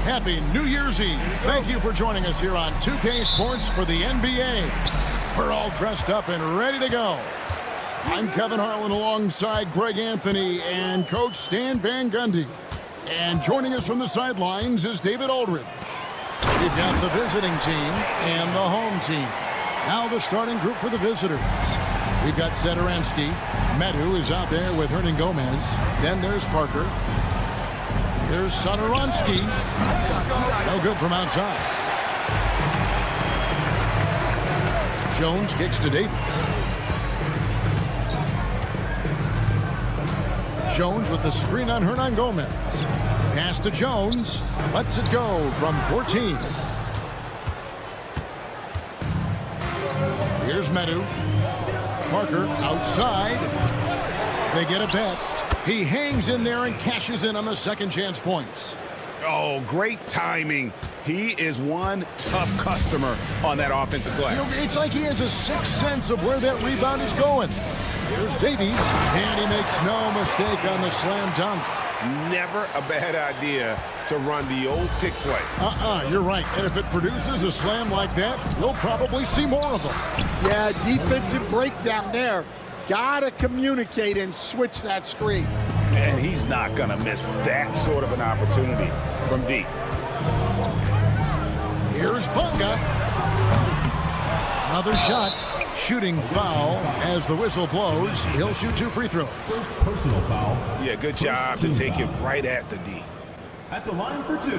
Happy New Year's Eve. Thank you for joining us here on 2K Sports for the NBA. We're all dressed up and ready to go. I'm Kevin Harlan alongside Greg Anthony and Coach Stan Van Gundy. And joining us from the sidelines is David Aldridge. We've got the visiting team and the home team. Now the starting group for the visitors. We've got Sederansky. Medu is out there with Hernan Gomez. Then there's Parker. Here's Sederansky. No good from outside. Jones kicks to Davis. Jones with the screen on Hernan Gomez. Pass to Jones. Lets it go from 14. Here's Medu. Parker outside. They get a bet. He hangs in there and cashes in on the second chance points. Oh, great timing. He is one tough customer on that offensive glass. You know, it's like he has a sixth sense of where that rebound is going. Here's Davies, and he makes no mistake on the slam dunk. Never a bad idea to run the old pick play. You're right. And if it produces a slam like that, you'll probably see more of them. Yeah, defensive breakdown there. Gotta communicate and switch that screen. And he's not gonna miss that sort of an opportunity from deep. Here's Bunga. Another shot. Shooting foul as the whistle blows. He'll shoot 2 free throws. First personal foul. Yeah, good job to take it right at the D. At the line for 2.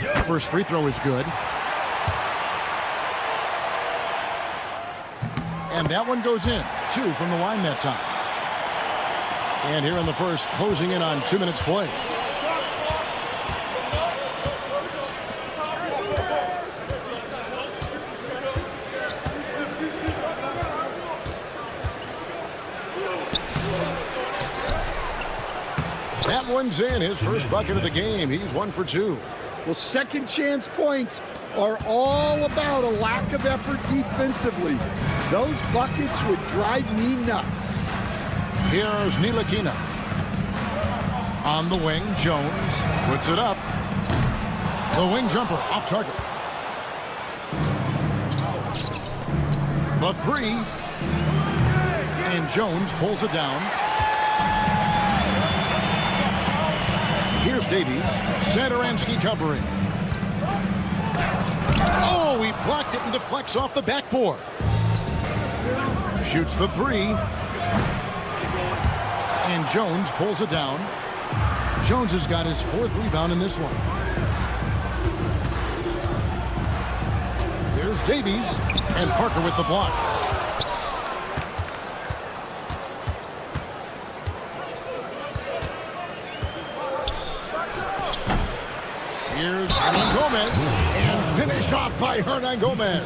The first free throw is good. And that one goes in. 2 from the line that time. And here in the first, closing in on 2 minutes play. That one's in. His first bucket of the game. He's 1 for 2. Well, second chance points are all about a lack of effort defensively. Those buckets would drive me nuts. Here's Nilakina. On the wing, Jones puts it up. The wing jumper off target. The 3. And Jones pulls it down. Here's Davies. Sederansky covering. Oh, he blocked it and deflects off the backboard. Shoots the 3. And Jones pulls it down. Jones has got his 4th rebound in this one. Here's Davies. And Parker with the block. Here's Hernan Gomez. And finished off by Hernan Gomez.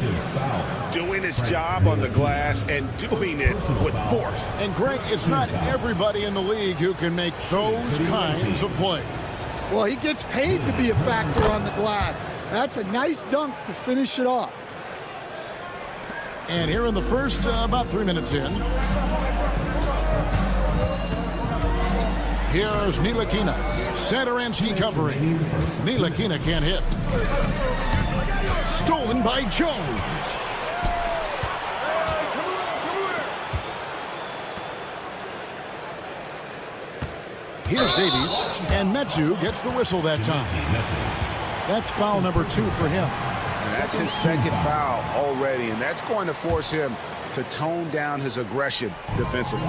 doing his job on the glass and doing it with force. And Greg, it's not everybody in the league who can make those kinds of plays. Well, he gets paid to be a factor on the glass. That's a nice dunk to finish it off. And here in the first, about 3 minutes in. Here's Nilakina. Satoransky covering. Nilakina can't hit. Stolen by Jones. Here's Davies, and Metu gets the whistle that time. That's foul number 2 for him. And that's his second foul already, and that's going to force him to tone down his aggression defensively.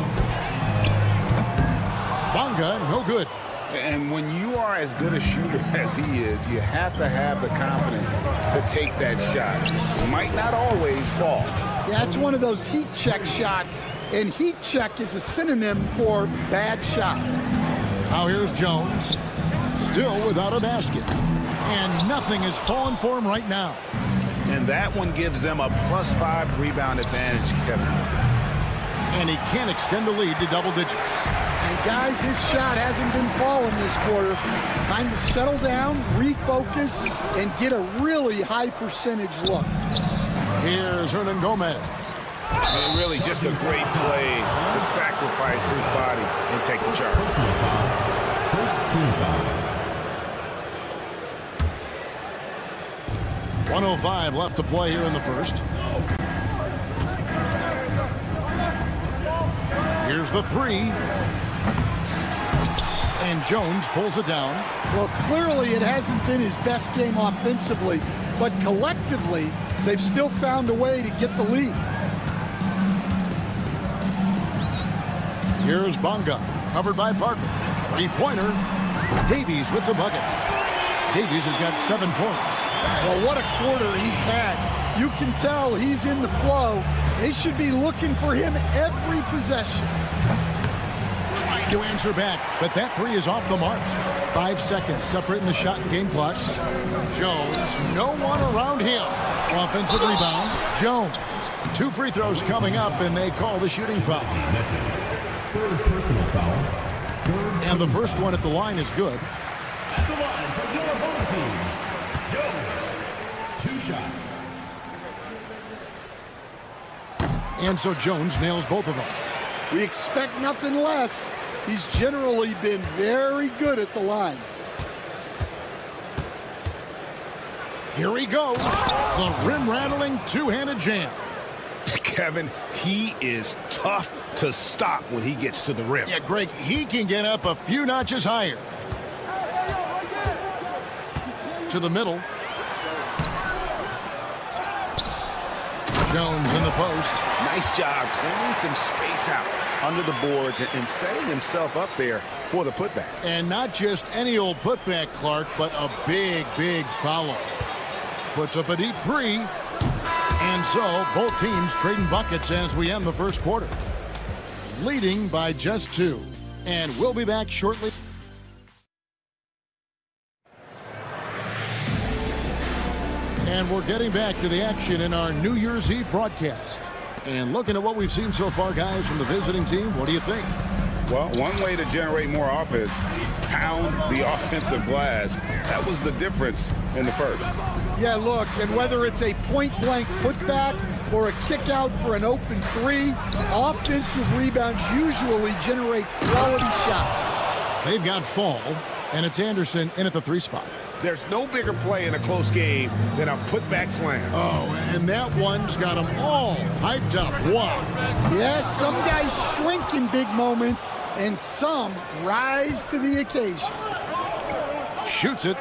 Bonga, no good. And when you are as good a shooter as he is, you have to have the confidence to take that shot. It might not always fall. Yeah, it's one of those heat check shots, and heat check is a synonym for bad shot. Now here's Jones, still without a basket. And nothing is falling for him right now. And that one gives them a +5 rebound advantage, Kevin. And he can't extend the lead to double digits. And guys, his shot hasn't been falling this quarter. Time to settle down, refocus, and get a really high percentage look. Here's Hernan Gomez. And really just a great play to sacrifice his body and take the charge. First team foul. 1:05 left to play here in the first. Here's the 3. And Jones pulls it down. Well, clearly it hasn't been his best game offensively, but collectively, they've still found a way to get the lead. Here's Bonga, covered by Parker. 3-pointer. Davies with the bucket. Davies has got 7 points. Well, what a quarter he's had. You can tell he's in the flow. They should be looking for him every possession. Trying to answer back, but that 3 is off the mark. 5 seconds separating the shot and game clocks. Jones, no one around him. Offensive rebound, Jones. 2 free throws coming up, and they call the shooting foul. Third personal foul. And the first one at the line is good. At the line for your home team, Jones. 2 shots. And so Jones nails both of them. We expect nothing less. He's generally been very good at the line. Here he goes. The rim-rattling two-handed jam. Kevin, he is tough to stop when he gets to the rim. Yeah, Greg, he can get up a few notches higher. To the middle. Jones in the post. Nice job clearing some space out under the boards and setting himself up there for the putback. And not just any old putback, Clark, but a big, big foul. Puts up a deep 3. And so both teams trading buckets as we end the first quarter. Leading by just 2. And we'll be back shortly. And we're getting back to the action in our New Year's Eve broadcast. And looking at what we've seen so far, guys, from the visiting team, what do you think? Well, one way to generate more offense, pound the offensive glass. That was the difference in the first. Yeah, look, and whether it's a point-blank putback or a kick out for an open 3, offensive rebounds usually generate quality shots. They've got Fall, and it's Anderson in at the 3 spot. There's no bigger play in a close game than a putback slam. Oh, and that one's got them all hyped up. Wow. Yes, some guys shrink in big moments, and some rise to the occasion. Shoots it.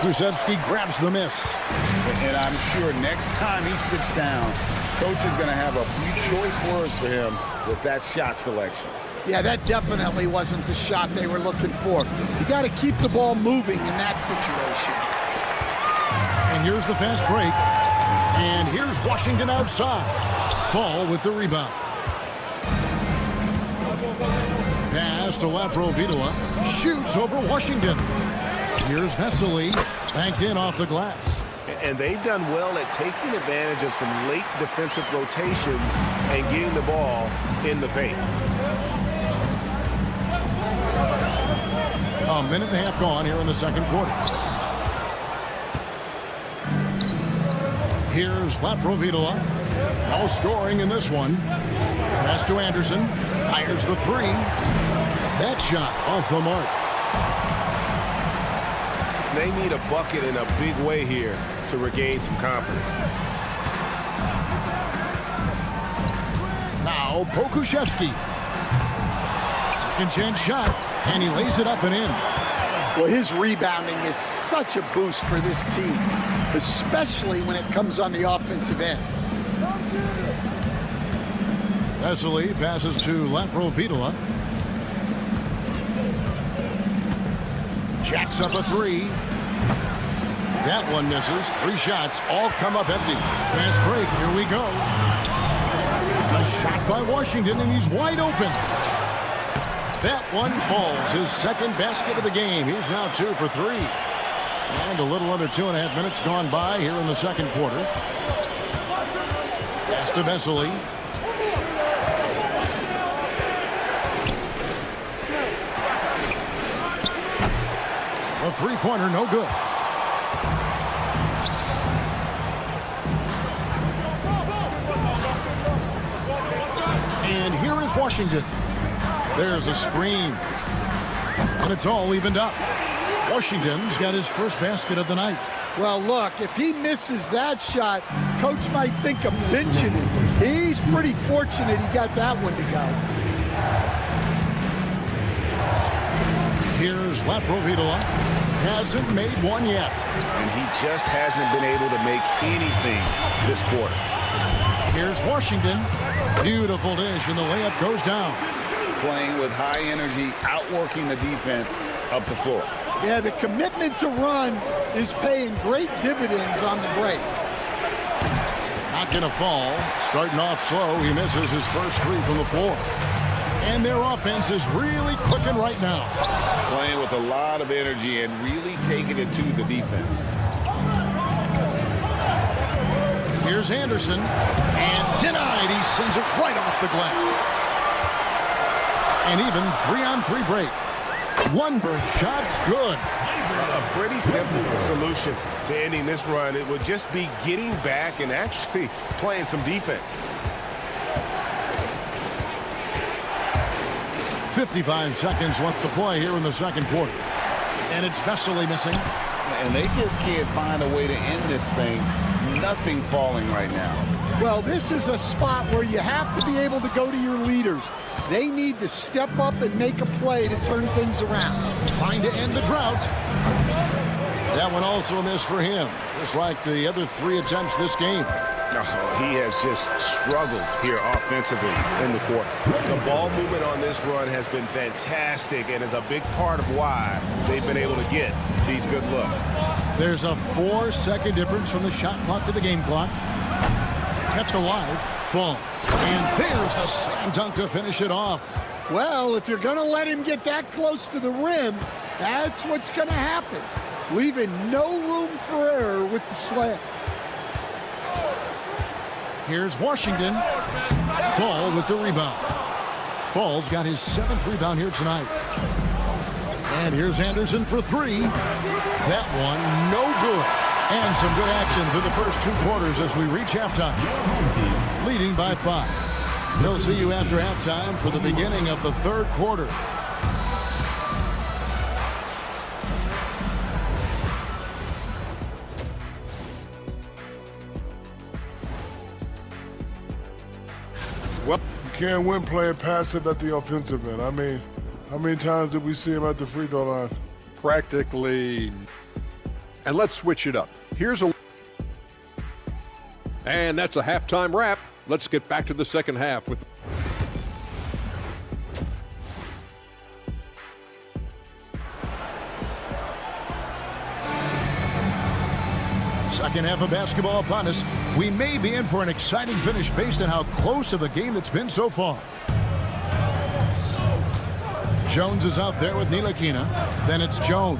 Krusevsky grabs the miss. And I'm sure next time he sits down, coach is going to have a few choice words for him with that shot selection. Yeah, that definitely wasn't the shot they were looking for. You got to keep the ball moving in that situation. And here's the fast break. And here's Washington outside. Fall with the rebound. Pass to Laprovitola. Shoots over Washington. Here's Vesely. Banked in off the glass. And they've done well at taking advantage of some late defensive rotations and getting the ball in the paint. A minute and a half gone here in the second quarter. Here's Laprovitola. No scoring in this one. Pass to Anderson. Fires the three. That shot off the mark. They need a bucket in a big way here to regain some confidence. Now Pokuševski. Second chance shot, and he lays it up and in. Well, his rebounding is such a boost for this team, especially when it comes on the offensive end. Vesely passes to Laprovitola. Jacks up a three. That one misses. 3 shots, all come up empty. Fast break, here we go. A shot by Washington, and he's wide open. That one falls. His second basket of the game. He's now 2 for 3. And a little under 2.5 minutes gone by here in the second quarter. Pass to Vesely. A three-pointer, no good. And here is Washington. There's a screen. And it's all evened up. Washington's got his first basket of the night. Well, look, if he misses that shot, coach might think of benching him. He's pretty fortunate he got that one to go. Here's Laprovitola. Hasn't made one yet. And he just hasn't been able to make anything this quarter. Here's Washington. Beautiful dish, and the layup goes down. Playing with high energy, outworking the defense up the floor. Yeah, the commitment to run is paying great dividends on the break. Not going to fall. Starting off slow, he misses his first 3 from the floor. And their offense is really clicking right now. Playing with a lot of energy and really taking it to the defense. Here's Anderson. And denied. He sends it right off the glass. And even 3-on-3 break. One break shot's good. A pretty simple solution to ending this run. It would just be getting back and actually playing some defense. 55 seconds left to play here in the second quarter. And it's Vesely missing. And they just can't find a way to end this thing. Nothing falling right now. Well, this is a spot where you have to be able to go to your leaders. They need to step up and make a play to turn things around. Trying to end the drought. That one also a miss for him, just like the other 3 attempts this game. Oh, he has just struggled here offensively in the quarter. The ball movement on this run has been fantastic and is a big part of why they've been able to get these good looks. There's a 4-second difference from the shot clock to the game clock. Kept alive. Fall. And there's the slam dunk to finish it off. Well, if you're going to let him get that close to the rim, that's what's going to happen. Leaving no room for error with the slam. Here's Washington. Fall with the rebound. Fall's got his 7th rebound here tonight. And here's Anderson for 3. That one, no good. And some good action through the first 2 quarters as we reach halftime. Leading by 5. We'll see you after halftime for the beginning of the third quarter. Well, you can't win playing passive at the offensive end. I mean, how many times did we see him at the free throw line? Practically. And let's switch it up. And that's a halftime wrap. Let's get back to the second half with Second half of basketball upon us. We may be in for an exciting finish based on how close of a game it's been so far. Jones is out there with Ntilikina. Then it's Jones.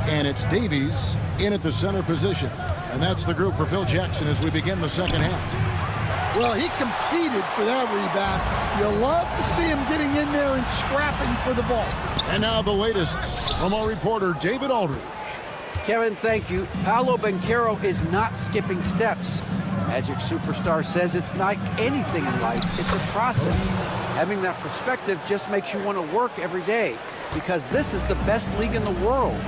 And it's Davies in at the center position. And that's the group for Phil Jackson as we begin the second half. Well, he competed for that rebound. You love to see him getting in there and scrapping for the ball. And now the latest from our reporter, David Aldridge. Kevin, thank you. Paolo Banchero is not skipping steps. Magic Superstar says it's like anything in life. It's a process. Having that perspective just makes you want to work every day because this is the best league in the world.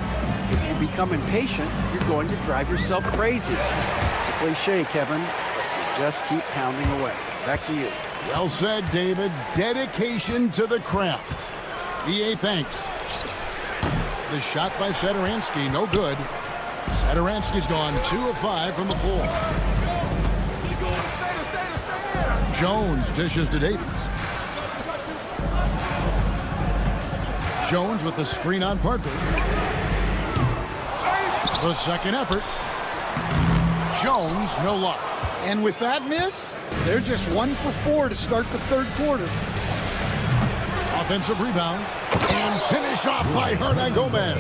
If you become impatient, you're going to drive yourself crazy. It's a cliche, Kevin. You just keep pounding away. Back to you. Well said, David. Dedication to the craft. EA thanks. The shot by Satoransky, no good. Satoransky's gone 2 of 5 from the floor. Jones dishes to Davies. Jones with the screen on Parker. The second effort. Jones, no luck. And with that miss, they're just 1 for 4 to start the third quarter. Offensive rebound. And finished off by Hernan Gomez.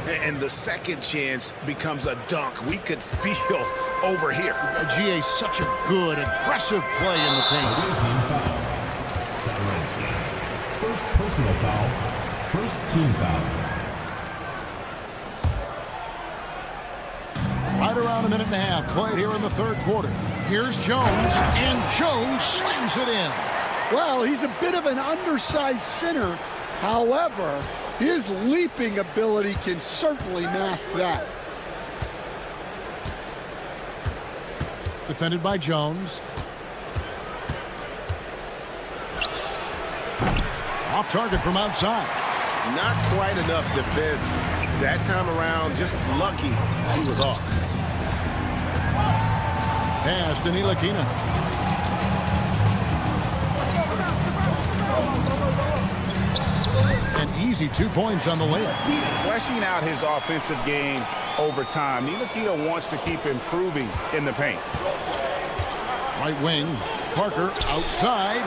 And the second chance becomes a dunk. We could feel over here. GA, such a good, aggressive play in the paint. Team foul. Satoransky. First personal foul. First team foul. Right around a minute and a half played here in the third quarter. Here's Jones, and Jones slams it in. Well, he's a bit of an undersized center. However, his leaping ability can certainly mask that. Defended by Jones. Off target from outside. Not quite enough defense. That time around, just lucky he was off. Pass to Ntilikina. An easy 2 points on the layup. Fleshing out his offensive game over time. Ntilikina wants to keep improving in the paint. Right wing. Parker outside.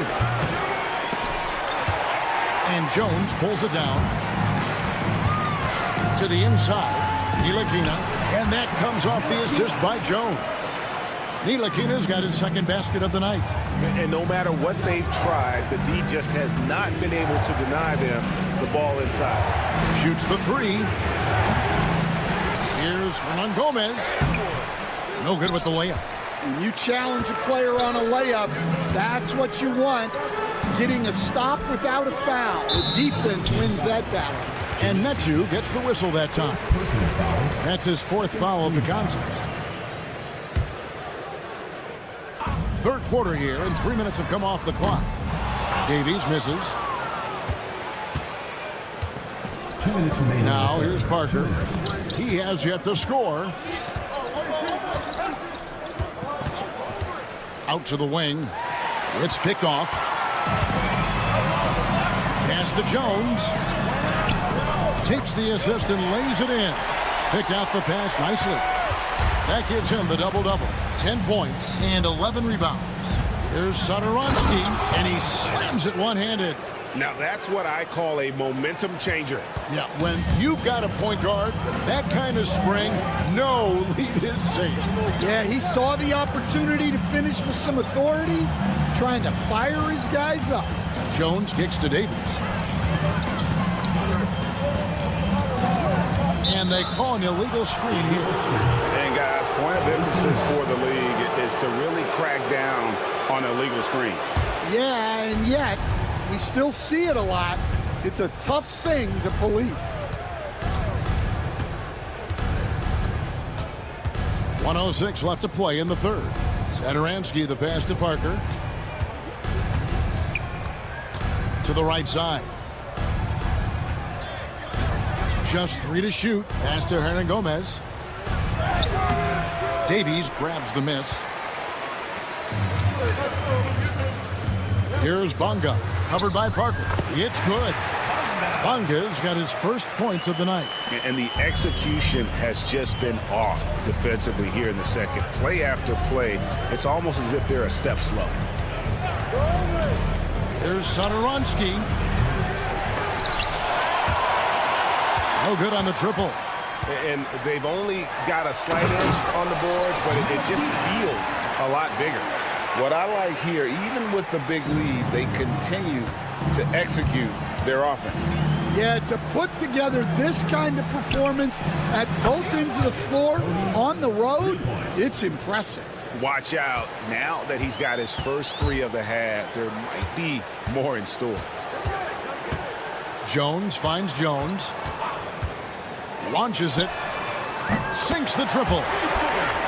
And Jones pulls it down. To the inside. Ntilikina. And that comes off the assist by Jones. Ntilikina's got his second basket of the night. And no matter what they've tried, the D just has not been able to deny them the ball inside. Shoots the three. Here's Hernan Gomez. No good with the layup. When you challenge a player on a layup, that's what you want. Getting a stop without a foul. The defense wins that battle. And Metu gets the whistle that time. Personal foul. That's his 4th foul of the contest. Third quarter here, and 3 minutes have come off the clock. Davies misses. 2 minutes remaining. Now here's Parker. He has yet to score. Out to the wing. It's picked off. Pass to Jones. Takes the assist and lays it in. Picked out the pass nicely. That gives him the double-double. 10 points and 11 rebounds. Here's Satoransky, and he slams it one-handed. Now that's what I call a momentum changer. Yeah, when you've got a point guard, that kind of spring, no lead is safe. Yeah, he saw the opportunity to finish with some authority, trying to fire his guys up. Jones kicks to Davies. And they call an illegal screen here. And guys, point of emphasis for the league is to really crack down on illegal screens. Yeah, and yet, we still see it a lot. It's a tough thing to police. 1:06 left to play in the third. Satoransky, the pass to Parker. To the right side. Just 3 to shoot. Pass to Hernan Gomez. Davies grabs the miss. Here's Bonga, covered by Parker. It's good. Bonga's got his first points of the night. And the execution has just been off defensively here in the second. Play after play, it's almost as if they're a step slow. Here's Satoransky. No good on the triple. And they've only got a slight edge on the boards, but it just feels a lot bigger. What I like here, even with the big lead, they continue to execute their offense. Yeah, to put together this kind of performance at both ends of the floor on the road, it's impressive. Watch out. Now that he's got his first 3 of the half, there might be more in store. Jones finds Jones. Launches it. Sinks the triple.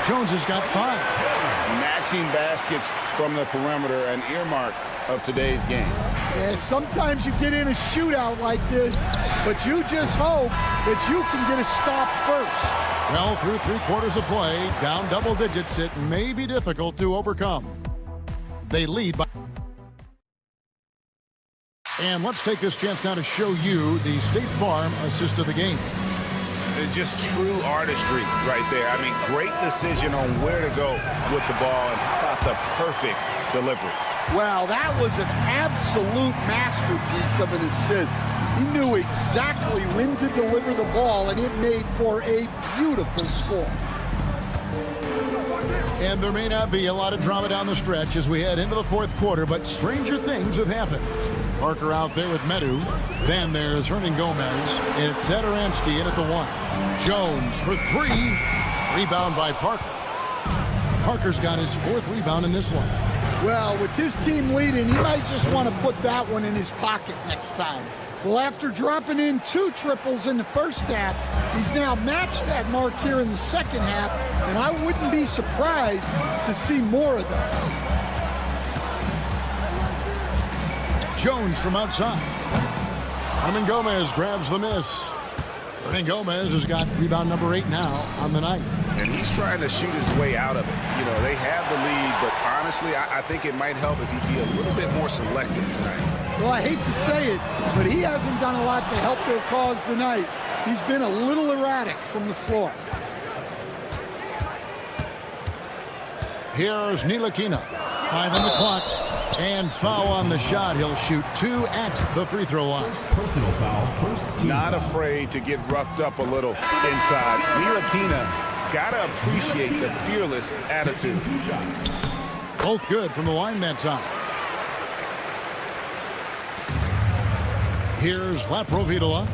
Jones has got 5. Matching baskets from the perimeter, an earmark of today's game. Yeah, sometimes you get in a shootout like this, but you just hope that you can get a stop first. Well, through 3 quarters of play, down double digits, it may be difficult to overcome. They lead by... And let's take this chance now to show you the State Farm assist of the game. Just true artistry right there. I mean, great decision on where to go with the ball, and how about the perfect delivery. Wow, that was an absolute masterpiece of an assist. He knew exactly when to deliver the ball, and it made for a beautiful score. And there may not be a lot of drama down the stretch as we head into the 4th quarter, but stranger things have happened. Parker out there with Medu. Then there's Hernan Gomez. It's Satoransky in at the 1. Jones for 3. Rebound by Parker. Parker's got his 4th rebound in this one. Well, with his team leading, he might just want to put that one in his pocket next time. Well, after dropping in 2 triples in the first half, he's now matched that mark here in the second half, and I wouldn't be surprised to see more of those. Jones from outside. Hernan Gomez grabs the miss. Hernan Gomez has got rebound number 8 now on the night. And he's trying to shoot his way out of it. You know, they have the lead, but honestly, I think it might help if he'd be a little bit more selective tonight. Well, I hate to say it, but he hasn't done a lot to help their cause tonight. He's been a little erratic from the floor. Here's Ntilikina. 5 on the clock. And foul on the shot. He'll shoot 2 at the free throw line. Personal foul, first team. Not afraid to get roughed up a little inside. Ntilikina gotta appreciate the fearless attitude. 2 shots. Both good from the line that time. Here's Laprovitola.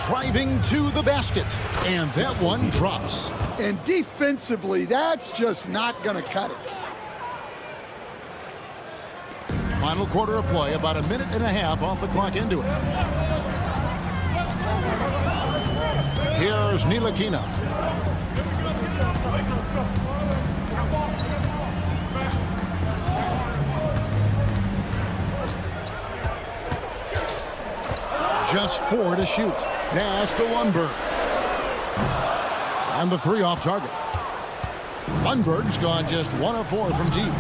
Driving to the basket. And that one drops. And defensively, that's just not going to cut it. Final quarter of play, about a minute and a half off the clock into it. Here's Ntilikina. Just 4 to shoot. Pass to Lundberg. And the 3 off target. Lundberg's gone just 1 of 4 from deep.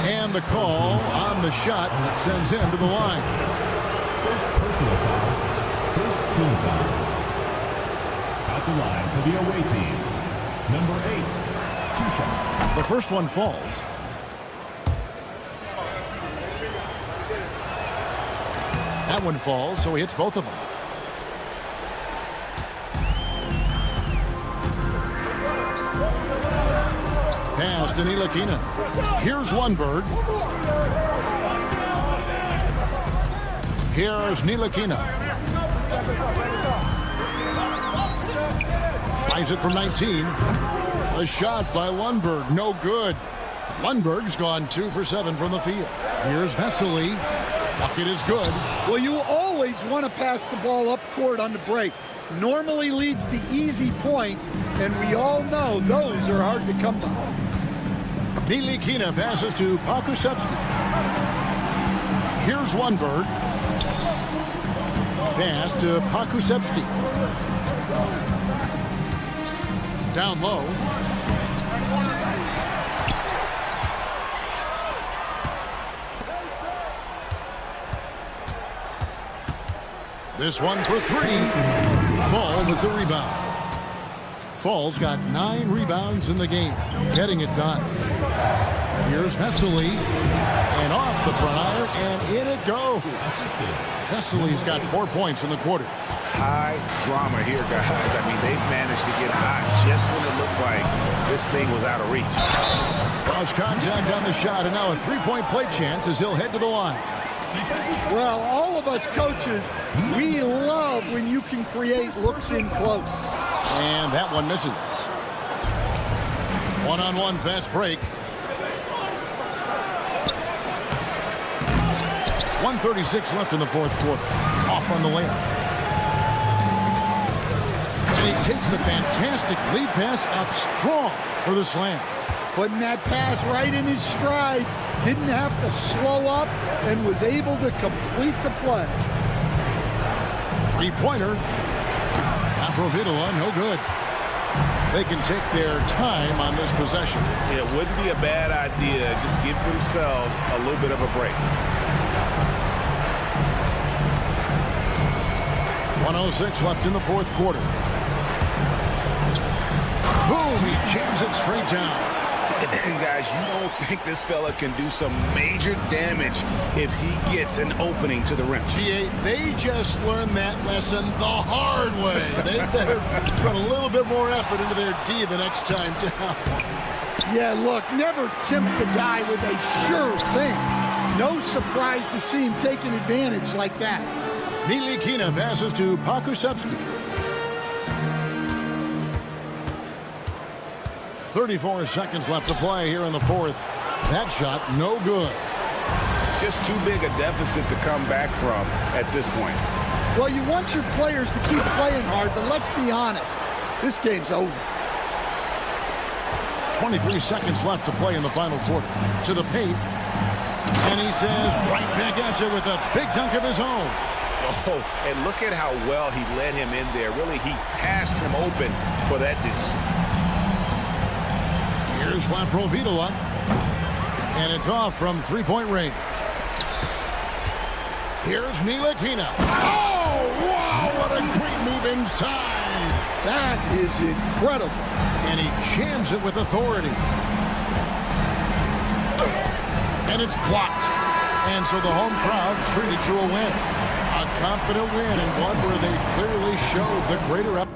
And the call on the shot that sends him to the line. First personal foul, first team foul. At the line for the away team, number 8, 2 shots. The first one falls. That one falls, so he hits both of them. Pass to Ntilikina. Here's Lundberg. Here's Ntilikina. Tries it from 19. A shot by Lundberg. No good. Lundberg's gone 2 for 7 from the field. Here's Vesely. Bucket is good. Well, you always want to pass the ball up court on the break. Normally leads to easy points, and we all know those are hard to come by. Ntilikina passes to Pokusevski. Here's Lundberg. Pass to Pokusevski. Down low. This one for 3. Fall with the rebound. Fall's got 9 rebounds in the game, getting it done. Here's Vesely. And off the front iron, and in it goes. Vesely's got 4 points in the quarter. High drama here, guys. I mean, they've managed to get hot just when it looked like this thing was out of reach. Cross contact on the shot, and now a three-point play chance as he'll head to the line. Well, all of us coaches, we love when you can create looks in close. And that one misses. One-on-one fast break. 1:36 left in the fourth quarter. Off on the layup. And he takes the fantastic lead pass up strong for the slam. Putting that pass right in his stride. Didn't have to slow up and was able to complete the play. Three-pointer. Aprovitola, no good. They can take their time on this possession. It wouldn't be a bad idea. Just give themselves a little bit of a break. 1:06 left in the fourth quarter. Boom, he jams it straight down. And guys, you don't think this fella can do some major damage if he gets an opening to the rim. G8, they just learned that lesson the hard way. They better put a little bit more effort into their D the next time down. Yeah, look, never tempt a guy with a sure thing. No surprise to see him taking advantage like that. Nilikina passes to Pakusevsky. 34 seconds left to play here in the fourth. That shot, no good. Just too big a deficit to come back from at this point. Well, you want your players to keep playing hard, but let's be honest. This game's over. 23 seconds left to play in the final quarter. To the paint. And he says, right back at you with a big dunk of his own. Oh, and look at how well he led him in there. Really, he passed him open for that deuce. Here's Aprovitola. And it's off from three-point range. Here's Nilikina. Oh, wow, what a great move inside. That is incredible. And he jams it with authority. And it's blocked. And so the home crowd treated to a win. A confident win, and one where they clearly showed the greater up.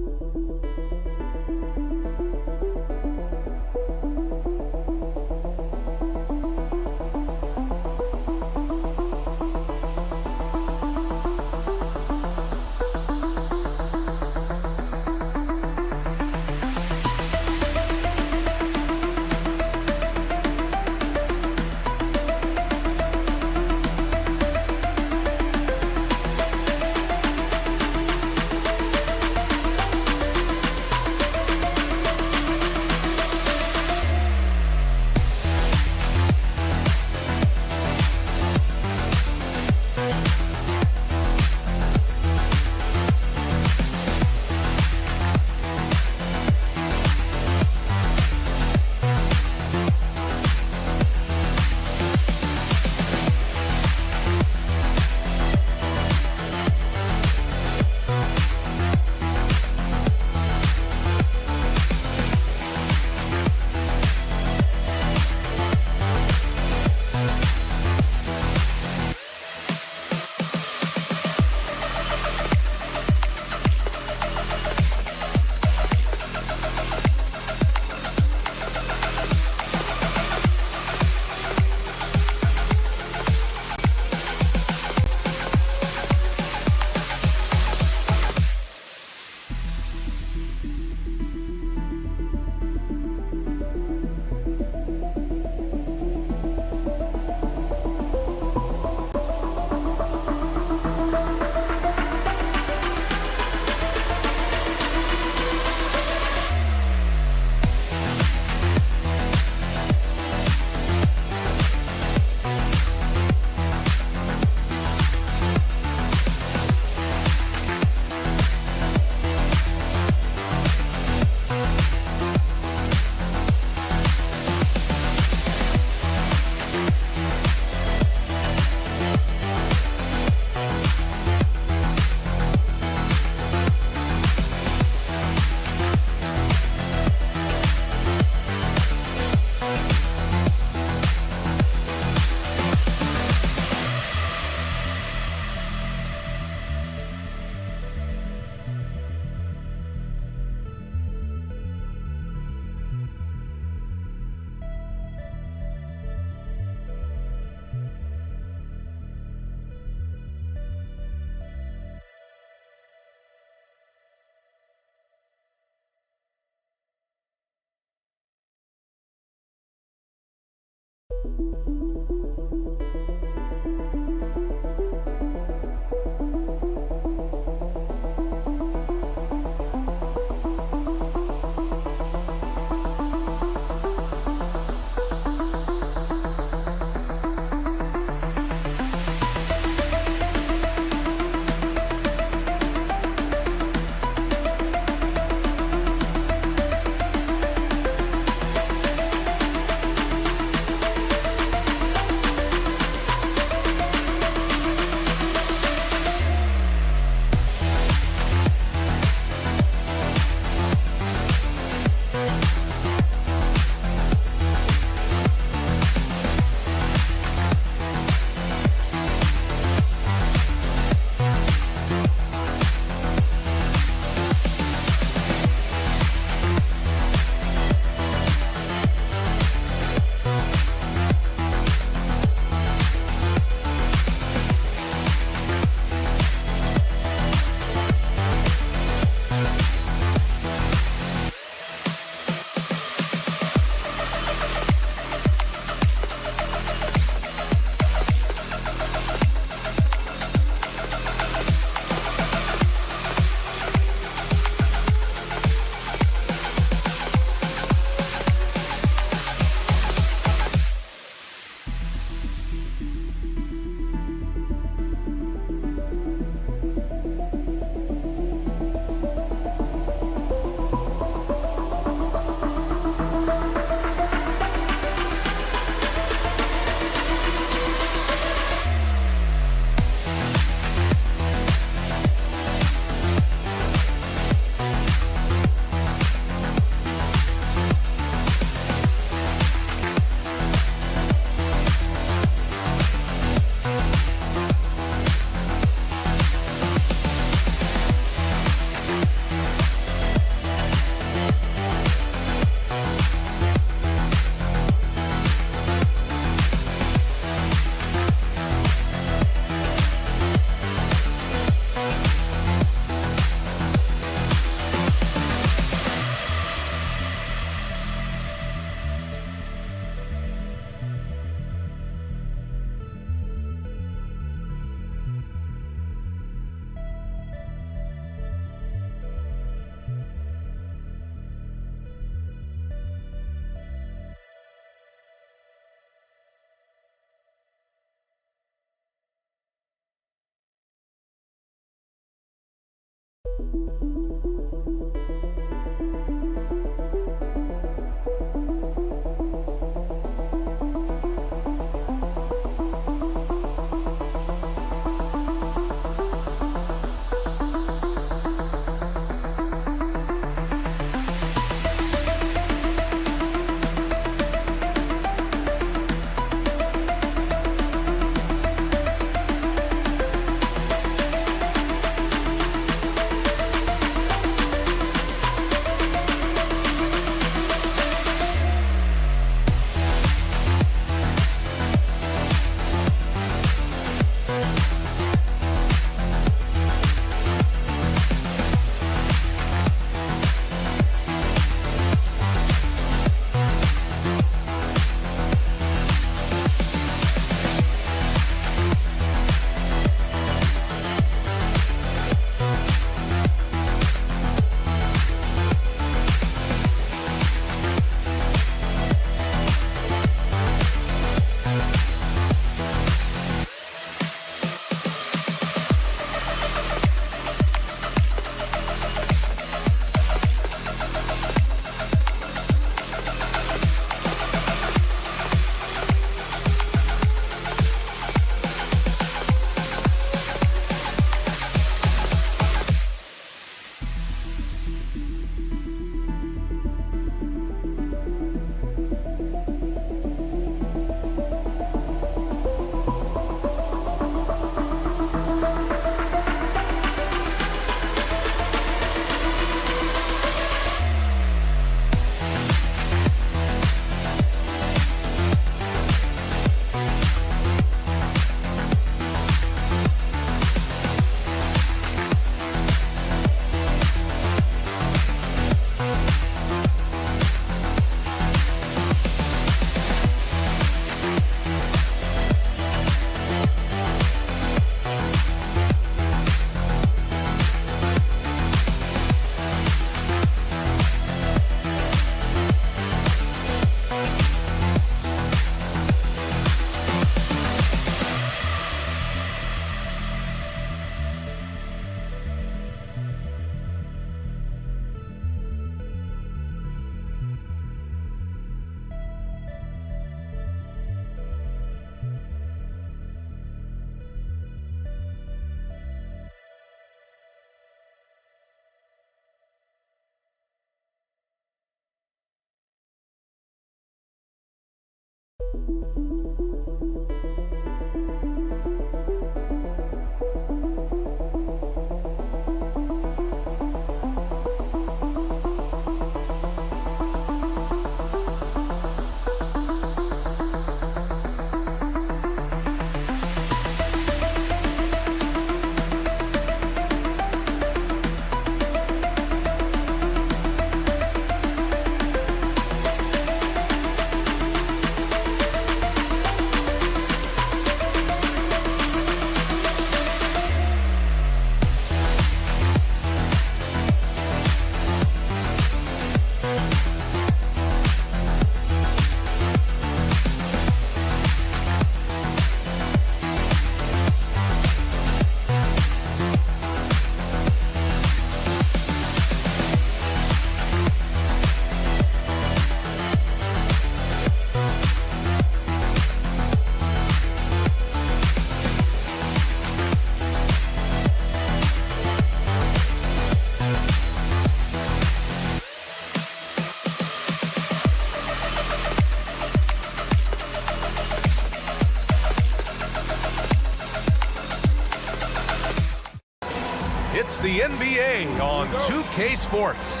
It's the NBA on 2K Sports.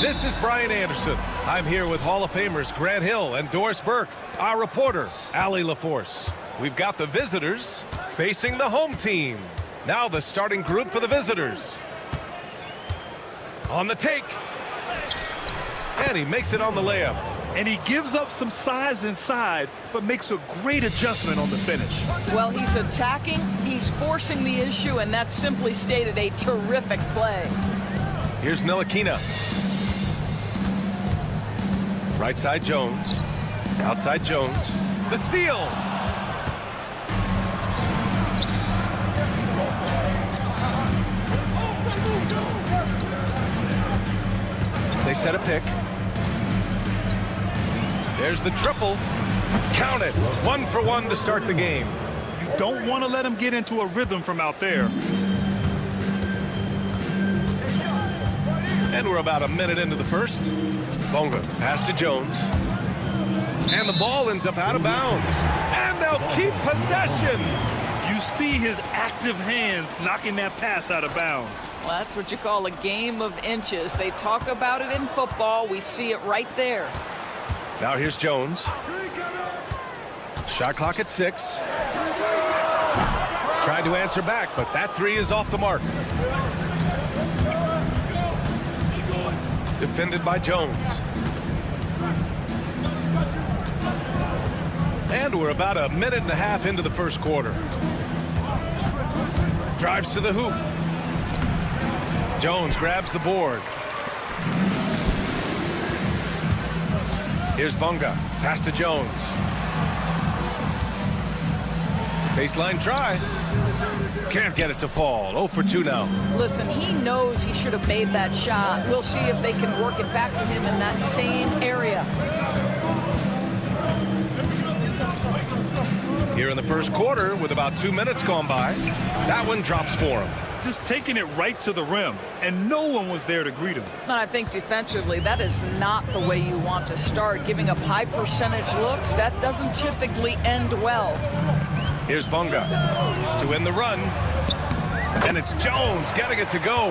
This is Brian Anderson. I'm here with Hall of Famers Grant Hill and Doris Burke, our reporter, Allie LaForce. We've got the visitors facing the home team. Now the starting group for the visitors. On the take. And he makes it on the layup. And he gives up some size inside, but makes a great adjustment on the finish. Well, he's attacking, he's forcing the issue, and that's simply stated a terrific play. Here's Ntilikina. Right side Jones. Outside Jones. The steal. They set a pick. There's the triple. Count it. 1 for 1 to start the game. You don't want to let him get into a rhythm from out there. And we're about a minute into the first. Bonga pass to Jones. And the ball ends up out of bounds. And they'll keep possession. You see his active hands knocking that pass out of bounds. Well, that's what you call a game of inches. They talk about it in football. We see it right there. Now here's Jones. Shot clock at 6. Tried to answer back, but that 3 is off the mark. Defended by Jones. And we're about a minute and a half into the first quarter. Drives to the hoop. Jones grabs the board. Here's Bonga. Pass to Jones. Baseline try. Can't get it to fall. 0 for 2 now. Listen, he knows he should have made that shot. We'll see if they can work it back to him in that same area. Here in the first quarter, with about 2 minutes gone by, that one drops for him. Just taking it right to the rim, and no one was there to greet him. And I think defensively, that is not the way you want to start. Giving up high percentage looks, that doesn't typically end well. Here's Bonga to win the run. And it's Jones getting it to go.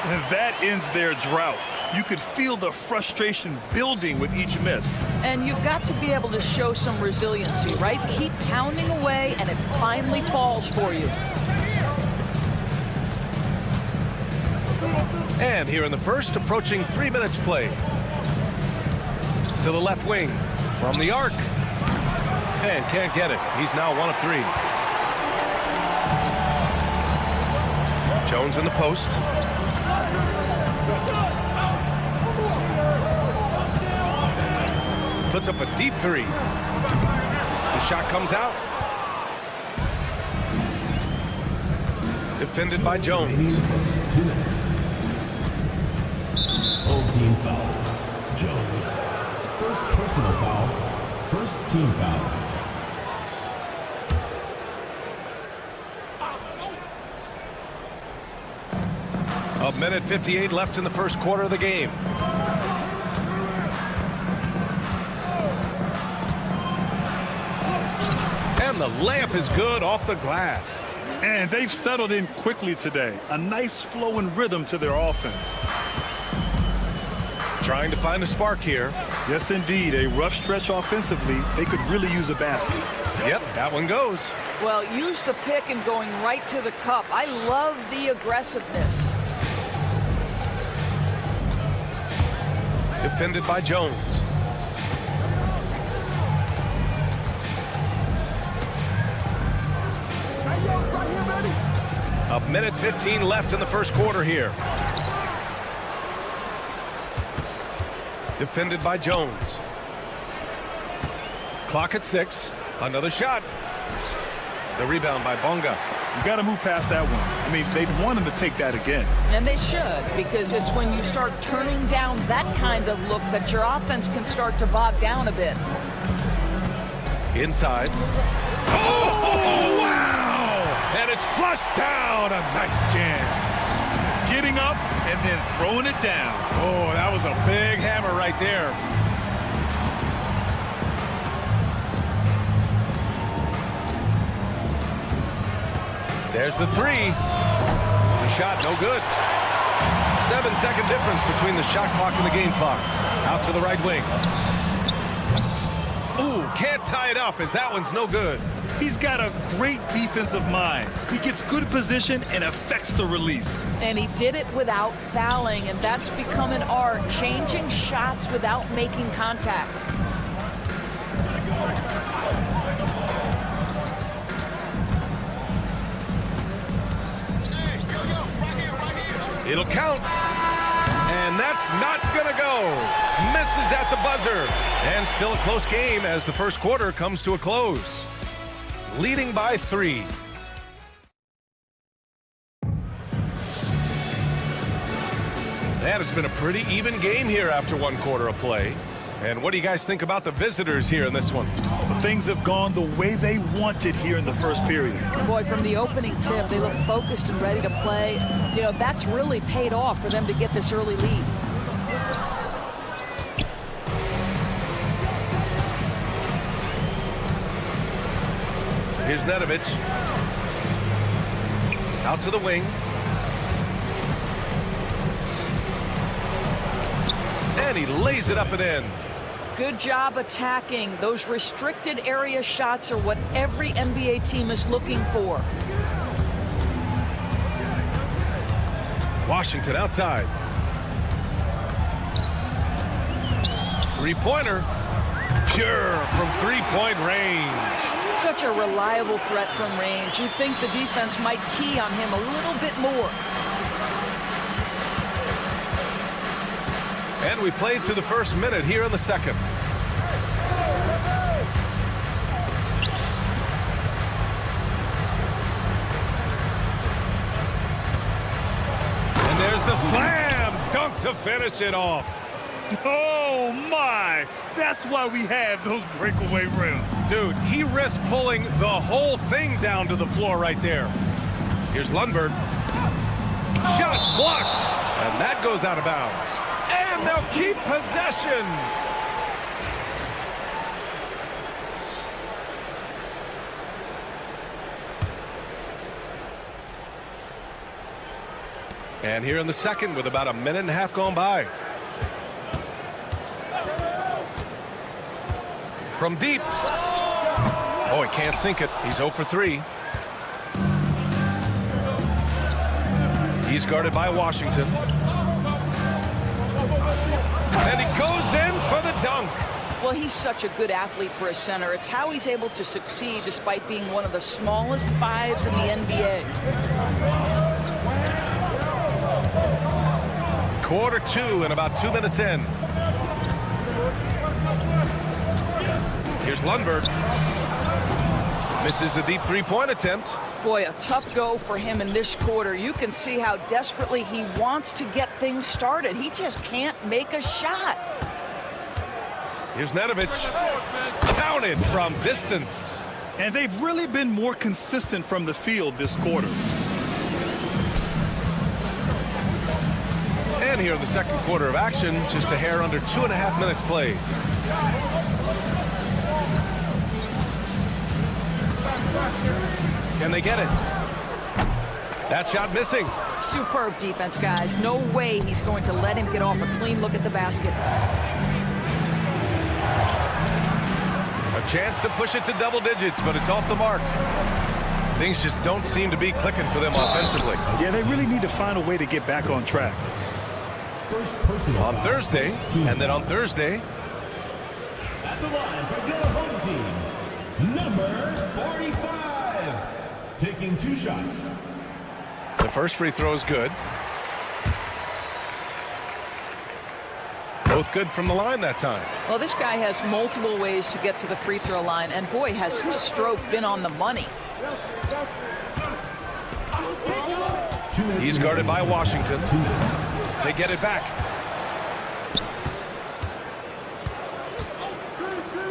And that ends their drought. You could feel the frustration building with each miss. And you've got to be able to show some resiliency, right? Keep pounding away, and it finally falls for you. And here in the first, approaching 3 minutes play. To the left wing from the arc. And can't get it. He's now 1 of 3. Jones in the post. Puts up a deep 3. The shot comes out. Defended by Jones. 2 minutes. Old team foul. Jones. First personal foul. First team foul. A minute 58 left in the first quarter of the game. And the layup is good off the glass. And they've settled in quickly today. A nice flowing rhythm to their offense. Trying to find a spark here. Yes, indeed. A rough stretch offensively. They could really use a basket. Yep, that one goes. Well, use the pick and going right to the cup. I love the aggressiveness. Defended by Jones. A minute 15 left in the first quarter here. Defended by Jones. Clock at 6. Another shot. The rebound by Bonga. You got to move past that one. I mean, they'd want him to take that again. And they should, because it's when you start turning down that kind of look that your offense can start to bog down a bit. Inside. Oh, wow! And it's flushed down. A nice jam. Getting up and then throwing it down. Oh, that was a big hammer right there. There's the 3. The shot, no good. 7-second difference between the shot clock and the game clock. Out to the right wing. Ooh, can't tie it up as that one's no good. He's got a great defensive mind. He gets good position and affects the release. And he did it without fouling, and that's become an art, changing shots without making contact. It'll count. And that's not gonna go. Misses at the buzzer. And still a close game as the first quarter comes to a close. Leading by 3. And it's been a pretty even game here after one quarter of play. And what do you guys think about the visitors here in this one? Things have gone the way they wanted here in the first period. Boy, from the opening tip, they look focused and ready to play. You know, that's really paid off for them to get this early lead. Here's Nedovic. Out to the wing. And he lays it up and in. Good job attacking. Those restricted area shots are what every NBA team is looking for. Washington outside. Three-pointer. Pure from three-point range. Such a reliable threat from range. You'd think the defense might key on him a little bit more. And we played through the first minute here in the second. And there's the slam dunk to finish it off. Oh, my. That's why we have those breakaway rims. Dude, he risked pulling the whole thing down to the floor right there. Here's Lundberg. Shots blocked. And that goes out of bounds. And they'll keep possession. And here in the second with about a minute and a half gone by. From deep. Oh, he can't sink it. He's 0 for 3. He's guarded by Washington. And he goes in for the dunk. Well, he's such a good athlete for a center. It's how he's able to succeed despite being one of the smallest fives in the NBA. Quarter 2 and about 2 minutes in. Here's Lundberg. Misses the deep three-point attempt. Boy, a tough go for him in this quarter. You can see how desperately he wants to get things started. He just can't make a shot. Here's Nedovic. Counted from distance. And they've really been more consistent from the field this quarter. And here in the second quarter of action, just a hair under 2.5 minutes played. Can they get it? That shot missing. Superb defense, guys. No way he's going to let him get off a clean look at the basket. A chance to push it to double digits, but it's off the mark. Things just don't seem to be clicking for them offensively. Yeah, they really need to find a way to get back on track. On Thursday, and then on Thursday. At the line for your home team, number 45. Taking 2 shots. The first free throw is good. Both good from the line that time. Well, this guy has multiple ways to get to the free throw line, and boy, has his stroke been on the money. He's guarded by Washington. They get it back.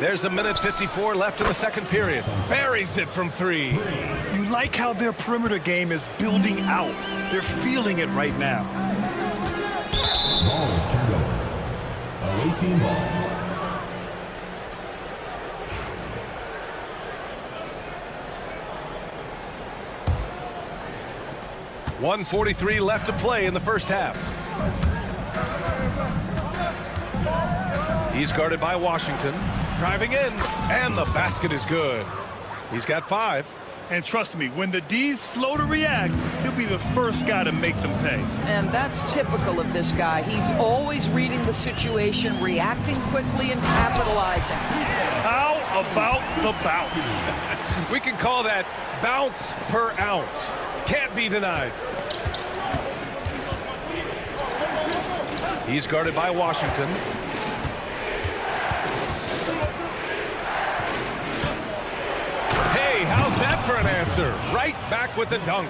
There's a minute 54 left in the second period. Buries it from 3. You like how their perimeter game is building out. They're feeling it right now. Ball is turned over. Away team ball. .143 left to play in the first half. He's guarded by Washington. Driving in, and the basket is good. He's got 5. And trust me, when the D's slow to react, he'll be the first guy to make them pay. And that's typical of this guy. He's always reading the situation, reacting quickly, and capitalizing. How about the bounce? We can call that bounce per ounce. Can't be denied. He's guarded by Washington. Hey, how's that for an answer? Right back with the dunk.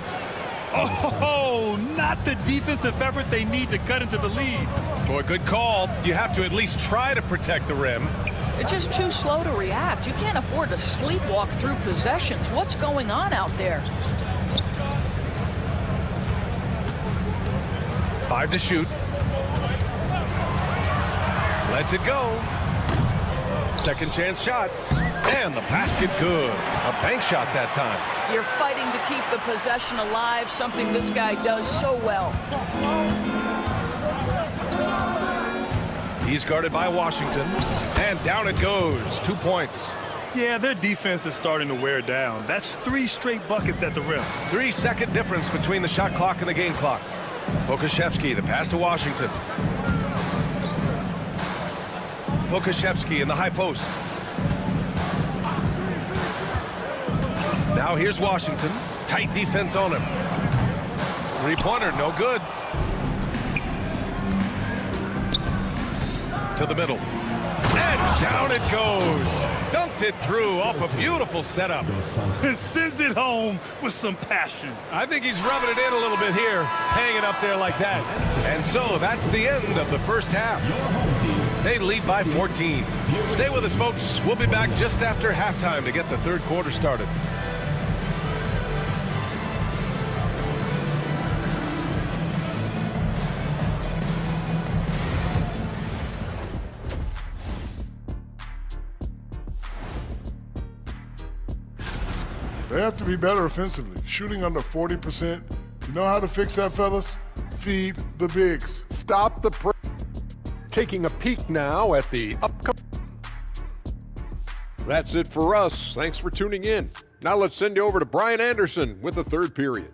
Oh, not the defensive effort they need to cut into the lead. Boy, good call. You have to at least try to protect the rim. They're just too slow to react. You can't afford to sleepwalk through possessions. What's going on out there? 5 to shoot. Lets it go. Second chance shot. And the basket good. A bank shot that time. You're fighting to keep the possession alive, something this guy does so well. He's guarded by Washington. And down it goes. 2 points. Yeah, their defense is starting to wear down. That's 3 straight buckets at the rim. 3-second difference between the shot clock and the game clock. Pokashevsky, the pass to Washington. Pokashevsky in the high post. Now here's Washington. Tight defense on him. Three-pointer, no good. To the middle. And down it goes. Dunked it through off a beautiful setup. And sends it home with some passion. I think he's rubbing it in a little bit here, hanging up there like that. And so that's the end of the first half. They lead by 14. Stay with us, folks. We'll be back just after halftime to get the third quarter started. They have to be better offensively. Shooting under 40%. You know how to fix that, fellas? Feed the bigs. Stop the taking a peek now at the upcoming. That's it for us. Thanks for tuning in. Now let's send you over to Brian Anderson with the third period.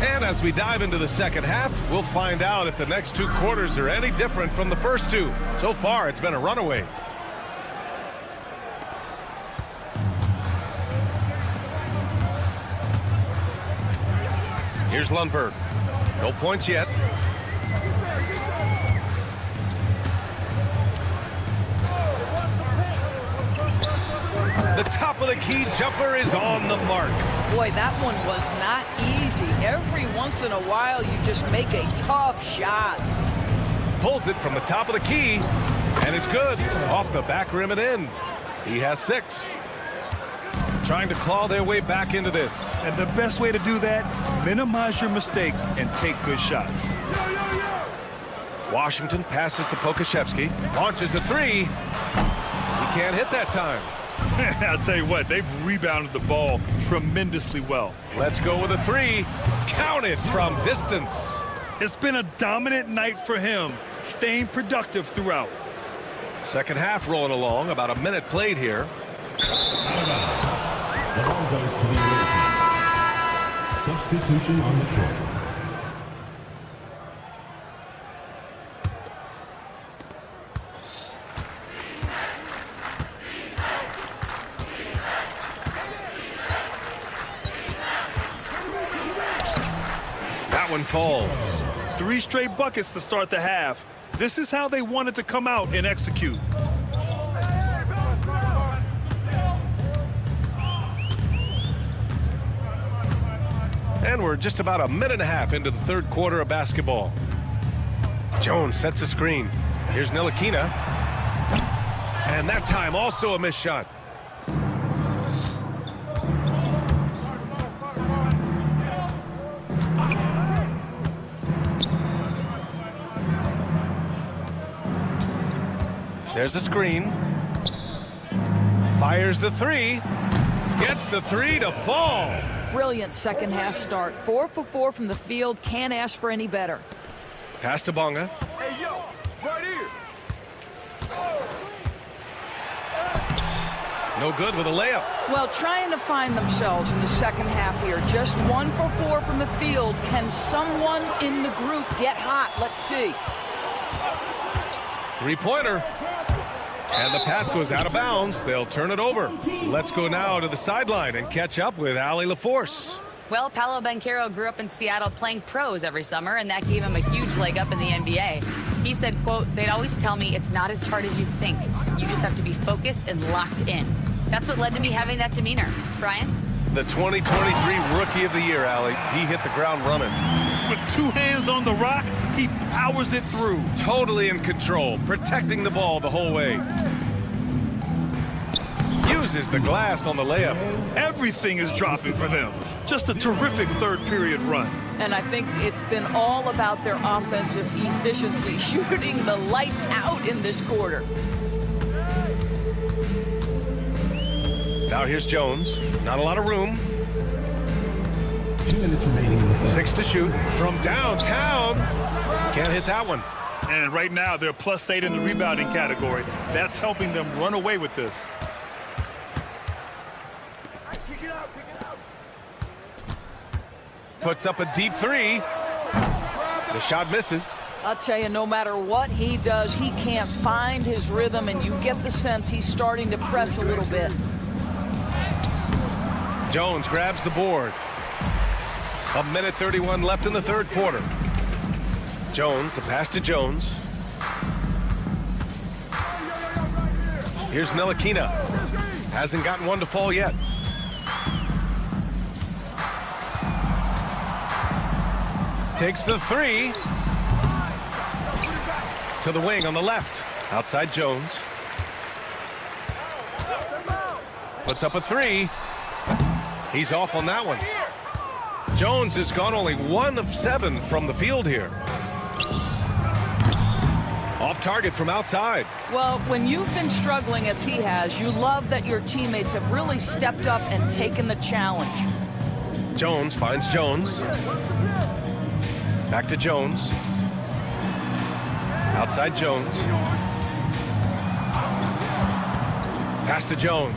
And as we dive into the second half, we'll find out if the next 2 quarters are any different from the first 2. So far, it's been a runaway. Here's Lundberg. No points yet. The top of the key jumper is on the mark. Boy, that one was not easy. Every once in a while, you just make a tough shot. Pulls it from the top of the key, and it's good. Off the back rim and in. He has 6. Trying to claw their way back into this. And the best way to do that, minimize your mistakes and take good shots. Washington passes to Pokashevsky. Launches a 3. He can't hit that time. I'll tell you what, they've rebounded the ball tremendously well. Let's go with a 3. Count it from distance. It's been a dominant night for him, staying productive throughout. Second half rolling along, about a minute played here. The ball goes to the away team. Substitution on the court. That one falls. 3 straight buckets to start the half. This is how they wanted to come out and execute. And we're just about a minute and a half into the third quarter of basketball. Jones sets a screen. Here's Ntilikina. And that time also a missed shot. There's a screen. Fires the 3. Gets the 3 to fall. Brilliant second half start. 4 for 4 from the field. Can't ask for any better. Pass to Bonga. Hey, yo, right here. No good with a layup. Well, trying to find themselves in the second half here. Just 1 for 4 from the field. Can someone in the group get hot? Let's see. 3-pointer. And the pass goes out of bounds. They'll turn it over. Let's go now to the sideline and catch up with Allie LaForce. Well, Paolo Banchero grew up in Seattle playing pros every summer, and that gave him a huge leg up in the NBA. He said, quote, "They'd always tell me it's not as hard as you think. You just have to be focused and locked in." That's what led to me having that demeanor. Brian? The 2023 Rookie of the Year, Allie. He hit the ground running. With 2 hands on the rock, he powers it through. Totally in control, protecting the ball the whole way. Uses the glass on the layup. Everything is dropping for them. Just a terrific third period run. And I think it's been all about their offensive efficiency, shooting the lights out in this quarter. Now here's Jones. Not a lot of room. 2 minutes remaining in the play. 6 to shoot from downtown. Can't hit that one. And right now, they're +8 in the rebounding category. That's helping them run away with this. Puts up a deep 3. The shot misses. I'll tell you, no matter what he does, he can't find his rhythm, and you get the sense he's starting to press a little bit. Jones grabs the board. 1:31 left in the third quarter. Jones, the pass to Jones. Here's Ntilikina. Hasn't gotten one to fall yet. Takes the 3. To the wing on the left. Outside Jones. Puts up a 3. He's off on that one. Jones has gone only 1 of 7 from the field here. Off target from outside. Well, when you've been struggling as he has, you love that your teammates have really stepped up and taken the challenge. Jones finds Jones. Back to Jones. Outside Jones. Pass to Jones.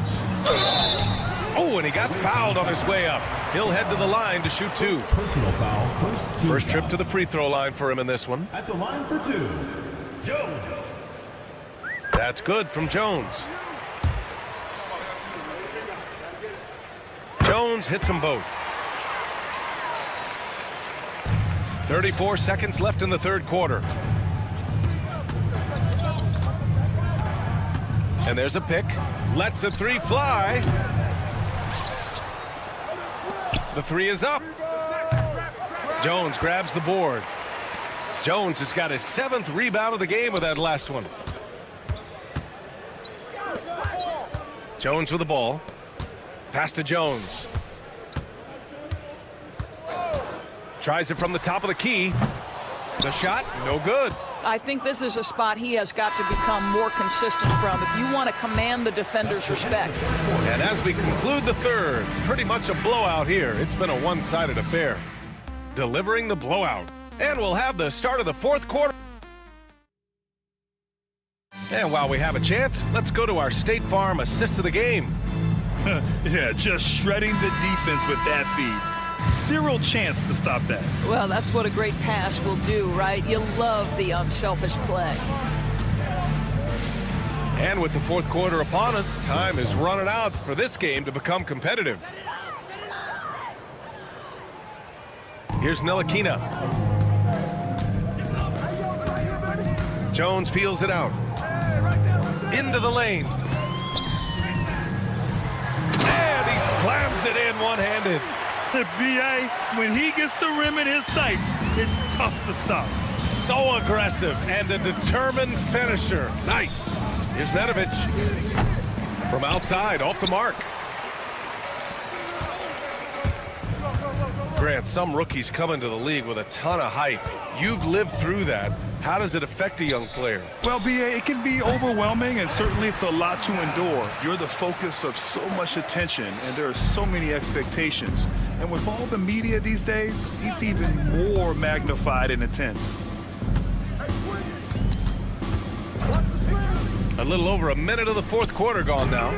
Oh, and he got fouled on his way up. He'll head to the line to shoot 2. Personal foul. First trip to the free throw line for him in this one. At the line for 2, Jones. That's good from Jones. Jones hits them both. 34 seconds left in the third quarter. And there's a pick. Lets the 3 fly. The 3 is up. Jones grabs the board. Jones has got his 7th rebound of the game with that last one. Jones with the ball. Pass to Jones. Tries it from the top of the key. The shot, no good. I think this is a spot he has got to become more consistent from if you want to command the defender's respect. And as we conclude the third, pretty much a blowout here. It's been a one-sided affair. Delivering the blowout. And we'll have the start of the fourth quarter. And while we have a chance, let's go to our State Farm assist of the game. Yeah, just shredding the defense with that feed. Zero chance to stop that. Well, that's what a great pass will do, right? You love the unselfish play. And with the fourth quarter upon us, time is running out for this game to become competitive. Here's Ntilikina. Jones feels it out. Into the lane. And he slams it in one-handed. B.A., when he gets the rim in his sights, it's tough to stop. So aggressive and a determined finisher. Nice. Here's Nedovic. From outside, off the mark. Grant, some rookies come into the league with a ton of hype. You've lived through that. How does it affect a young player? Well, B.A., it can be overwhelming, and certainly it's a lot to endure. You're the focus of so much attention, and there are so many expectations. And with all the media these days, it's even more magnified and intense. A little over a minute of the fourth quarter gone now.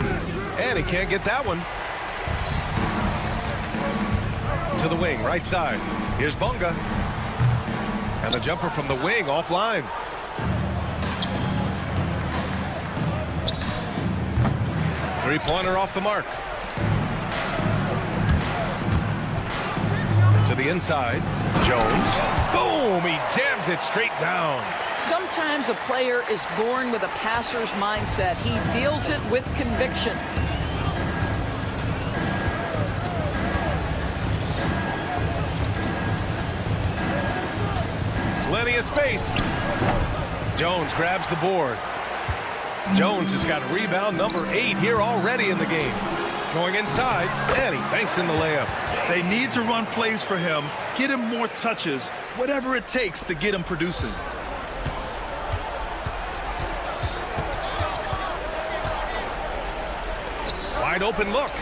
And he can't get that one. To the wing, right side. Here's Bunga. And the jumper from the wing offline. Three-pointer off the mark. To the inside. Jones. Boom! He jams it straight down. Sometimes a player is born with a passer's mindset. He deals it with conviction. Plenty of space. Jones grabs the board. Jones has got rebound number 8 here already in the game. Going inside, and he banks in the layup. They need to run plays for him, get him more touches, whatever it takes to get him producing. Wide open look.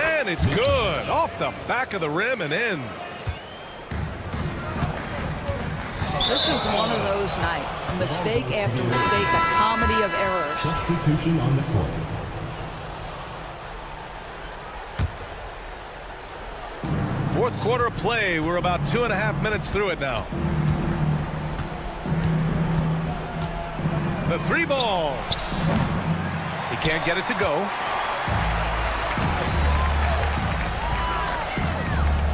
And it's good. Off the back of the rim and in. This is one of those nights. Mistake after mistake, a comedy of errors. Substitution on the court. Fourth quarter of play. We're about 2.5 minutes through it now. The 3 ball. He can't get it to go.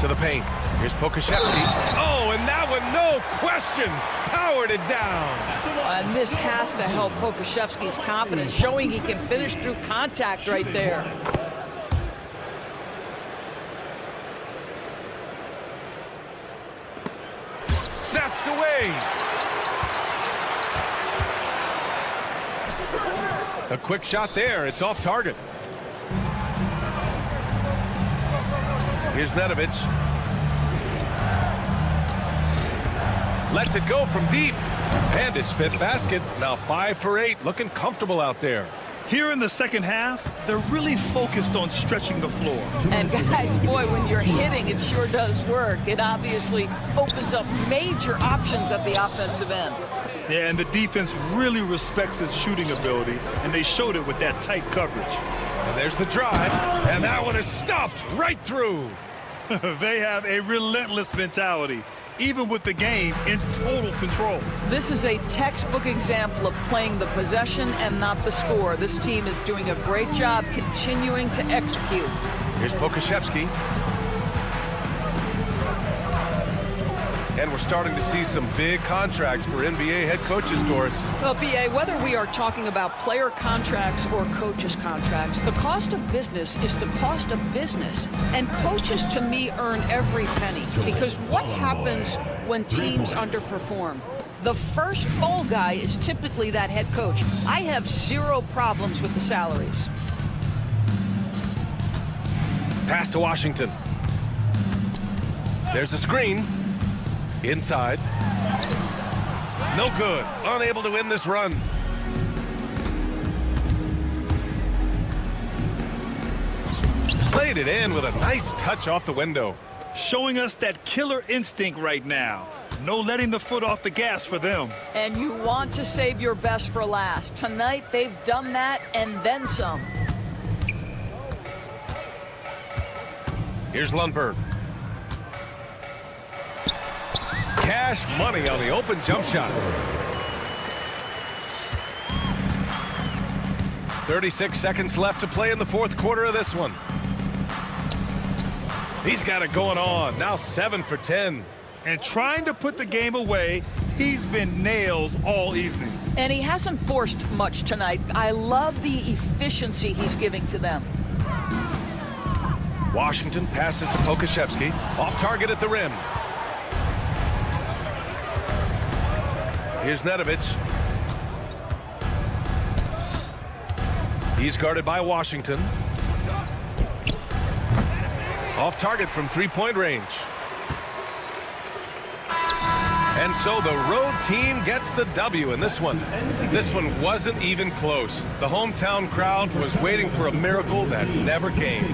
To the paint. Here's Pokashevsky. Oh, and that one, no question, powered it down. And this has to help Pokashevsky's confidence, showing he can finish through contact right there. Snatched away. A quick shot there. It's off target. Here's Nedovic. Lets it go from deep. And his 5th basket. Now 5 for 8. Looking comfortable out there. Here in the second half, they're really focused on stretching the floor. And guys, boy, when you're hitting, it sure does work. It obviously opens up major options at the offensive end. Yeah, and the defense really respects his shooting ability, and they showed it with that tight coverage. And there's the drive, and that one is stuffed right through. They have a relentless mentality, even with the game in total control. This is a textbook example of playing the possession and not the score. This team is doing a great job continuing to execute. Here's Pokashevsky. And we're starting to see some big contracts for NBA head coaches, Doris. Well, B.A., whether we are talking about player contracts or coaches' contracts, the cost of business is the cost of business. And coaches, to me, earn every penny. Because what happens when teams underperform? The first fall guy is typically that head coach. I have 0 problems with the salaries. Pass to Washington. There's a screen. Inside. No good. Unable to win this run. Played it in with a nice touch off the window. Showing us that killer instinct right now. No letting the foot off the gas for them. And you want to save your best for last. Tonight, they've done that and then some. Here's Lundberg. Cash money on the open jump shot. 36 seconds left to play in the fourth quarter of this one. He's got it going on. Now 7 for 10. And trying to put the game away, he's been nails all evening. And he hasn't forced much tonight. I love the efficiency he's giving to them. Washington passes to Pokashevsky. Off target at the rim. Here's Nedovic. He's guarded by Washington. Off target from 3-point range. And so the road team gets the W in this one. This one wasn't even close. The hometown crowd was waiting for a miracle that never came.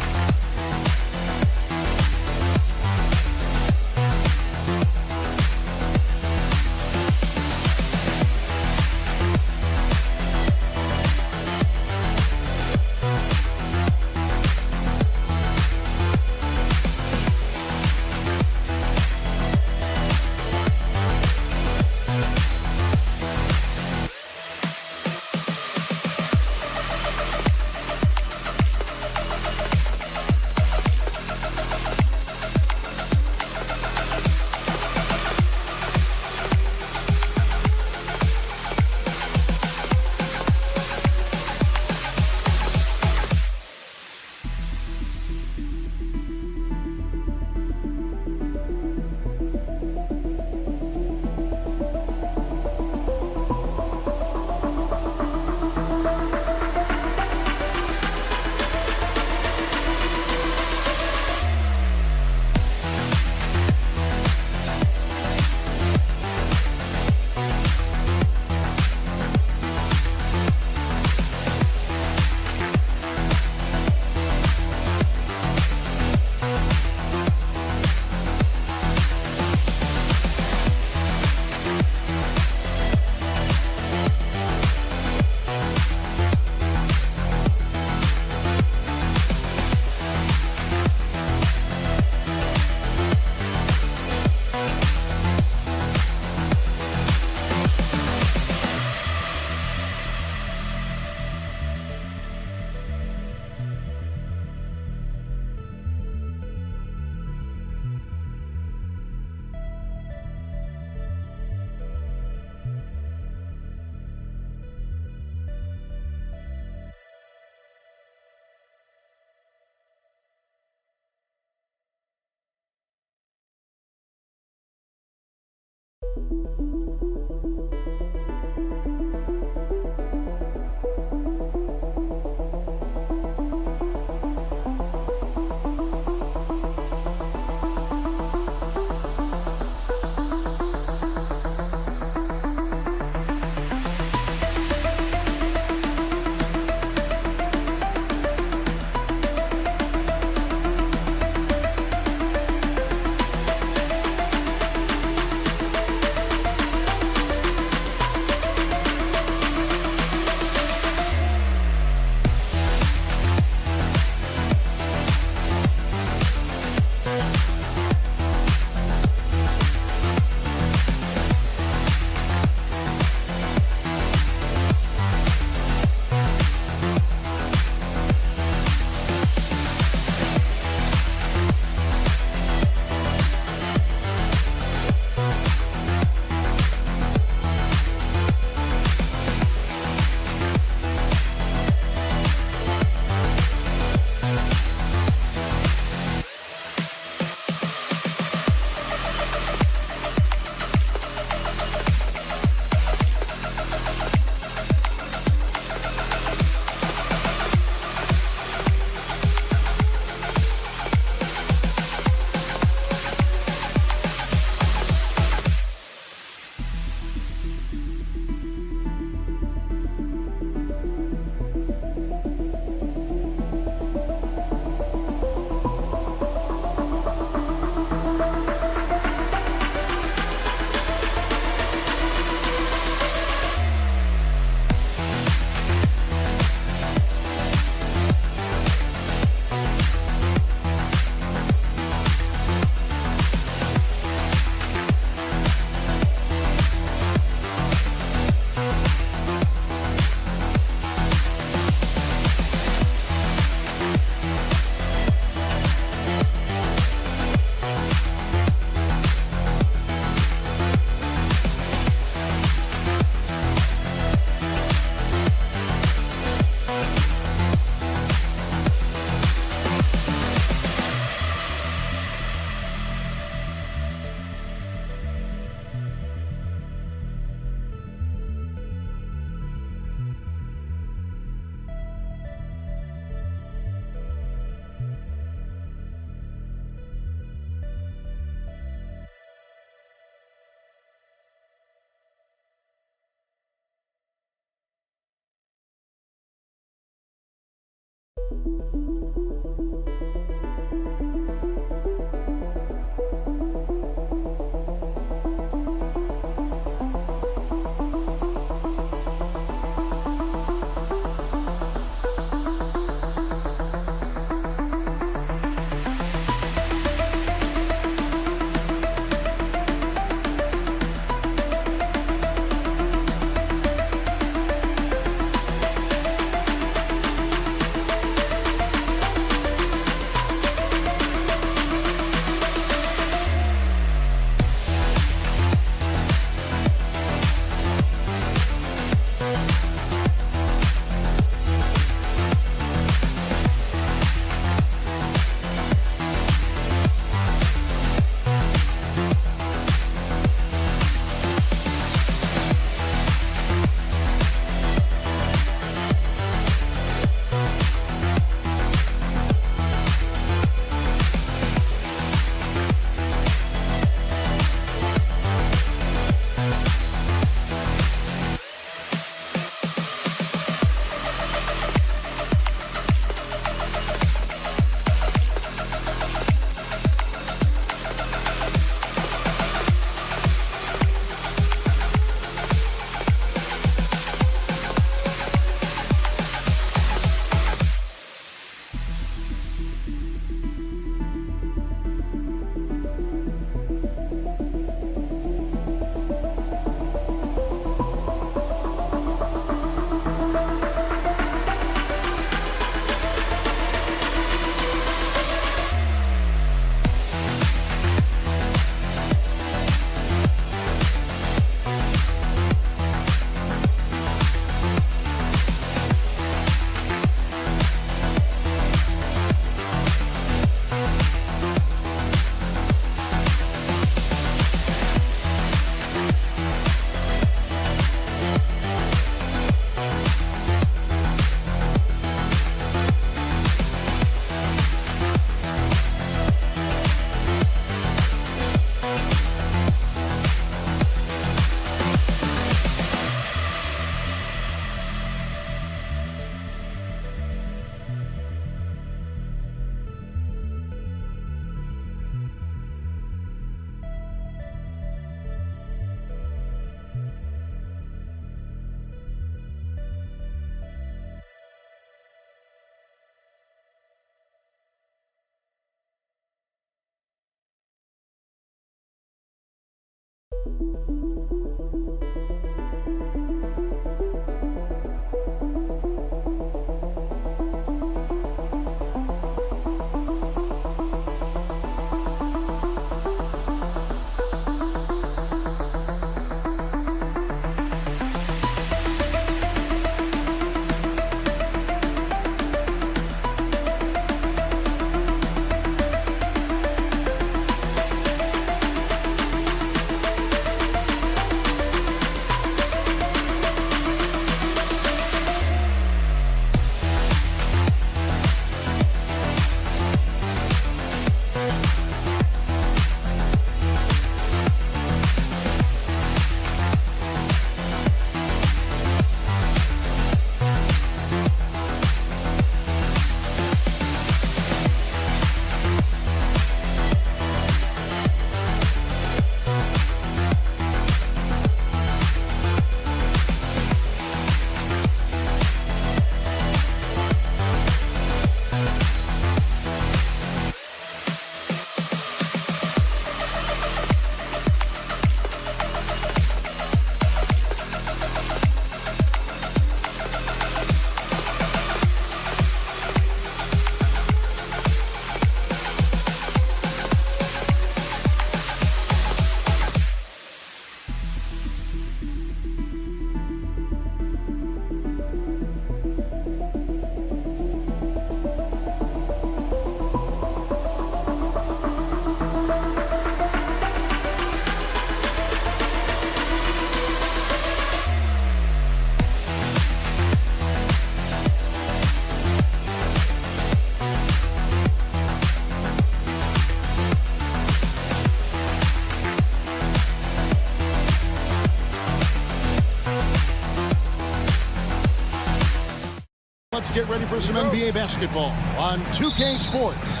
get ready for some NBA basketball on 2K Sports.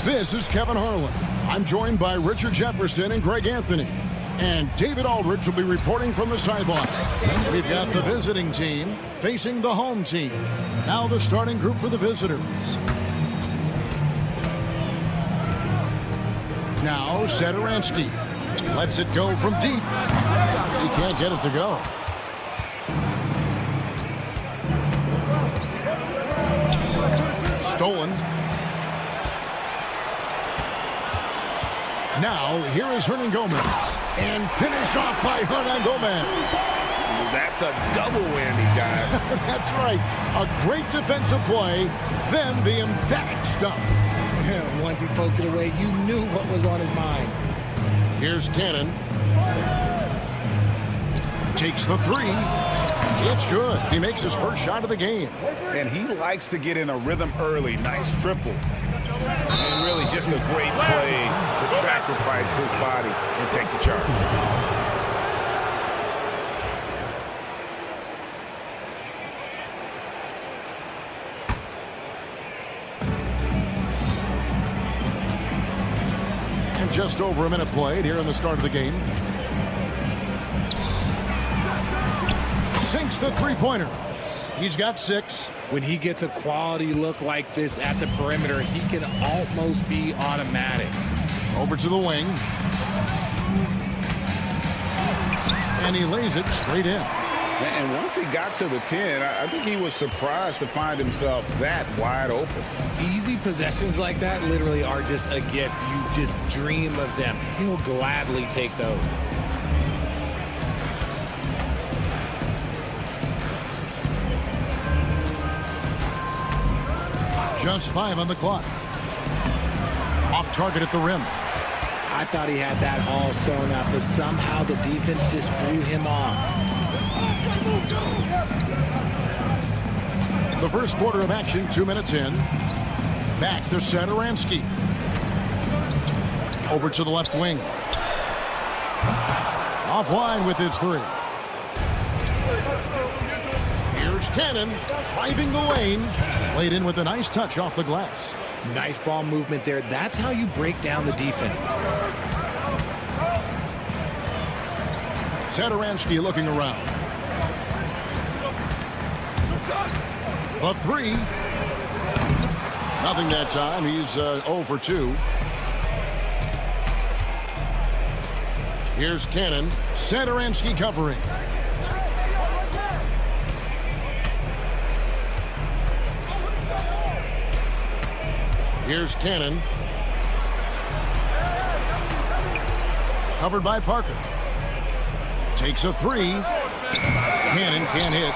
This is Kevin Harlan. I'm joined by Richard Jefferson and Greg Anthony. And David Aldridge will be reporting from the sideline. We've got the visiting team facing the home team. Now the starting group for the visitors. Now Satoransky lets it go from deep. He can't get it to go. Stolen. Now, here is Hernan Gomez. And finished off by Hernan Gomez. That's a double whammy, guys. That's right. A great defensive play, then the emphatic stuff. Once he poked it away, you knew what was on his mind. Here's Cannon. Takes the three. It's good. He makes his first shot of the game. And he likes to get in a rhythm early. Nice triple. And really just a great play to sacrifice his body and take the charge. And just over a minute played here in the start of the game. Sinks the three-pointer. He's got 6. When he gets a quality look like this at the perimeter, he can almost be automatic. Over to the wing. And he lays it straight in. And once he got to the 10, I think he was surprised to find himself that wide open. Easy possessions like that literally are just a gift. You just dream of them. He'll gladly take those. Just 5 on the clock. Off target at the rim. I thought he had that all sewn up, but somehow the defense just threw him off. The first quarter of action, 2 minutes in. Back to Satoransky. Over to the left wing. Offline with his 3. Here's Cannon, driving the lane. Laid in with a nice touch off the glass. Nice ball movement there. That's how you break down the defense. Satoransky looking around. The 3. Nothing that time. He's 0 for 2. Here's Cannon. Satoransky covering. Here's Cannon. Covered by Parker. Takes a 3. Cannon can't hit.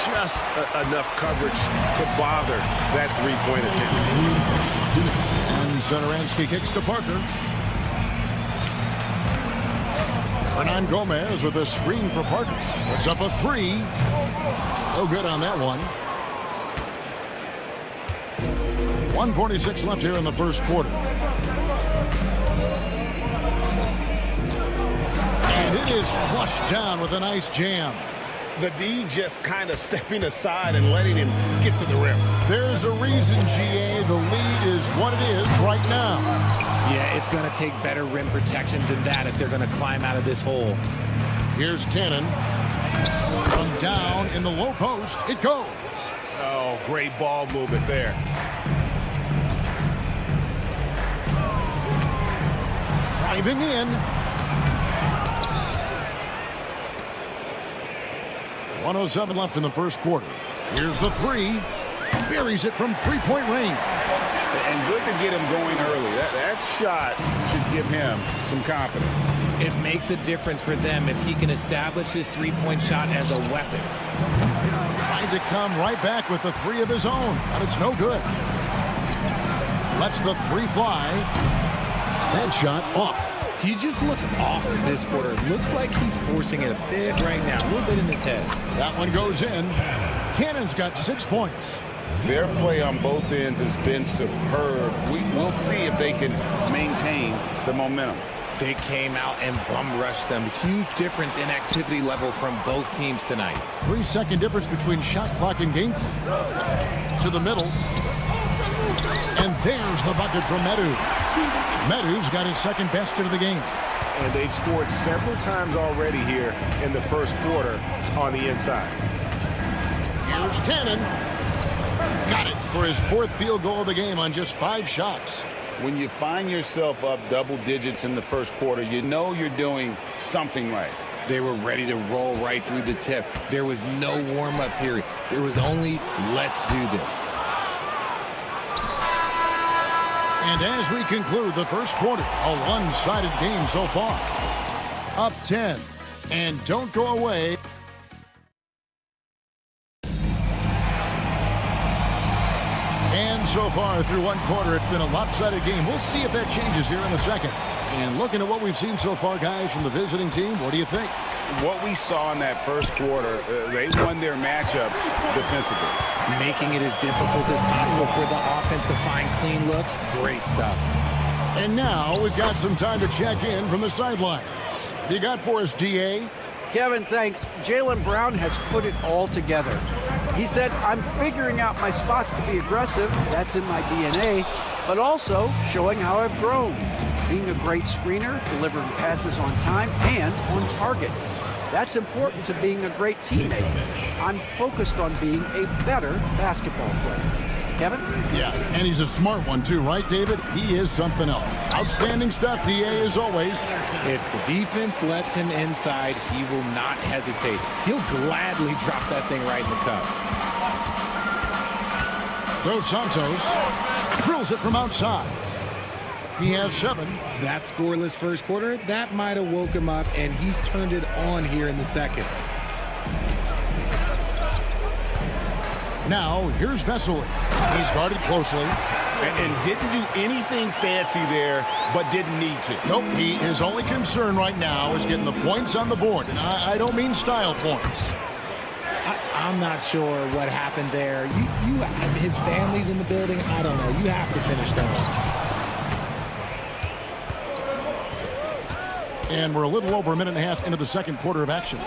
Just enough coverage to bother that three-point attempt. And Satoransky kicks to Parker. Hernan Gomez with a screen for Parker. Puts up a 3. No good on that one. 1:46 left here in the first quarter. And it is flushed down with a nice jam. The D just kind of stepping aside and letting him get to the rim. There's a reason, GA, the lead is what it is right now. Yeah, it's going to take better rim protection than that if they're going to climb out of this hole. Here's Cannon. From down in the low post, it goes. Oh, great ball movement there. Driving in. 1:07 left in the first quarter. Here's the 3. Buries it from three-point range. And good to get him going early. That shot should give him some confidence. It makes a difference for them if he can establish his three-point shot as a weapon. Trying to come right back with the 3 of his own, but it's no good. Lets the 3 fly. That shot off. He just looks off this quarter. Looks like he's forcing it a bit right now. A little bit in his head. That one goes in. Cannon's got 6 points. Their play on both ends has been superb. We'll see if they can maintain the momentum. They came out and bum rushed them. Huge difference in activity level from both teams tonight. 3-second difference between shot clock and game clock. To the middle. And there's the bucket from Medu. Medu's got his second basket of the game. And they've scored several times already here in the first quarter on the inside. Here's Cannon. Got it for his fourth field goal of the game on just 5 shots. When you find yourself up double digits in the first quarter, you know you're doing something right. They were ready to roll right through the tip. There was no warm-up period. There was only, let's do this. And as we conclude the first quarter, a one-sided game so far. Up 10. And don't go away. And so far through one quarter, it's been a lopsided game. We'll see if that changes here in the second. And looking at what we've seen so far, guys, from the visiting team, what do you think? What we saw in that first quarter, they won their matchups defensively. Making it as difficult as possible for the offense to find clean looks. Great stuff. And now we've got some time to check in from the sidelines. You got for us, DA? Kevin, thanks. Jaylen Brown has put it all together. He said, I'm figuring out my spots to be aggressive. That's in my DNA. But also showing how I've grown. Being a great screener, delivering passes on time and on target. That's important to being a great teammate. I'm focused on being a better basketball player. Kevin? Yeah, and he's a smart one too, right, David? He is something else. Outstanding stuff, DA, as always. If the defense lets him inside, he will not hesitate. He'll gladly drop that thing right in the cup. Dos Santos drills it from outside. He has 7. That scoreless first quarter, that might have woke him up, and he's turned it on here in the second. Now, here's Vesely. He's guarded closely. And didn't do anything fancy there, but didn't need to. Nope, his only concern right now is getting the points on the board. And I don't mean style points. I'm not sure what happened there. His family's in the building. I don't know. You have to finish those. And we're a little over a minute and a half into the second quarter of action.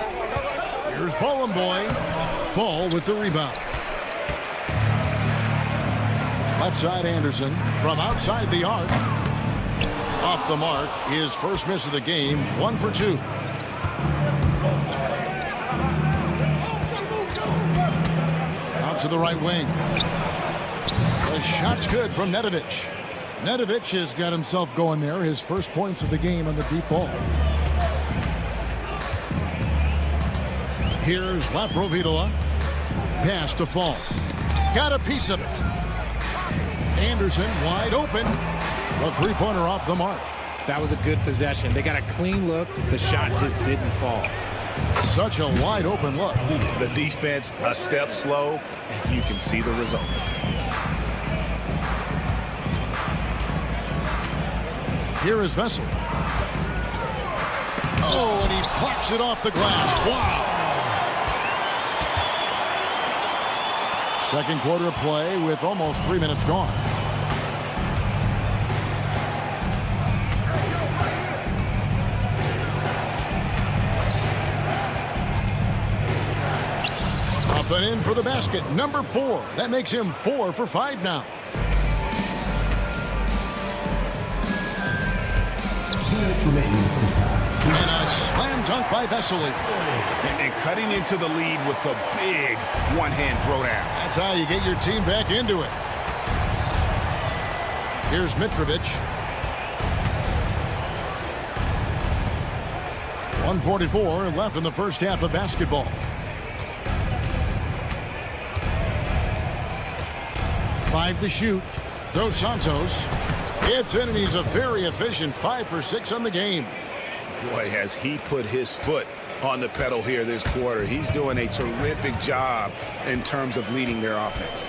Here's Ballin' Boy. Fall with the rebound. Left side Anderson from outside the arc. Off the mark, his first miss of the game, 1 for 2. Out to the right wing. The shot's good from Nedovic. Nedovic has got himself going there, his first points of the game on the deep ball. Here's Laprovitola. Pass to Fall. Got a piece of it. Anderson wide open. A three-pointer off the mark. That was a good possession. They got a clean look. The shot just didn't fall. Such a wide open look. The defense a step slow, and you can see the result. Here is Vesely. Oh, and he plucks it off the glass. Wow. Second quarter of play with almost 3 minutes gone. Up and in for the basket, number 4. That makes him 4 for 5 now. And a slam dunk by Vesely. And cutting into the lead with the big one-hand throwdown. That's how you get your team back into it. Here's Mitrovic. 1:44 left in the first half of basketball. Five to shoot. Dos Santos. It's in, and he's a very efficient 5 for 6 on the game. Boy, has he put his foot on the pedal here this quarter. He's doing a terrific job in terms of leading their offense.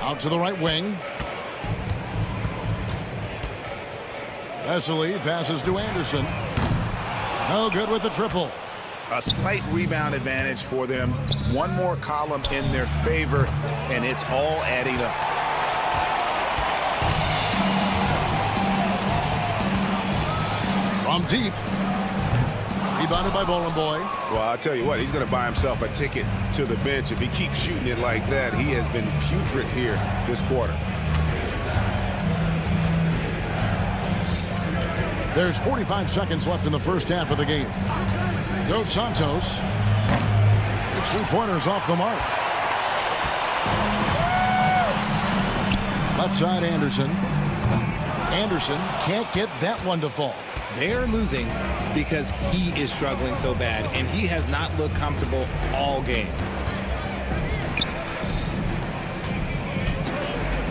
Out to the right wing. Vesely passes to Anderson. No good with the triple. A slight rebound advantage for them. One more column in their favor, and it's all adding up. From deep. Rebounded by Bowling Boy. Well, I'll tell you what, he's going to buy himself a ticket to the bench. If he keeps shooting it like that, he has been putrid here this quarter. There's 45 seconds left in the first half of the game. Dos Santos. His three-pointers off the mark. Left side, Anderson. Anderson can't get that one to fall. They're losing because he is struggling so bad, and he has not looked comfortable all game.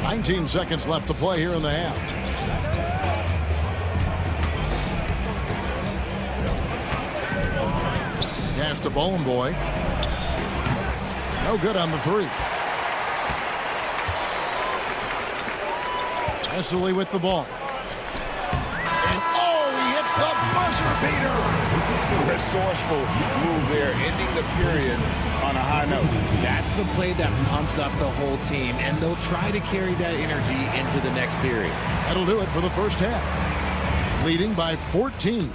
19 seconds left to play here in the half. Pass to Bowling Boy. No good on the three. Wesley with the ball. And oh, he hits the buzzer beater. Resourceful move there, ending the period on a high note. That's the play that pumps up the whole team, and they'll try to carry that energy into the next period. That'll do it for the first half. Leading by 14.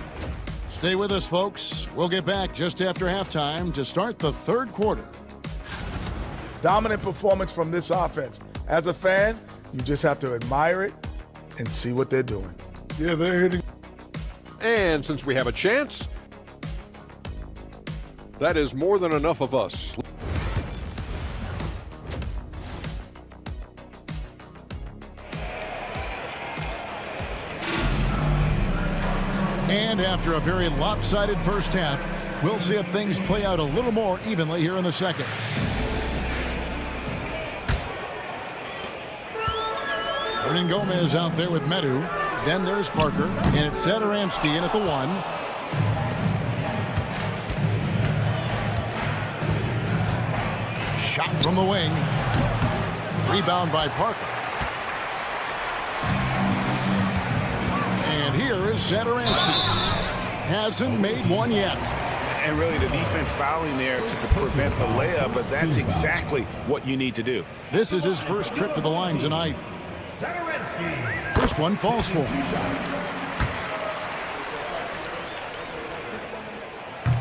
Stay with us, folks. We'll get back just after halftime to start the third quarter. Dominant performance from this offense. As a fan, you just have to admire it and see what they're doing. Yeah, they're hitting. And since we have a chance, that is more than enough of us. And after a very lopsided first half, we'll see if things play out a little more evenly here in the second. Hernan Gomez out there with Medu. Then there's Parker. And it's Satoransky in at the one. Shot from the wing. Rebound by Parker. And here is Satoransky. Hasn't made one yet. And really the defense fouling there to prevent the layup, but that's exactly what you need to do. This is his first trip to the line tonight. First one falls for him.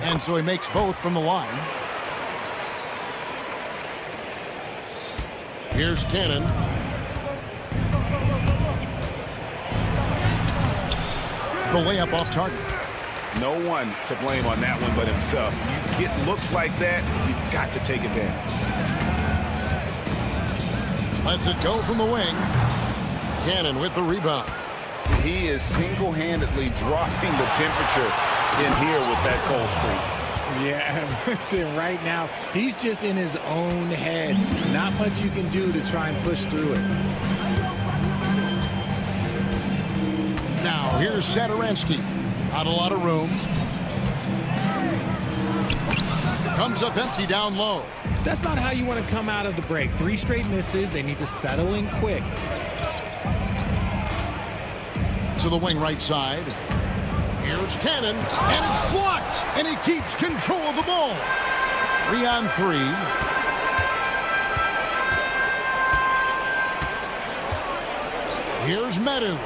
And so he makes both from the line. Here's Cannon. The layup off target. No one to blame on that one but himself. You get looks like that, you've got to take it down. Lets it go from the wing. Cannon with the rebound. He is single-handedly dropping the temperature in here with that cold streak. Yeah, right now, he's just in his own head. Not much you can do to try and push through it. Now, here's Satoransky. Not a lot of room. Comes up empty down low. That's not how you want to come out of the break. 3 straight misses. They need to settle in quick. To the wing right side. Here's Cannon, and it's blocked, and he keeps control of the ball. 3-on-3. Here's Medu.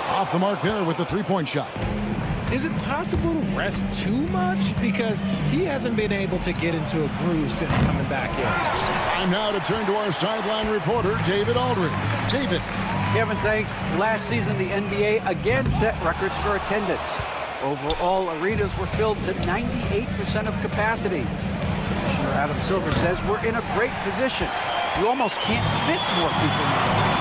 Off the mark there with the three-point shot. Is it possible to rest too much? Because he hasn't been able to get into a groove since coming back in. Time now to turn to our sideline reporter, David Aldridge. David. Kevin, thanks. Last season, the NBA again set records for attendance. Overall, arenas were filled to 98% of capacity. Commissioner Adam Silver says we're in a great position. You almost can't fit more people in the arena.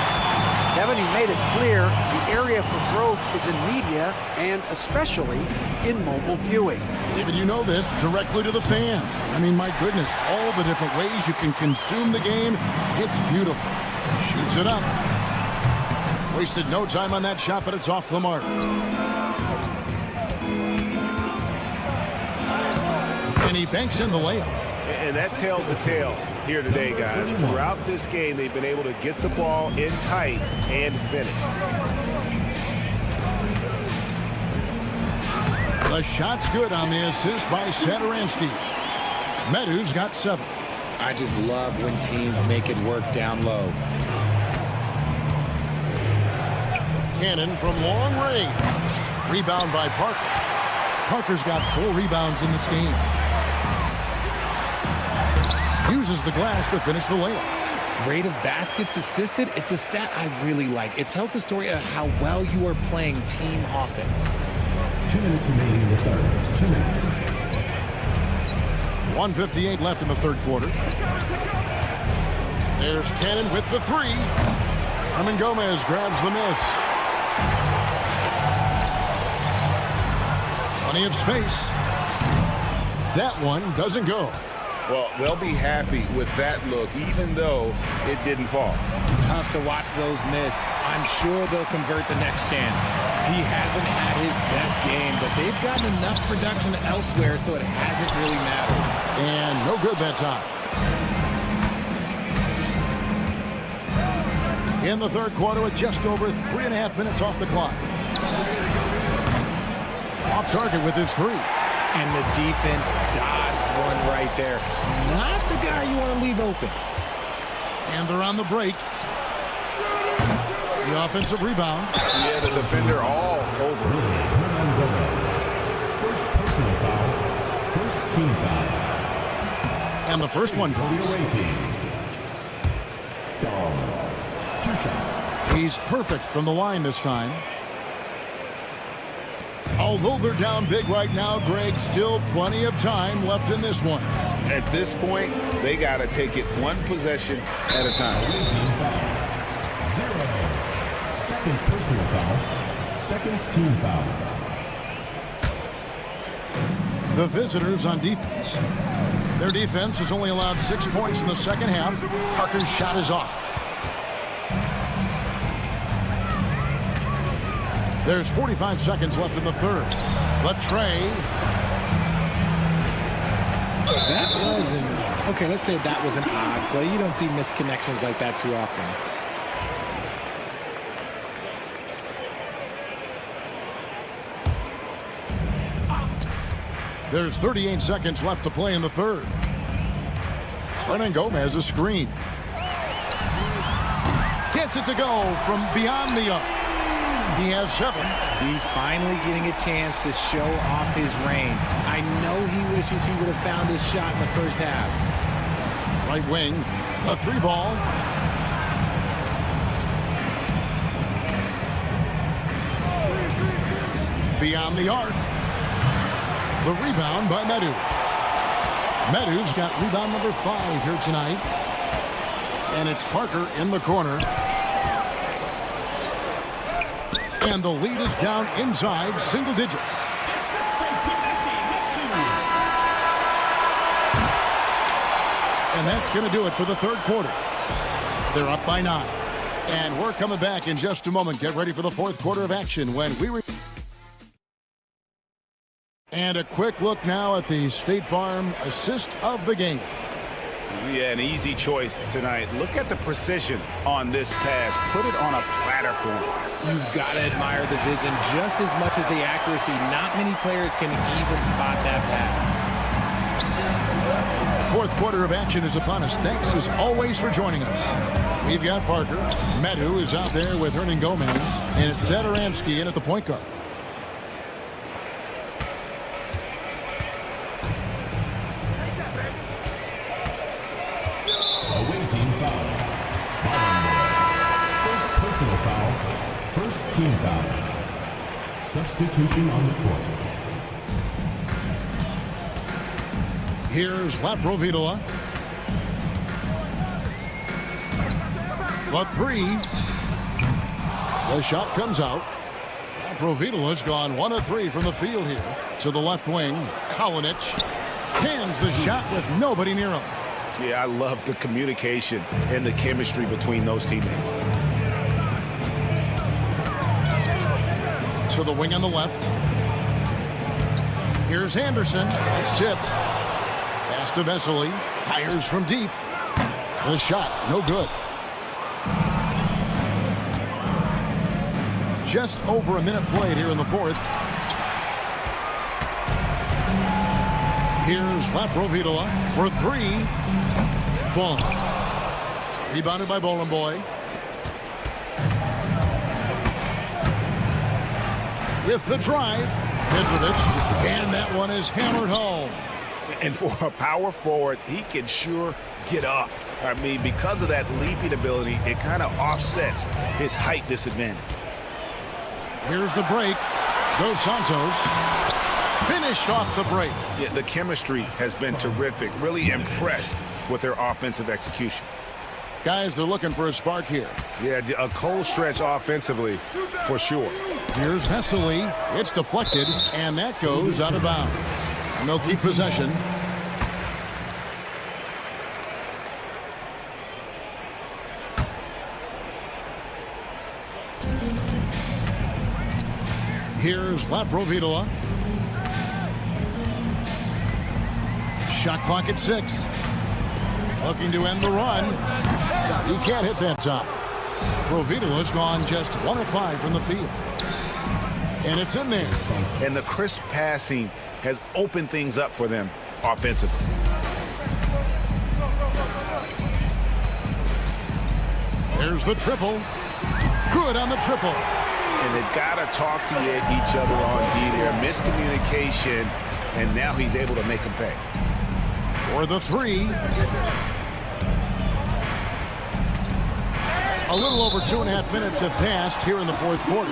Kevin, he made it clear the area for growth is in media and especially in mobile viewing. David, you know this, directly to the fan. I mean, my goodness, all the different ways you can consume the game. It's beautiful. Shoots it up. Wasted no time on that shot, but it's off the mark. And he banks in the layup. And that tells the tale here today, guys. Throughout this game, they've been able to get the ball in tight and finish. The shot's good on the assist by Satoransky. Medu's got 7. I just love when teams make it work down low. Cannon from long range. Rebound by Parker. Parker's got 4 rebounds in this game. Uses the glass to finish the layup. Rate of baskets assisted, it's a stat I really like. It tells the story of how well you are playing team offense. 2 minutes remaining in the third. 2 minutes. 1:58 left in the third quarter. There's Cannon with the 3. Herman Gomez grabs the miss. Plenty of space. That one doesn't go. Well, they'll be happy with that look, even though it didn't fall. Tough to watch those miss. I'm sure they'll convert the next chance. He hasn't had his best game, but they've gotten enough production elsewhere, so it hasn't really mattered. And no good that time. In the third quarter with just over 3.5 minutes off the clock. Off target with his 3. And the defense dodged one right there. Not the guy you want to leave open. And they're on the break. The offensive rebound. Yeah, the defender all over. First personal foul. First team foul. And the first one For the drops. away team. 2 shots. He's perfect from the line this time. Although they're down big right now, Greg, still plenty of time left in this one. At this point, they got to take it one possession at a time. Away team foul. 0. Second personal foul. Second team foul. The visitors on defense. Their defense has only allowed 6 points in the second half. Parker's shot is off. There's 45 seconds left in the third. Latrey. That was an, okay, let's say that was an odd play. You don't see misconnections like that too often. There's 38 seconds left to play in the third. Hernan Gomez a screen. Gets it to go from beyond the arc. He has 7. He's finally getting a chance to show off his range. I know he wishes he would have found his shot in the first half. Right wing, a 3 ball. Beyond the arc. The rebound by Medu. Medu's got rebound number 5 here tonight. And it's Parker in the corner. And the lead is down inside single digits. And that's going to do it for the third quarter. They're up by 9. And we're coming back in just a moment. Get ready for the fourth quarter of action when we... And a quick look now at the State Farm assist of the game. Yeah, an easy choice tonight. Look at the precision on this pass. Put it on a platter for him. You've got to admire the vision just as much as the accuracy. Not many players can even spot that pass. Fourth quarter of action is upon us. Thanks as always for joining us. We've got Parker. Medu is out there with Hernan Gomez. And it's Zadaransky in at the point guard. Away team foul. First personal foul. First team foul. Substitution on the court. Here's Laprovitola. The 3. The shot comes out. Laprovitola's gone 1 of 3 from the field here. To the left wing, Kalinic hands the shot with nobody near him. Yeah, I love the communication and the chemistry between those teammates. To the wing on the left. Here's Anderson. It's tipped. Pass to Vesely. Fires from deep. The shot, no good. Just over a minute played here in the fourth. Here's Laprovitola for 3. Falling. Rebounded by Boy. with the drive. Mitrovic, and that one is hammered home. And for a power forward, he can sure get up. I mean, because of that leaping ability, it kind of offsets his height disadvantage. Here's the break. Dos Santos finished off the break. Yeah, the chemistry has been terrific. Really impressed with their offensive execution. Guys are looking for a spark here. Yeah, a cold stretch offensively for sure. Here's Vesely. It's deflected, and that goes out of bounds. And they'll keep possession. Here's Laprovitola. Shot clock at 6. Looking to end the run. He can't hit that time. Provitola's gone just 1 of 5 from the field. And it's in there. And the crisp passing has opened things up for them offensively. There's the triple. Good on the triple. And they've got to talk to each other on D there. Miscommunication, and now he's able to make them pay. For the 3. A little over 2.5 minutes have passed here in the fourth quarter.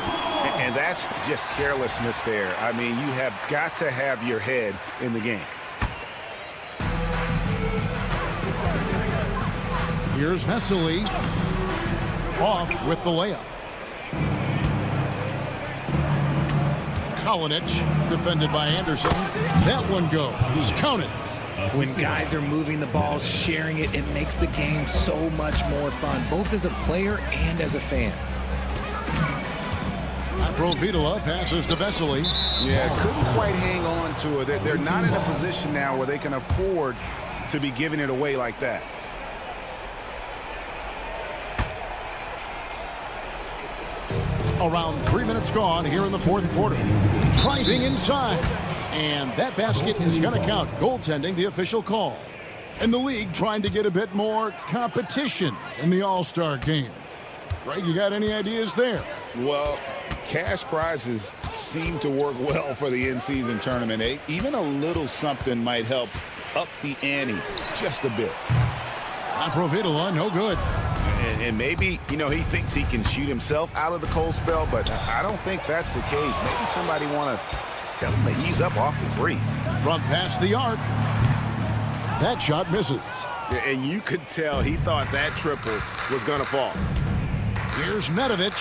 And that's just carelessness there. I mean, you have got to have your head in the game. Here's Vesely. Off with the layup. Kalinic, defended by Anderson. That one goes. Counted. When guys are moving the ball, sharing it, it makes the game so much more fun, both as a player and as a fan. Provitola passes to Vesely. Yeah, couldn't quite hang on to it. They're not in a position now where they can afford to be giving it away like that. Around 3 minutes gone here in the fourth quarter. Driving inside. And that basket is going to count. Goaltending, the official call. And the league trying to get a bit more competition in the All-Star game. Greg, you got any ideas there? Well, cash prizes seem to work well for the in-season tournament. Even a little something might help up the ante just a bit. Provitola, no good. And maybe, you know, he thinks he can shoot himself out of the cold spell, but I don't think that's the case. Maybe somebody want to tell him to ease up off the threes. From past the arc. That shot misses. And you could tell he thought that triple was going to fall. Here's Nedovic.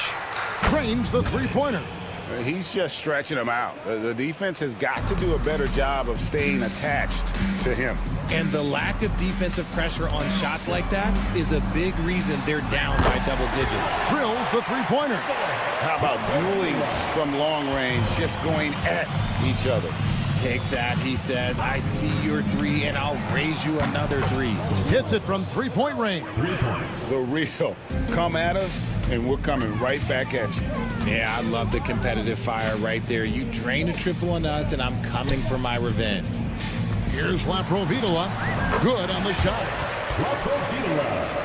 Trains the three-pointer. He's just stretching him out. The defense has got to do a better job of staying attached to him. And the lack of defensive pressure on shots like that is a big reason they're down by double digits. Drills the three-pointer. How about dueling from long range, just going at each other? Take that, he says. I see your 3, and I'll raise you another 3. Hits it from three-point range. 3 points. The real. Come at us, and we're coming right back at you. Yeah, I love the competitive fire right there. You drain a triple on us, and I'm coming for my revenge. Here's Laprovitola. Good on the shot. Laprovitola.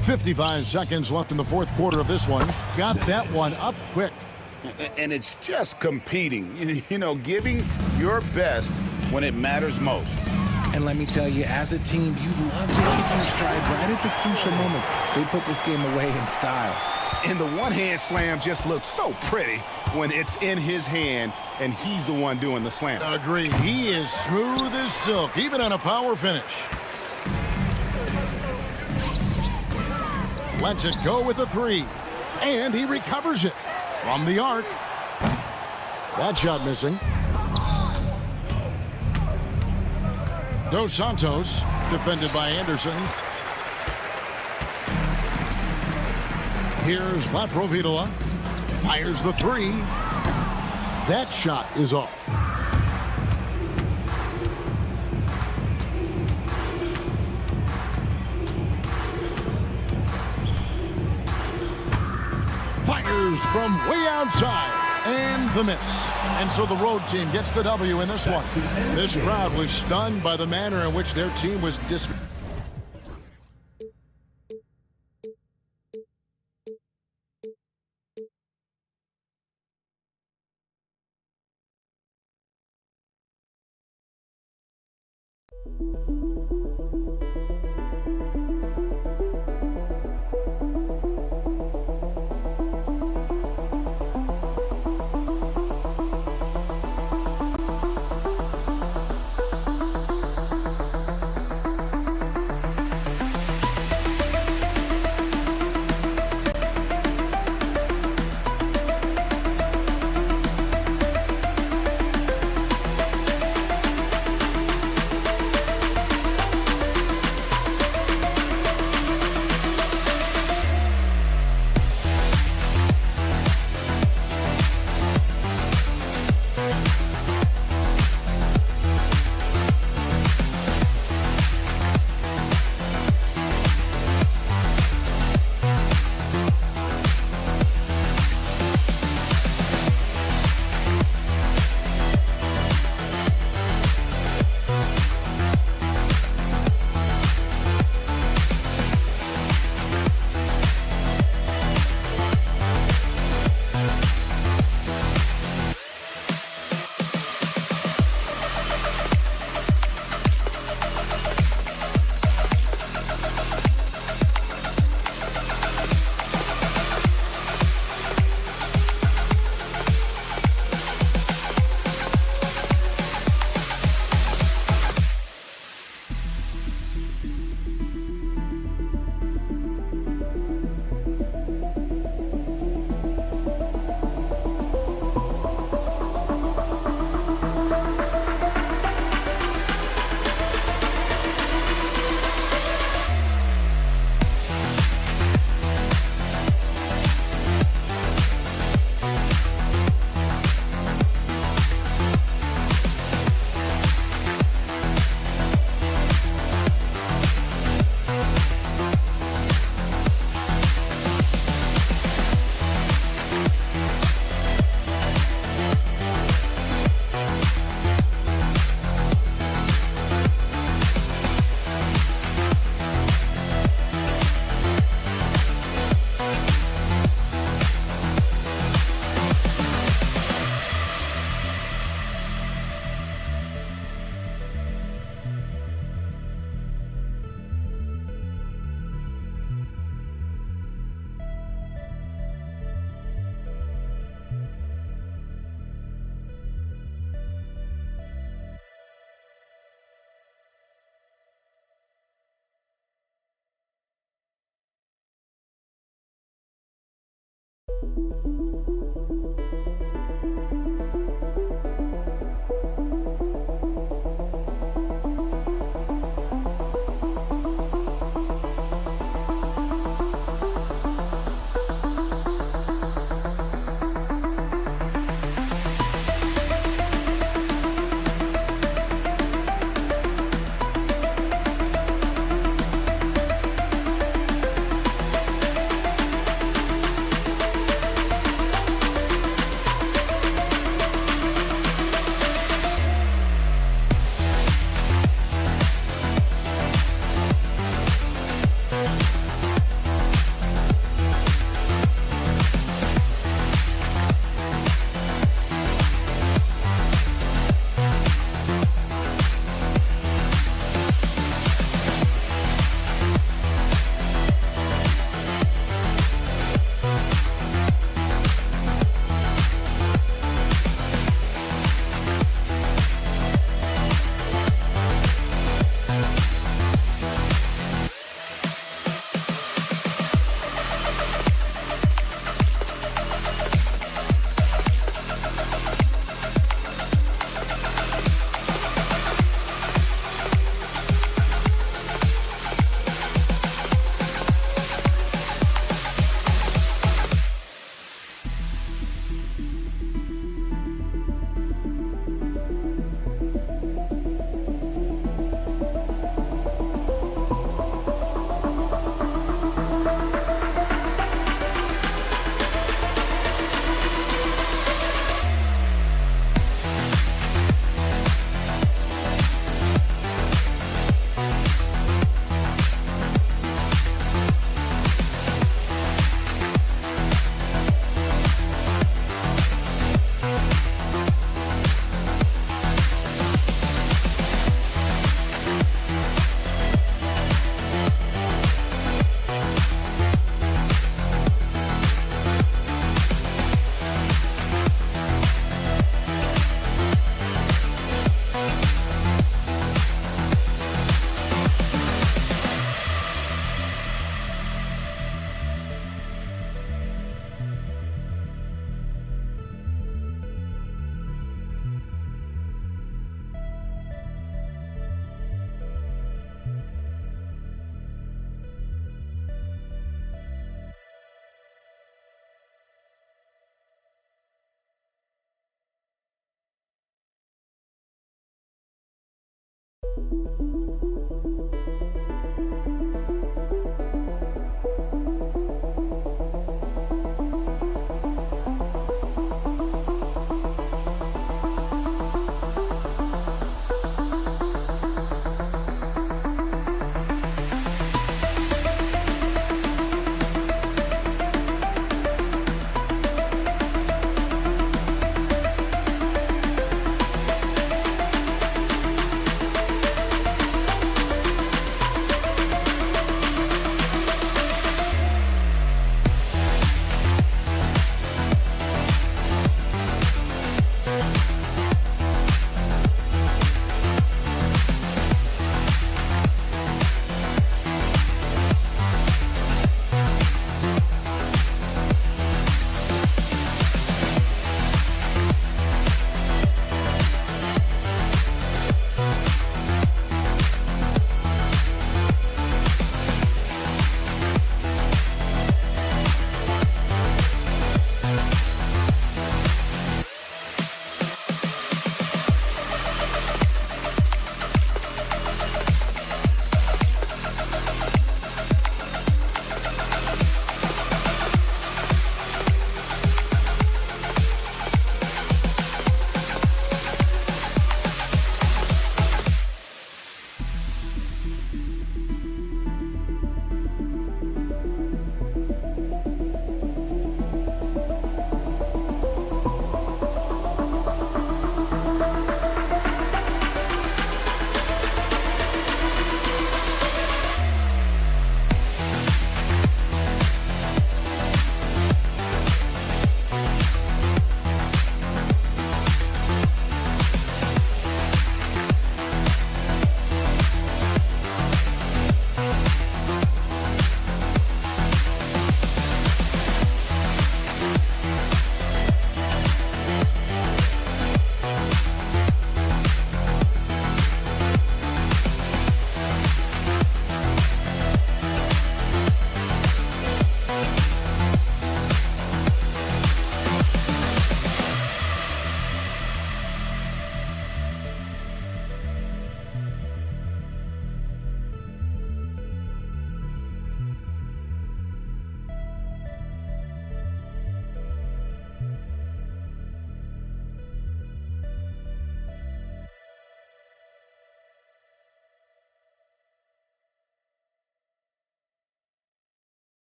55 seconds left in the fourth quarter of this one. Got that one up quick. And it's just competing. You know, giving your best when it matters most. And let me tell you, as a team, you love to hit your stride right at the crucial moments. They put this game away in style. And the one-hand slam just looks so pretty when it's in his hand and he's the one doing the slam. Agreed. He is smooth as silk, even on a power finish. Lets it go with a 3. And he recovers it from the arc. That shot missing. Dos Santos, defended by Anderson. Here's Laprovitola. Fires the 3. That shot is off. Fires from way outside. And the miss. And so the road team gets the W in this one. This crowd was stunned by the manner in which their team was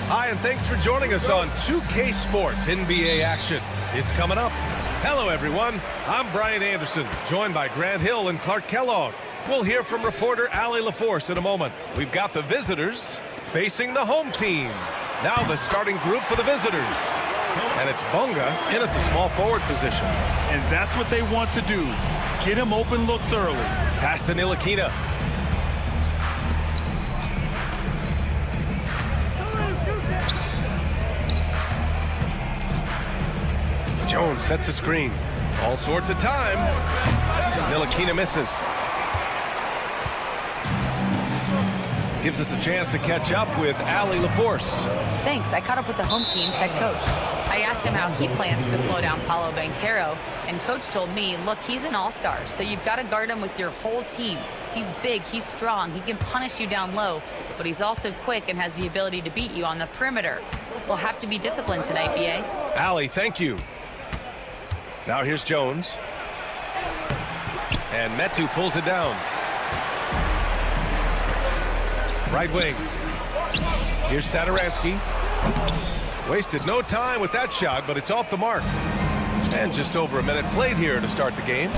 Hi, and thanks for joining us on 2K Sports NBA action. It's coming up. Hello, everyone. I'm Brian Anderson, joined by Grant Hill and Clark Kellogg. We'll hear from reporter Allie LaForce in a moment. We've got the visitors facing the home team. Now the starting group for the visitors. And it's Bonga in at the small forward position. And that's what they want to do. Get him open looks early. Pass to Ntilikina. Jones sets a screen. All sorts of time. Ntilikina misses. Gives us a chance to catch up with Allie LaForce. Thanks. I caught up with the home team's head coach. I asked him how he plans to slow down Paolo Banchero, and coach told me, look, he's an all-star, so you've got to guard him with your whole team. He's big, he's strong, he can punish you down low, but he's also quick and has the ability to beat you on the perimeter. We'll have to be disciplined tonight, B.A. Allie, thank you. Now here's Jones. And Metu pulls it down. Right wing. Here's Satoransky. Wasted no time with that shot, but it's off the mark. And just over a minute played here to start the game.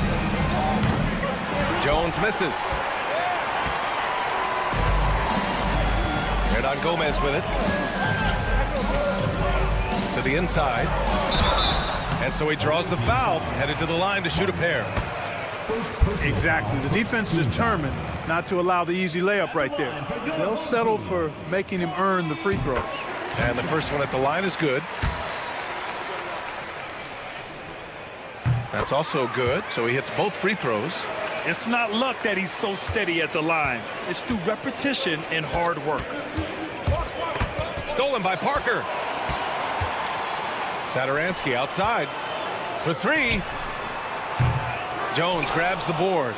Jones misses. Hernan Gomez with it. To the inside. And so he draws the foul, headed to the line to shoot a pair. Exactly. The defense determined not to allow the easy layup right there. They'll settle for making him earn the free throws. And the first one at the line is good. That's also good, so he hits both free throws. It's not luck that he's so steady at the line. It's through repetition and hard work. Stolen by Parker. Satoransky outside for three. Jones grabs the board.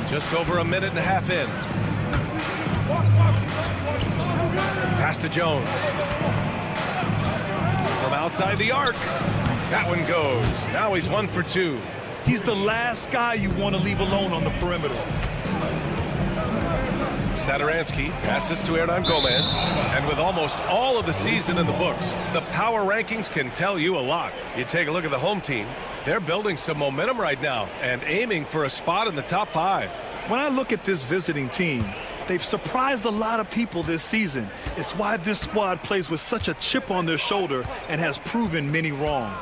Just over a minute and a half in. Pass to Jones. From outside the arc. That one goes. Now he's 1 for 2. He's the last guy you want to leave alone on the perimeter. Satoransky passes to Hernan Gomez. And with almost all of the season in the books, the power rankings can tell you a lot. You take a look at the home team. They're building some momentum right now and aiming for a spot in the top 5. When I look at this visiting team, they've surprised a lot of people this season. It's why this squad plays with such a chip on their shoulder and has proven many wrong.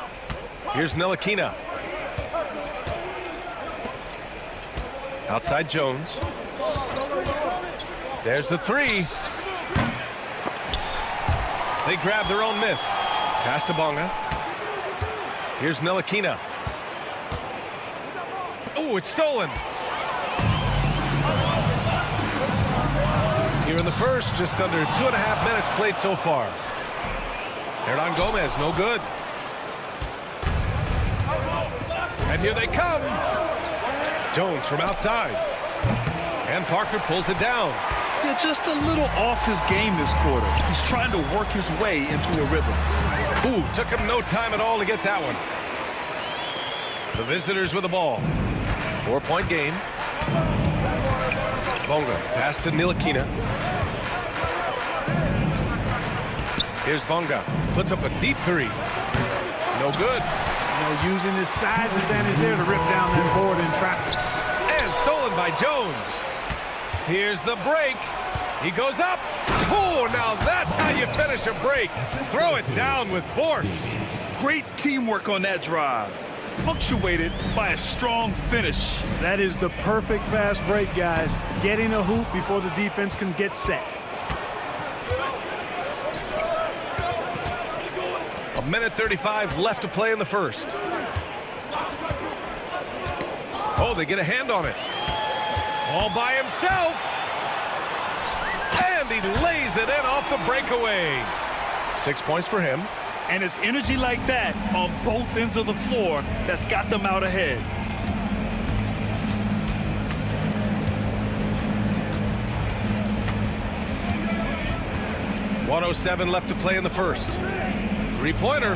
Here's Ntilikina. Outside Jones. There's the three. They grab their own miss. Pass to Bonga. Here's Ntilikina. Oh, it's stolen. Here in the first, just under 2.5 minutes played so far. Hernan Gomez, no good. And here they come. Jones from outside. And Parker pulls it down. Yeah, just a little off his game this quarter. He's trying to work his way into a rhythm. Ooh, took him no time at all to get that one. The visitors with the ball. 4-point game. Bonga, pass to Ntilikina. Here's Bonga. Puts up a deep three. No good. Using his size advantage there to rip down that board in traffic. And stolen by Jones. Here's the break. He goes up. Oh, now that's how you finish a break. Throw it down with force. Great teamwork on that drive. Punctuated by a strong finish. That is the perfect fast break, guys. Getting a hoop before the defense can get set. A minute 35 left to play in the first. Oh, they get a hand on it. All by himself. And he lays it in off the breakaway. 6 points for him. And it's energy like that on both ends of the floor that's got them out ahead. .107 left to play in the first. Three-pointer.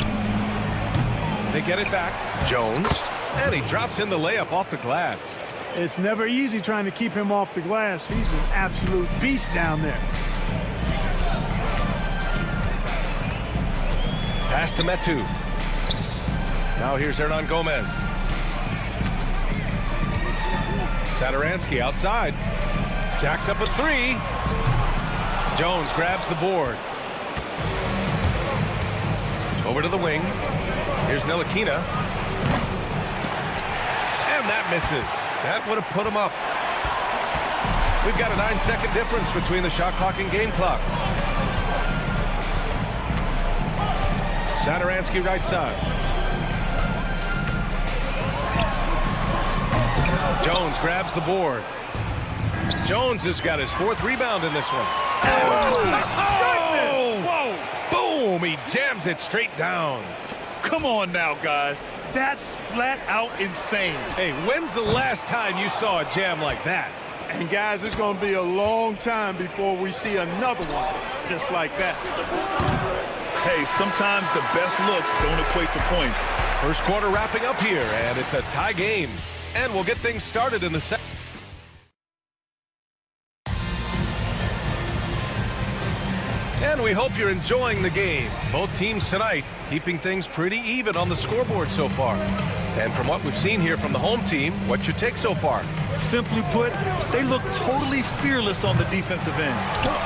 They get it back. Jones. And he drops in the layup off the glass. It's never easy trying to keep him off the glass. He's an absolute beast down there. Pass to Metu. Now here's Hernan Gomez. Satoransky outside. Jacks up a three. Jones grabs the board. Over to the wing. Here's Ntilikina. And that misses. That would have put him up. We've got a 9-second difference between the shot clock and game clock. Satoransky right side. Jones grabs the board. Jones has got his 4th rebound in this one. Oh! Whoa! Boom! He jams it straight down. Come on now, guys. That's flat out insane. Hey, when's the last time you saw a jam like that? And guys, it's going to be a long time before we see another one just like that. Hey, sometimes the best looks don't equate to points. First quarter wrapping up here, and it's a tie game. And we'll get things started in the second. And we hope you're enjoying the game. Both teams tonight keeping things pretty even on the scoreboard so far. And from what we've seen here from the home team, what's your take so far? Simply put, they look totally fearless on the defensive end.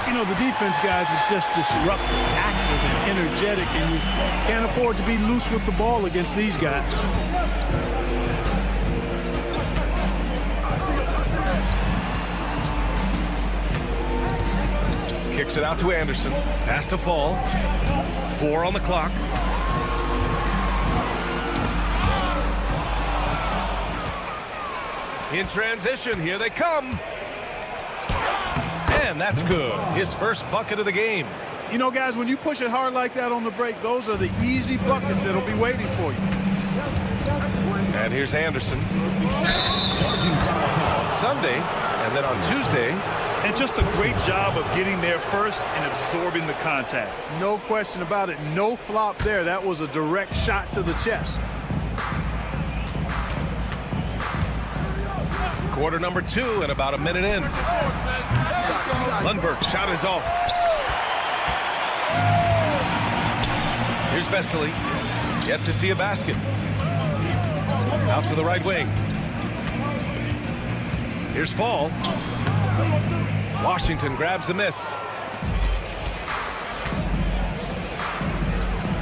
You know, the defense, guys, is just disruptive, active, and energetic, and you can't afford to be loose with the ball against these guys. Kicks it out to Anderson. Pass to Fall. 4 on the clock. In transition, here they come. And that's good. His first bucket of the game. You know, guys, when you push it hard like that on the break, those are the easy buckets that'll be waiting for you. And here's Anderson. On Sunday, and then on Tuesday. And just a great job of getting there first and absorbing the contact. No question about it. No flop there. That was a direct shot to the chest. Quarter number 2 and about a minute in. Lundberg shot is off. Here's Vesely. Yet to see a basket. Out to the right wing. Here's Fall. Washington grabs the miss.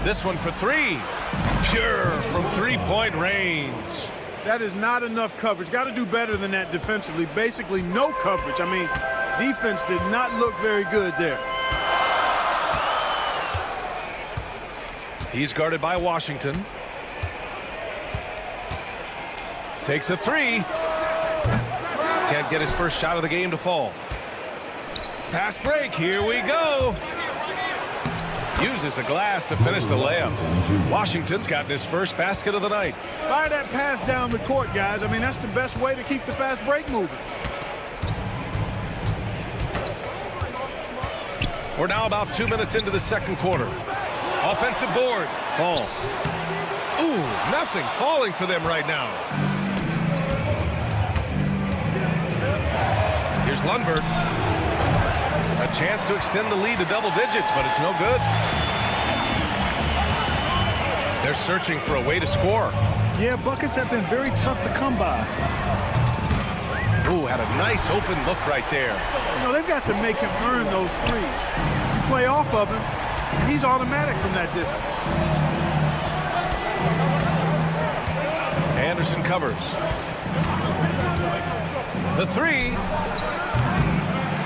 This one for 3. Pure from 3-point range. That is not enough coverage. Got to do better than that defensively. Basically no coverage. I mean, defense did not look very good there. He's guarded by Washington. Takes a 3. Can't get his first shot of the game to fall. Fast break, here we go. Uses the glass to finish the layup. Washington's gotten his first basket of the night. Fire that pass down the court, guys. I mean, that's the best way to keep the fast break moving. We're now about 2 minutes into the second quarter. Offensive board. Fall. Ooh, nothing falling for them right now. Here's Lundberg. A chance to extend the lead to double digits, but it's no good. They're searching for a way to score. Yeah, buckets have been very tough to come by. Ooh, had a nice open look right there. You know, they've got to make him earn those threes. You play off of him, and he's automatic from that distance. Anderson covers. The 3.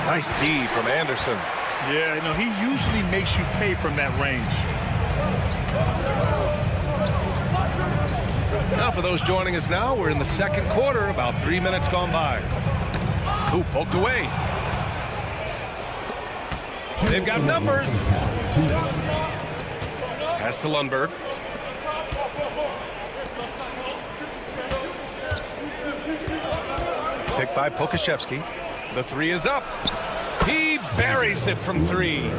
Nice D from Anderson. Yeah, you know, he usually makes you pay from that range. Now for those joining us now, we're in the second quarter, about 3 minutes gone by. Ooh, poked away. They've got numbers. Pass to Lundberg. Picked by Pokashevsky. The 3 is up. He buries it from 3.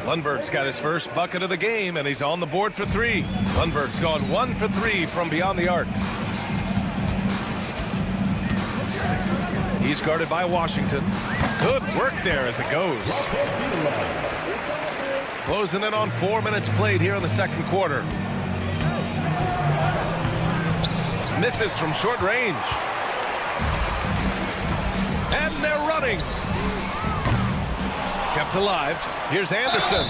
Lundberg's got his first bucket of the game, and he's on the board for 3. Lundberg's gone 1 for 3 from beyond the arc. He's guarded by Washington. Good work there as it goes. Closing in on 4 minutes played here in the second quarter. Misses from short range. And they're running. Kept alive. Here's Anderson.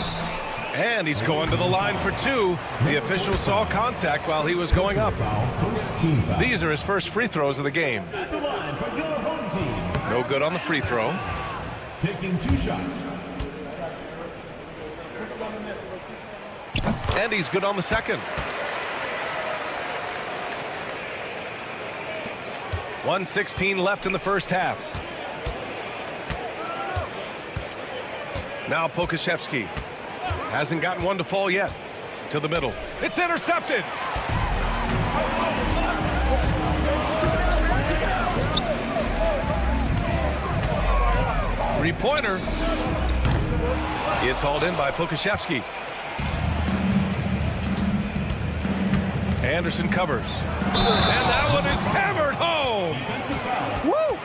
And he's going to the line for two. The official saw contact while he was going up. These are his first free throws of the game. No good on the free throw. Taking 2 shots. And he's good on the second. 1:16 left in the first half. Now Pokashevsky. Hasn't gotten one to fall yet. To the middle. It's intercepted. Three-pointer. It's hauled in by Pokashevsky. Anderson covers. And that one is hammered home. Woo!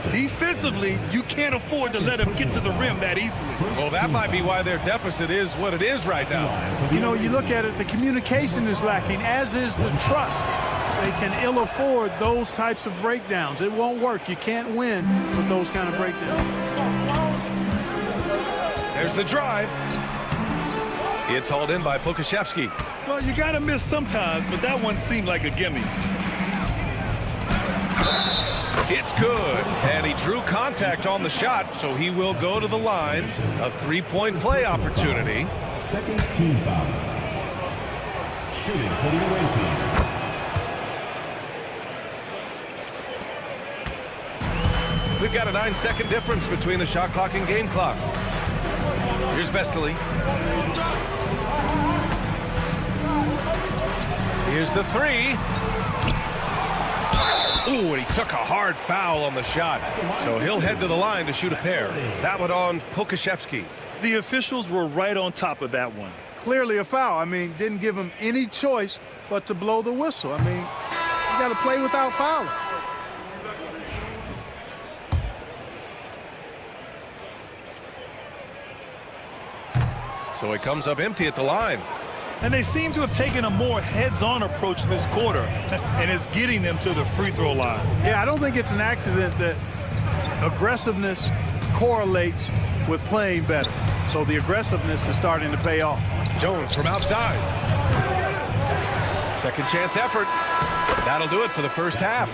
Defensively, you can't afford to let him get to the rim that easily. Well, that might be why their deficit is what it is right now. You know, you look at it, the communication is lacking, as is the trust. They can ill afford those types of breakdowns. It won't work. You can't win with those kind of breakdowns. There's the drive. It's hauled in by Pokashevsky. Well, you got to miss sometimes, but that one seemed like a gimme. It's good. And he drew contact on the shot, so he will go to the line. A three-point play opportunity. Second team foul. Shooting for the away team. We've got a 9-second difference between the shot clock and game clock. Here's Vesely. Here's the three. Ooh, and he took a hard foul on the shot. So he'll head to the line to shoot a pair. That one on Pokashevsky. The officials were right on top of that one. Clearly a foul. I mean, didn't give him any choice but to blow the whistle. I mean, you got to play without fouling. So it comes up empty at the line. And they seem to have taken a more heads-on approach this quarter, and it's getting them to the free throw line. Yeah, I don't think it's an accident that aggressiveness correlates with playing better. So the aggressiveness is starting to pay off. Jones from outside. Second chance effort. That'll do it for the first half.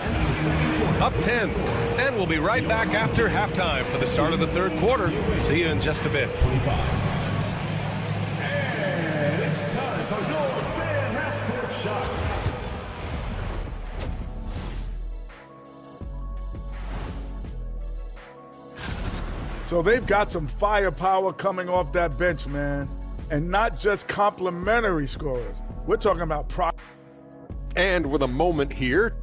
Up 10. And we'll be right back after halftime for the start of the third quarter. See you in just a bit. 25. It's time for your fan half-court shot. So they've got some firepower coming off that bench, man. And not just complimentary scorers. We're talking about And with a moment here.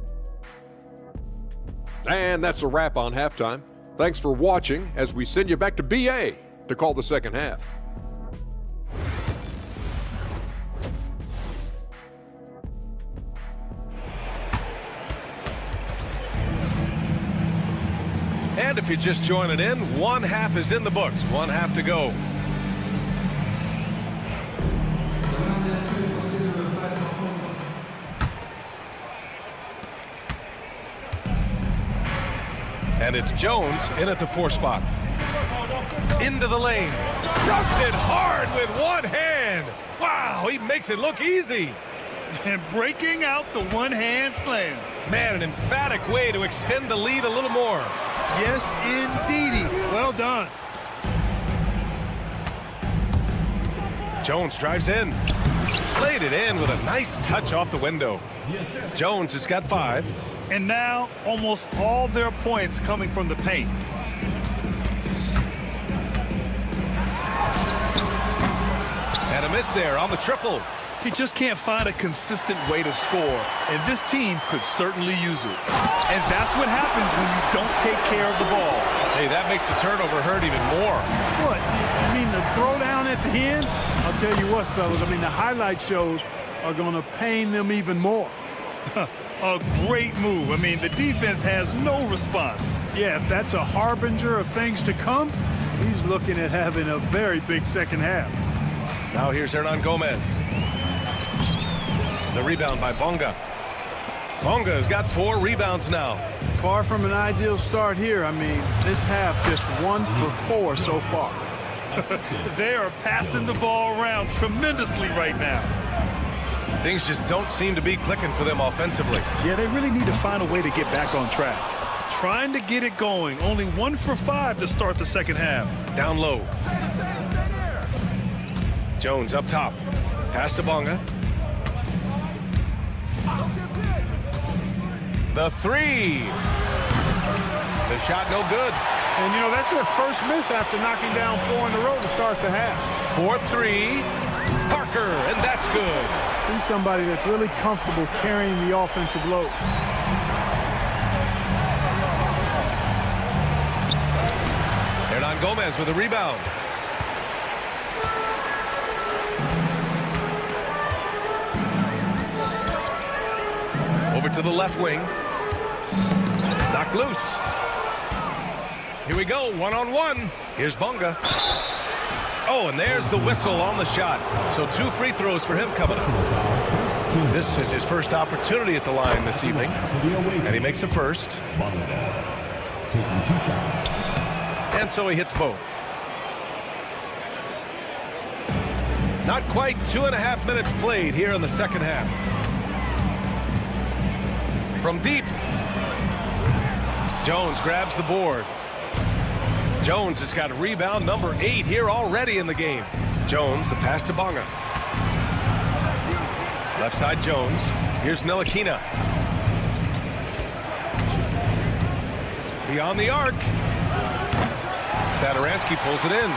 And that's a wrap on halftime. Thanks for watching as we send you back to BA to call the second half. And if you're just joining in, one half is in the books. One half to go. And it's Jones in at the 4 spot. Into the lane. Dunks it hard with one hand. Wow, he makes it look easy. And breaking out the one-hand slam. Man, an emphatic way to extend the lead a little more. Yes, indeedy. Well done. Jones drives in. Played it in with a nice touch off the window. Jones has got 5. And now almost all their points coming from the paint. And a miss there on the triple. He just can't find a consistent way to score, and this team could certainly use it. And that's what happens when you don't take care of the ball. Hey, that makes the turnover hurt even more. What? I mean, the throwdown at the end? I'll tell you what, fellas. I mean, the highlight shows are going to pain them even more. A great move. I mean, the defense has no response. Yeah, if that's a harbinger of things to come, he's looking at having a very big second half. Now here's Hernan Gomez. The rebound by Bonga. Bonga has got 4 rebounds now. Far from an ideal start here. I mean, this half just 1 for 4 so far. They are passing the ball around tremendously right now. Things just don't seem to be clicking for them offensively. Yeah, they really need to find a way to get back on track. Trying to get it going. Only 1 for 5 to start the second half. Down low. Jones up top. Pass to Bonga. The 3. The shot no good. And, you know, that's their first miss after knocking down 4 in a row to start the half. 4-3. Parker, and that's good. He's somebody that's really comfortable carrying the offensive load. Hernan Gomez with a rebound. Over to the left wing. Knocked loose. Here we go, 1-on-1. Here's Bonga. Oh, and there's the whistle on the shot. So 2 free throws for him coming up. This is his first opportunity at the line this evening. And he makes a first. Taking 2 shots. And so he hits both. Not quite 2.5 minutes played here in the second half. From deep. Jones grabs the board. Jones has got rebound number 8 here already in the game. Jones, the pass to Bonga. Left side Jones. Here's Ntilikina. Beyond the arc. Satoransky pulls it in.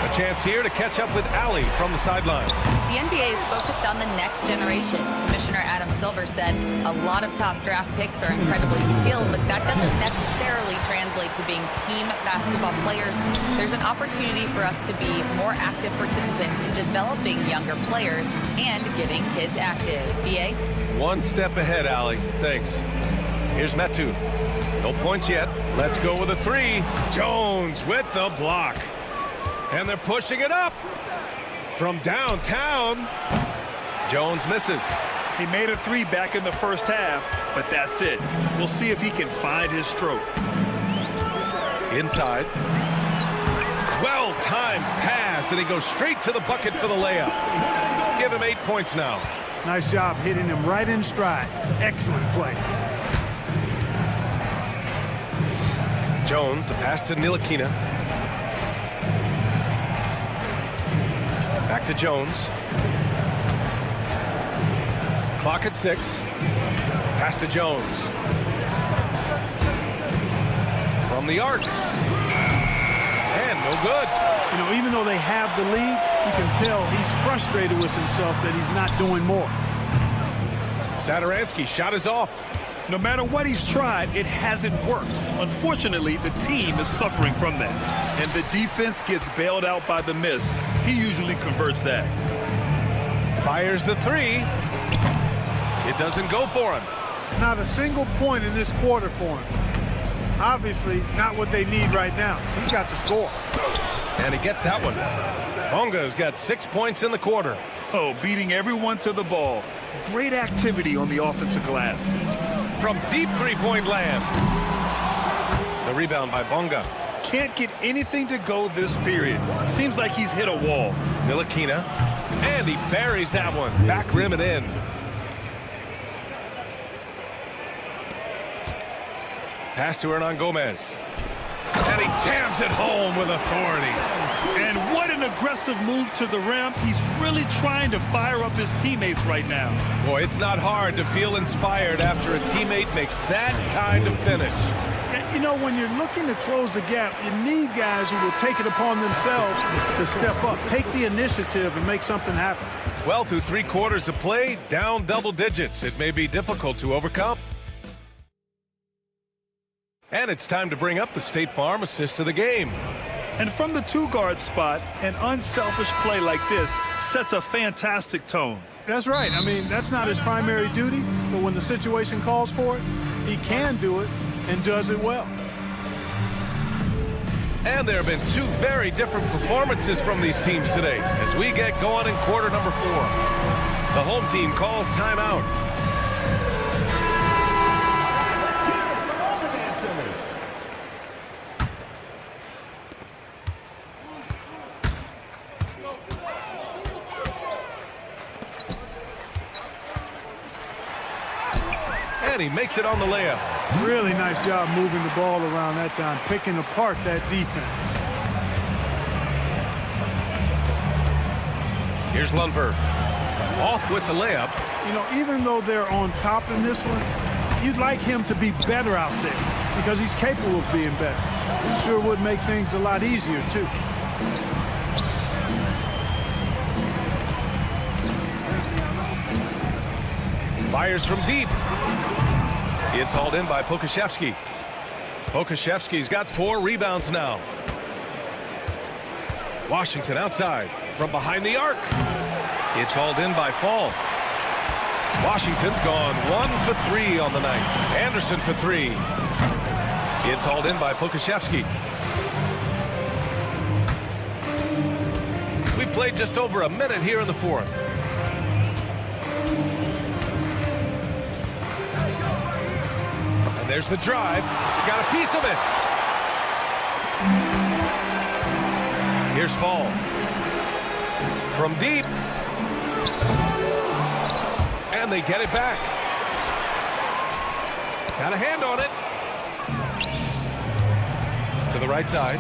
A chance here to catch up with Ali from the sideline. The NBA is focused on the next generation. Commissioner Adam Silver said a lot of top draft picks are incredibly skilled, but that doesn't necessarily translate to being team basketball players. There's an opportunity for us to be more active participants in developing younger players and getting kids active. BA? 1 step ahead, Ali. Thanks. Here's Metu. No points yet. Let's go with a 3. Jones with the block. And they're pushing it up from downtown. Jones misses. He made a 3 back in the first half, but that's it. We'll see if he can find his stroke. Inside. Well-timed pass, and he goes straight to the bucket for the layup. Give him 8 points now. Nice job hitting him right in stride. Excellent play. Jones, the pass to Ntilikina. Back to Jones. Clock at 6. Pass to Jones. From the arc. And no good. You know, even though they have the lead, you can tell he's frustrated with himself that he's not doing more. Satoransky shot is off. No matter what he's tried, it hasn't worked. Unfortunately, the team is suffering from that. And the defense gets bailed out by the miss. He usually converts that. Fires the 3. It doesn't go for him. Not a single point in this quarter for him. Obviously, not what they need right now. He's got to score. And he gets that one. Bonga's got 6 points in the quarter. Oh, beating everyone to the ball. Great activity on the offensive glass. From deep 3-point land. The rebound by Bonga. Can't get anything to go this period. Seems like he's hit a wall. Ntilikina. And he buries that one. Back rim and in. Pass to Hernan Gomez. And he jams it home with authority. And what an aggressive move to the rim. He's really trying to fire up his teammates right now. Boy, it's not hard to feel inspired after a teammate makes that kind of finish. You know, when you're looking to close the gap, you need guys who will take it upon themselves to step up, take the initiative, and make something happen. Well, through 3 quarters of play, down double digits. It may be difficult to overcome. And it's time to bring up the State Farm assist of the game. And from the 2-guard spot, an unselfish play like this sets a fantastic tone. That's right. I mean, that's not his primary duty, but when the situation calls for it, he can do it and does it well. And there have been two very different performances from these teams today as we get going in quarter number 4. The home team calls timeout. And he makes it on the layup. Really nice job moving the ball around that time, picking apart that defense. Here's Lundberg. Off with the layup. You know, even though they're on top in this one, you'd like him to be better out there because he's capable of being better. It sure would make things a lot easier, too. Fires from deep. It's hauled in by Pokashevsky. Pokashevsky's got 4 rebounds now. Washington outside from behind the arc. It's hauled in by Fall. Washington's gone 1 for 3 on the night. Anderson for 3. It's hauled in by Pokashevsky. We played just over a minute here in the 4th. And there's the drive. Got a piece of it. Here's Fall. From deep. And they get it back. Got a hand on it. To the right side.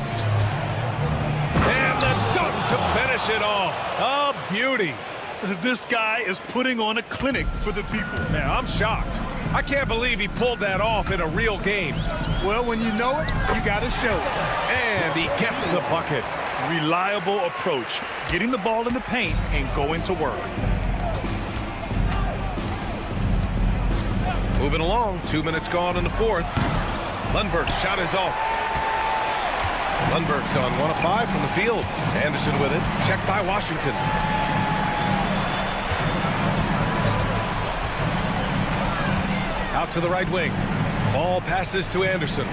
And the dunk to finish it off. A beauty. This guy is putting on a clinic for the people. Man, I'm shocked. I can't believe he pulled that off in a real game. Well, when you know it, you got to show it. And he gets the bucket. Reliable approach. Getting the ball in the paint and going to work. Moving along. 2 minutes gone in the 4th. Lundberg's shot is off. Lundberg's gone 1 of 5 from the field. Anderson with it. Checked by Washington. Out to the right wing. Ball passes to Anderson.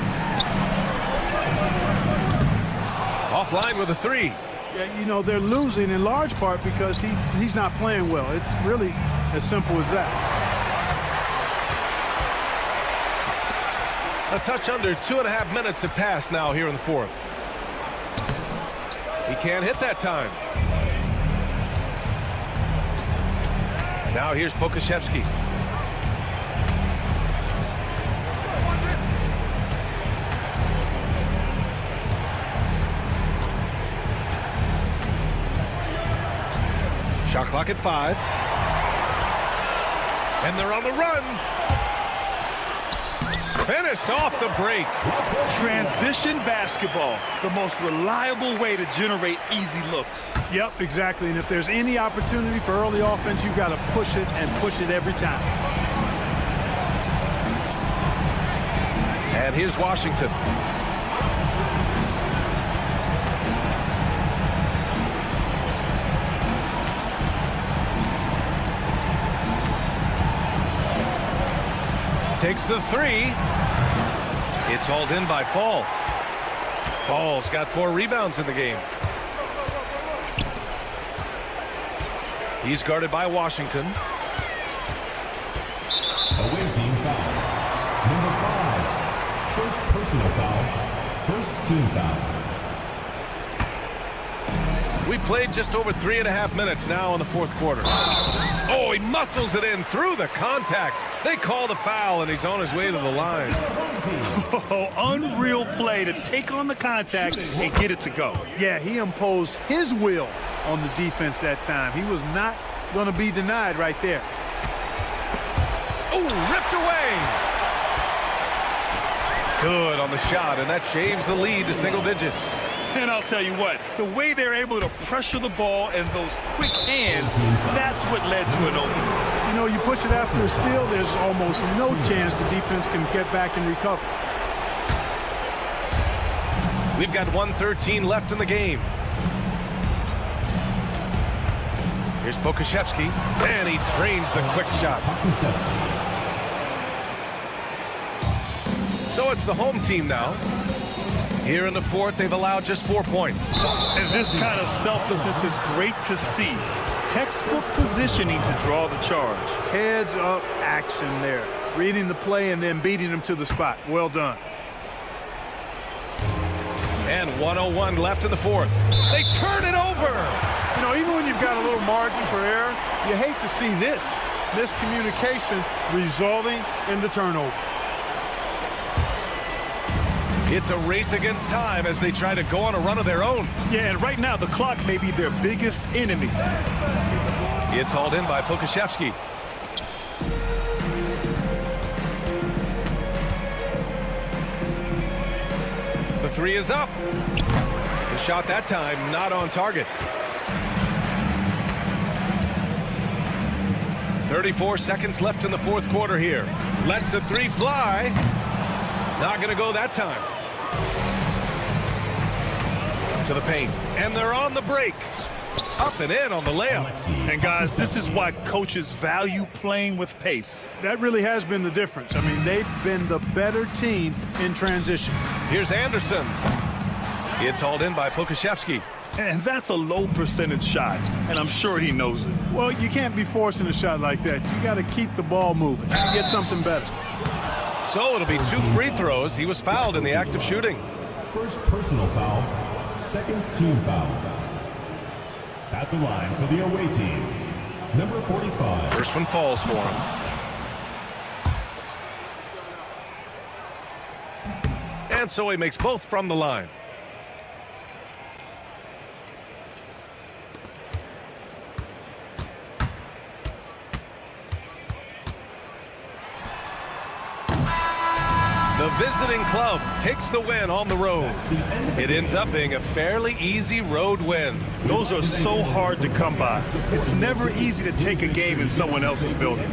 Offline with a 3. Yeah, you know, they're losing in large part because he's not playing well. It's really as simple as that. A touch under 2.5 minutes have passed now here in the 4th. He can't hit that time. Now here's Pokashevsky. Shot clock at 5. And they're on the run. Finished off the break. Transition basketball, the most reliable way to generate easy looks. Yep, exactly. And if there's any opportunity for early offense, you've got to push it and push it every time. And here's Washington. Takes the 3. It's hauled in by Fall. Fall's got 4 rebounds in the game. He's guarded by Washington. Away team foul. Number 5. First personal foul. First team foul. We played just over 3.5 minutes now in the 4th quarter. Oh, he muscles it in through the contact. They call the foul, and he's on his way to the line. Oh, unreal play to take on the contact and get it to go. Yeah, he imposed his will on the defense that time. He was not going to be denied right there. Oh, ripped away. Good on the shot, and that shaves the lead to single digits. And I'll tell you what, the way they're able to pressure the ball and those quick hands, that's what led to an opening. You know, you push it after a steal, there's almost no chance the defense can get back and recover. We've got 1:13 left in the game. Here's Pokashevsky, and he drains the quick shot. So it's the home team now. Here in the fourth, they've allowed just 4 points. And this kind of selflessness is great to see. Textbook positioning to draw the charge. Heads up action there. Reading the play and then beating them to the spot. Well done. And 1:01 left in the fourth. They turn it over. You know, even when you've got a little margin for error, you hate to see this miscommunication resulting in the turnover. It's a race against time as they try to go on a run of their own. Yeah, and right now the clock may be their biggest enemy. It's hauled in by Pokashevsky. The three is up. The shot that time not on target. 34 seconds left in the fourth quarter here. Lets the three fly. Not going to go that time. To the paint. And they're on the break. Up and in on the layup. And guys, this is why coaches value playing with pace. That really has been the difference. I mean, they've been the better team in transition. Here's Anderson. It's hauled in by Pokashevsky. And that's a low percentage shot, and I'm sure he knows it. Well, you can't be forcing a shot like that. You got to keep the ball moving. Get something better. So it'll be 2 free throws. He was fouled in the act of shooting. First personal foul, second team foul. At the line for the away team, number 45. First one falls for him. And so he makes both from the line. The visiting club takes the win on the road. It ends up being a fairly easy road win. Those are so hard to come by. It's never easy to take a game in someone else's building.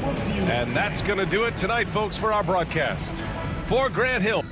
And that's going to do it tonight, folks, for our broadcast. For Grant Hill.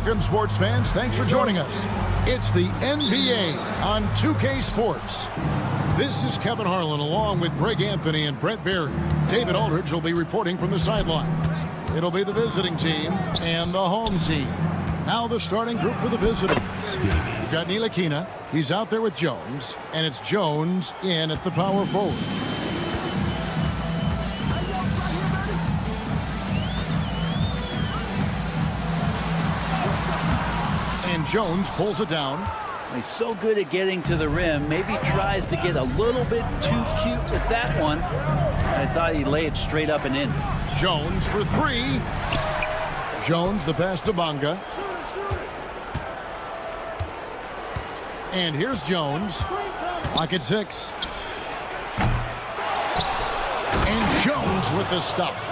Welcome, sports fans. Thanks for joining us. It's the NBA on 2K Sports. This is Kevin Harlan along with Greg Anthony and Brett Berry. David Aldridge will be reporting from the sidelines. It'll be the visiting team and the home team. Now the starting group for the visitors. You've got Ntilikina. He's out there with Jones, and it's Jones in at the power forward. And Jones pulls it down. He's so good at getting to the rim. Maybe tries to get a little bit too cute with that one. I thought he'd lay it straight up and in. Jones for three. Jones the pass to Bonga. And here's Jones. Lock at 6. And Jones with the stuff.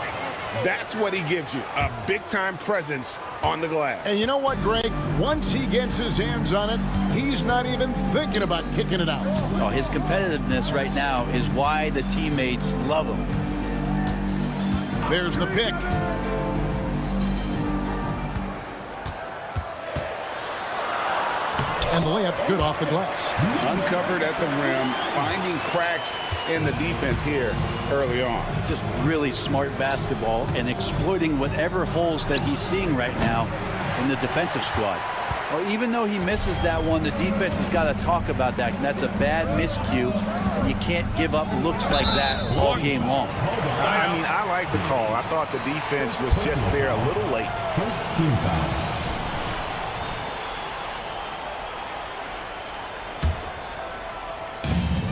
That's what he gives you, a big-time presence on the glass. And you know what, Greg? Once he gets his hands on it, he's not even thinking about kicking it out. Oh, his competitiveness right now is why the teammates love him. There's the pick. And the layup's good off the glass. Uncovered at the rim, finding cracks in the defense here early on. Just really smart basketball and exploiting whatever holes that he's seeing right now in the defensive squad. Well, even though he misses that one, the defense has got to talk about that. That's a bad miscue. You can't give up looks like that all game long. I mean, I like the call. I thought the defense was just there a little late. First team foul.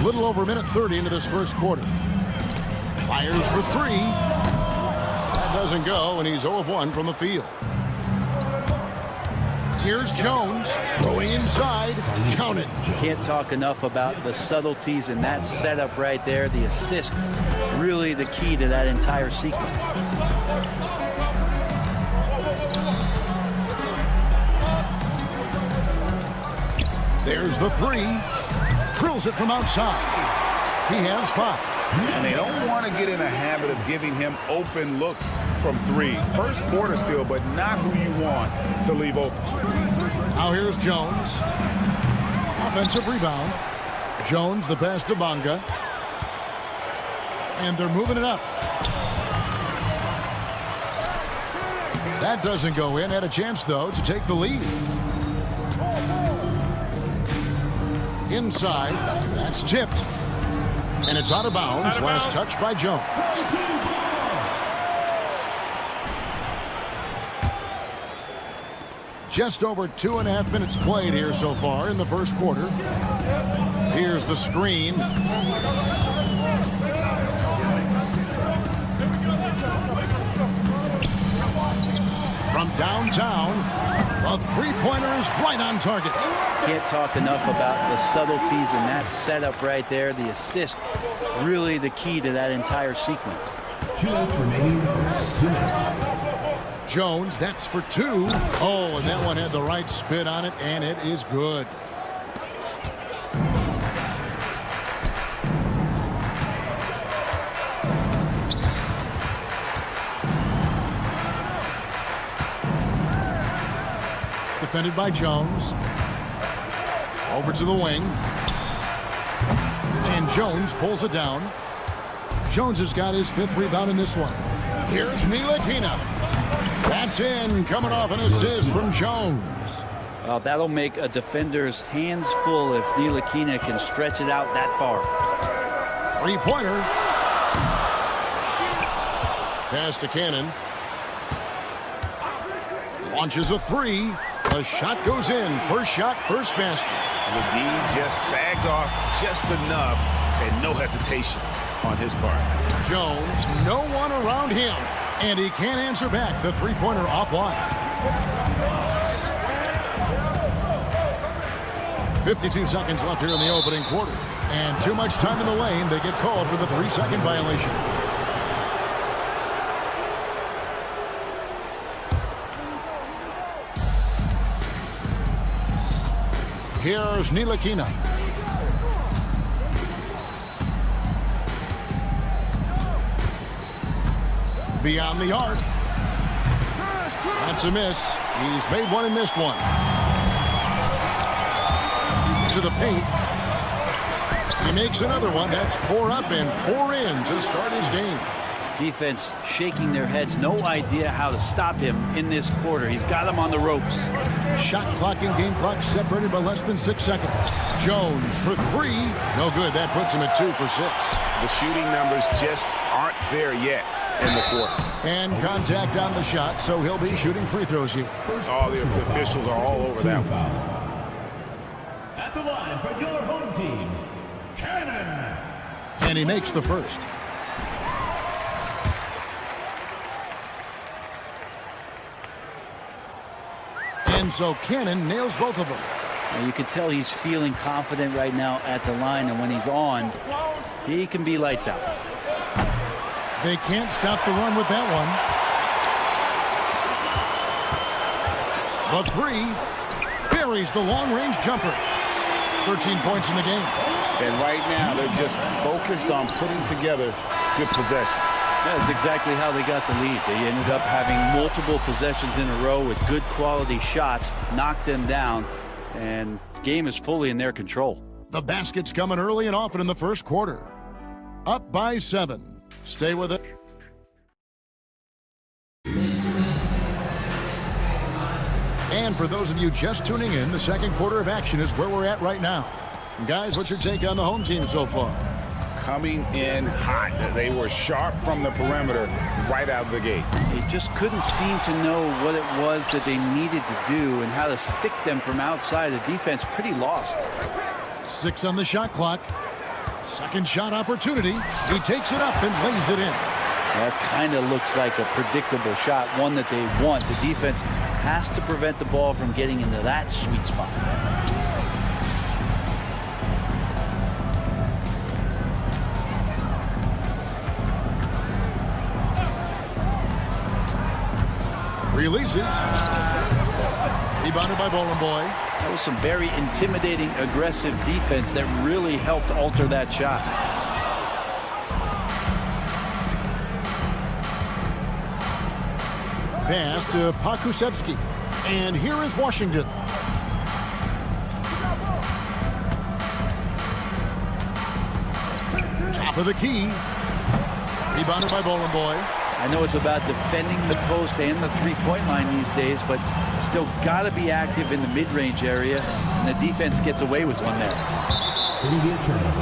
Little over a minute 30 into this first quarter. Fires for three. That doesn't go, and he's 0 of 1 from the field. Here's Jones going inside. Count it. Can't talk enough about the subtleties in that setup right there. The assist, really the key to that entire sequence. There's the three. Drills it from outside. He has 5. And they don't want to get in a habit of giving him open looks from 3. First quarter still, but not who you want to leave open. Now here's Jones. Offensive rebound. Jones the pass to Bonga. And they're moving it up. That doesn't go in. Had a chance, though, to take the lead. Inside, that's tipped. And it's out of bounds. Last touch by Jones. Just over 2.5 minutes played here so far in the first quarter. Here's the screen. From downtown, a three-pointer is right on target. Can't talk enough about the subtleties in that setup right there. The assist, really the key to that entire sequence. 2 minutes remaining in the first. 2 minutes. Jones, that's for 2. Oh, and that one had the right spin on it, and it is good. Defended by Jones. Over to the wing. And Jones pulls it down. Jones has got his 5th rebound in this one. Here's Ntilikina. That's in, coming off an assist from Jones. Well, that'll make a defender's hands full if Ntilikina can stretch it out that far. 3-pointer. Pass to Cannon. Launches a 3. The shot goes in. First shot, first basket. McGee just sagged off just enough and no hesitation on his part. Jones, no one around him. And he can't answer back. The three-pointer offline. 52 seconds left here in the opening quarter. And too much time in the lane. They get called for the 3-second violation. Here's Ntilikina. Beyond the arc. That's a miss. He's made one and missed one. To the paint. He makes another one. That's 4 up and 4 in to start his game. Defense shaking their heads. No idea how to stop him in this quarter. He's got him on the ropes. Shot clock and game clock separated by less than 6 seconds. Jones for 3. No good. That puts him at 2 for 6. The shooting numbers just aren't there yet in the quarter. And contact on the shot, so he'll be shooting free throws here. All the officials are all over that one. At the line for your home team, Cannon. And he makes the first. And so Cannon nails both of them. And you can tell he's feeling confident right now at the line, and when he's on, he can be lights out. They can't stop the run with that one. The 3 buries the long-range jumper. 13 points in the game. And right now, they're just focused on putting together good possession. That's exactly how they got the lead. They ended up having multiple possessions in a row with good quality shots, knocked them down, and the game is fully in their control. The basket's coming early and often in the first quarter. Up by 7. Stay with it. And for those of you just tuning in, the second quarter of action is where we're at right now. And guys, what's your take on the home team so far? Coming in hot. They were sharp from the perimeter right out of the gate. They just couldn't seem to know what it was that they needed to do and how to stick them from outside. The defense pretty lost. 6 on the shot clock. Second shot opportunity. He takes it up and lays it in. That kind of looks like a predictable shot, one that they want. The defense has to prevent the ball from getting into that sweet spot. Releases. Rebounded by Bowling Boy. That was some very intimidating, aggressive defense that really helped alter that shot. Pass to Pakusevsky. And here is Washington. Top of the key. Rebounded by Bowling Boy. I know it's about defending the post and the three-point line these days, but still got to be active in the mid-range area, and the defense gets away with one there.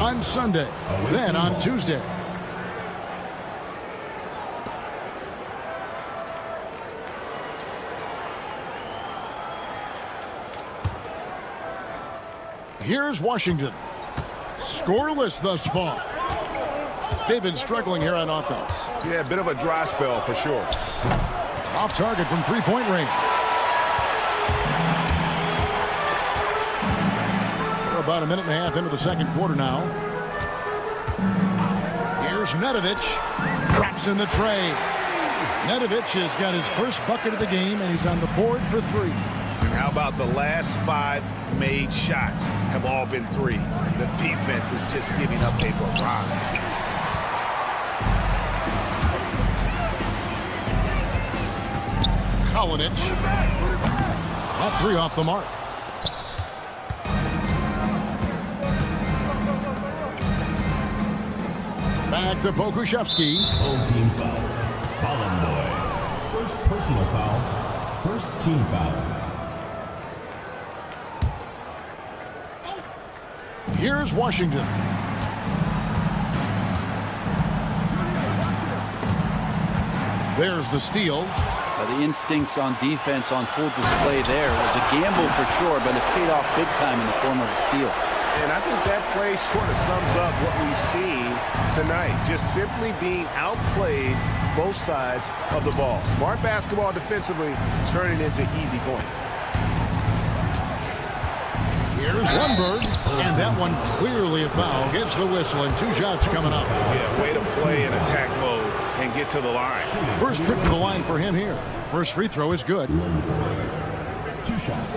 On Sunday, then on Tuesday. Here's Washington. Scoreless thus far. They've been struggling here on offense. Yeah, a bit of a dry spell for sure. Off target from three-point range. We're about a minute and a half into the second quarter now. Here's Nedovic. Drops in the tray. Nedovic has got his first bucket of the game, and he's on the board for 3. And how about the last 5 made shots have all been threes? The defense is just giving up a barrage. Kalinic. That 3 off the mark. Back to Pokusevsky. Home team foul. Bowling Boy. First personal foul. First team foul. Here's Washington. There's the steal. The instincts on defense on full display there. It was a gamble for sure, but it paid off big time in the form of a steal. And I think that play sort of sums up what we've seen tonight. Just simply being outplayed both sides of the ball. Smart basketball defensively, turning into easy points. Here's Lundberg, and that one clearly a foul. Gets the whistle, and 2 shots coming up. Yeah, way to play in attack mode and get to the line. First trip to the line for him here. First free throw is good. 2 shots.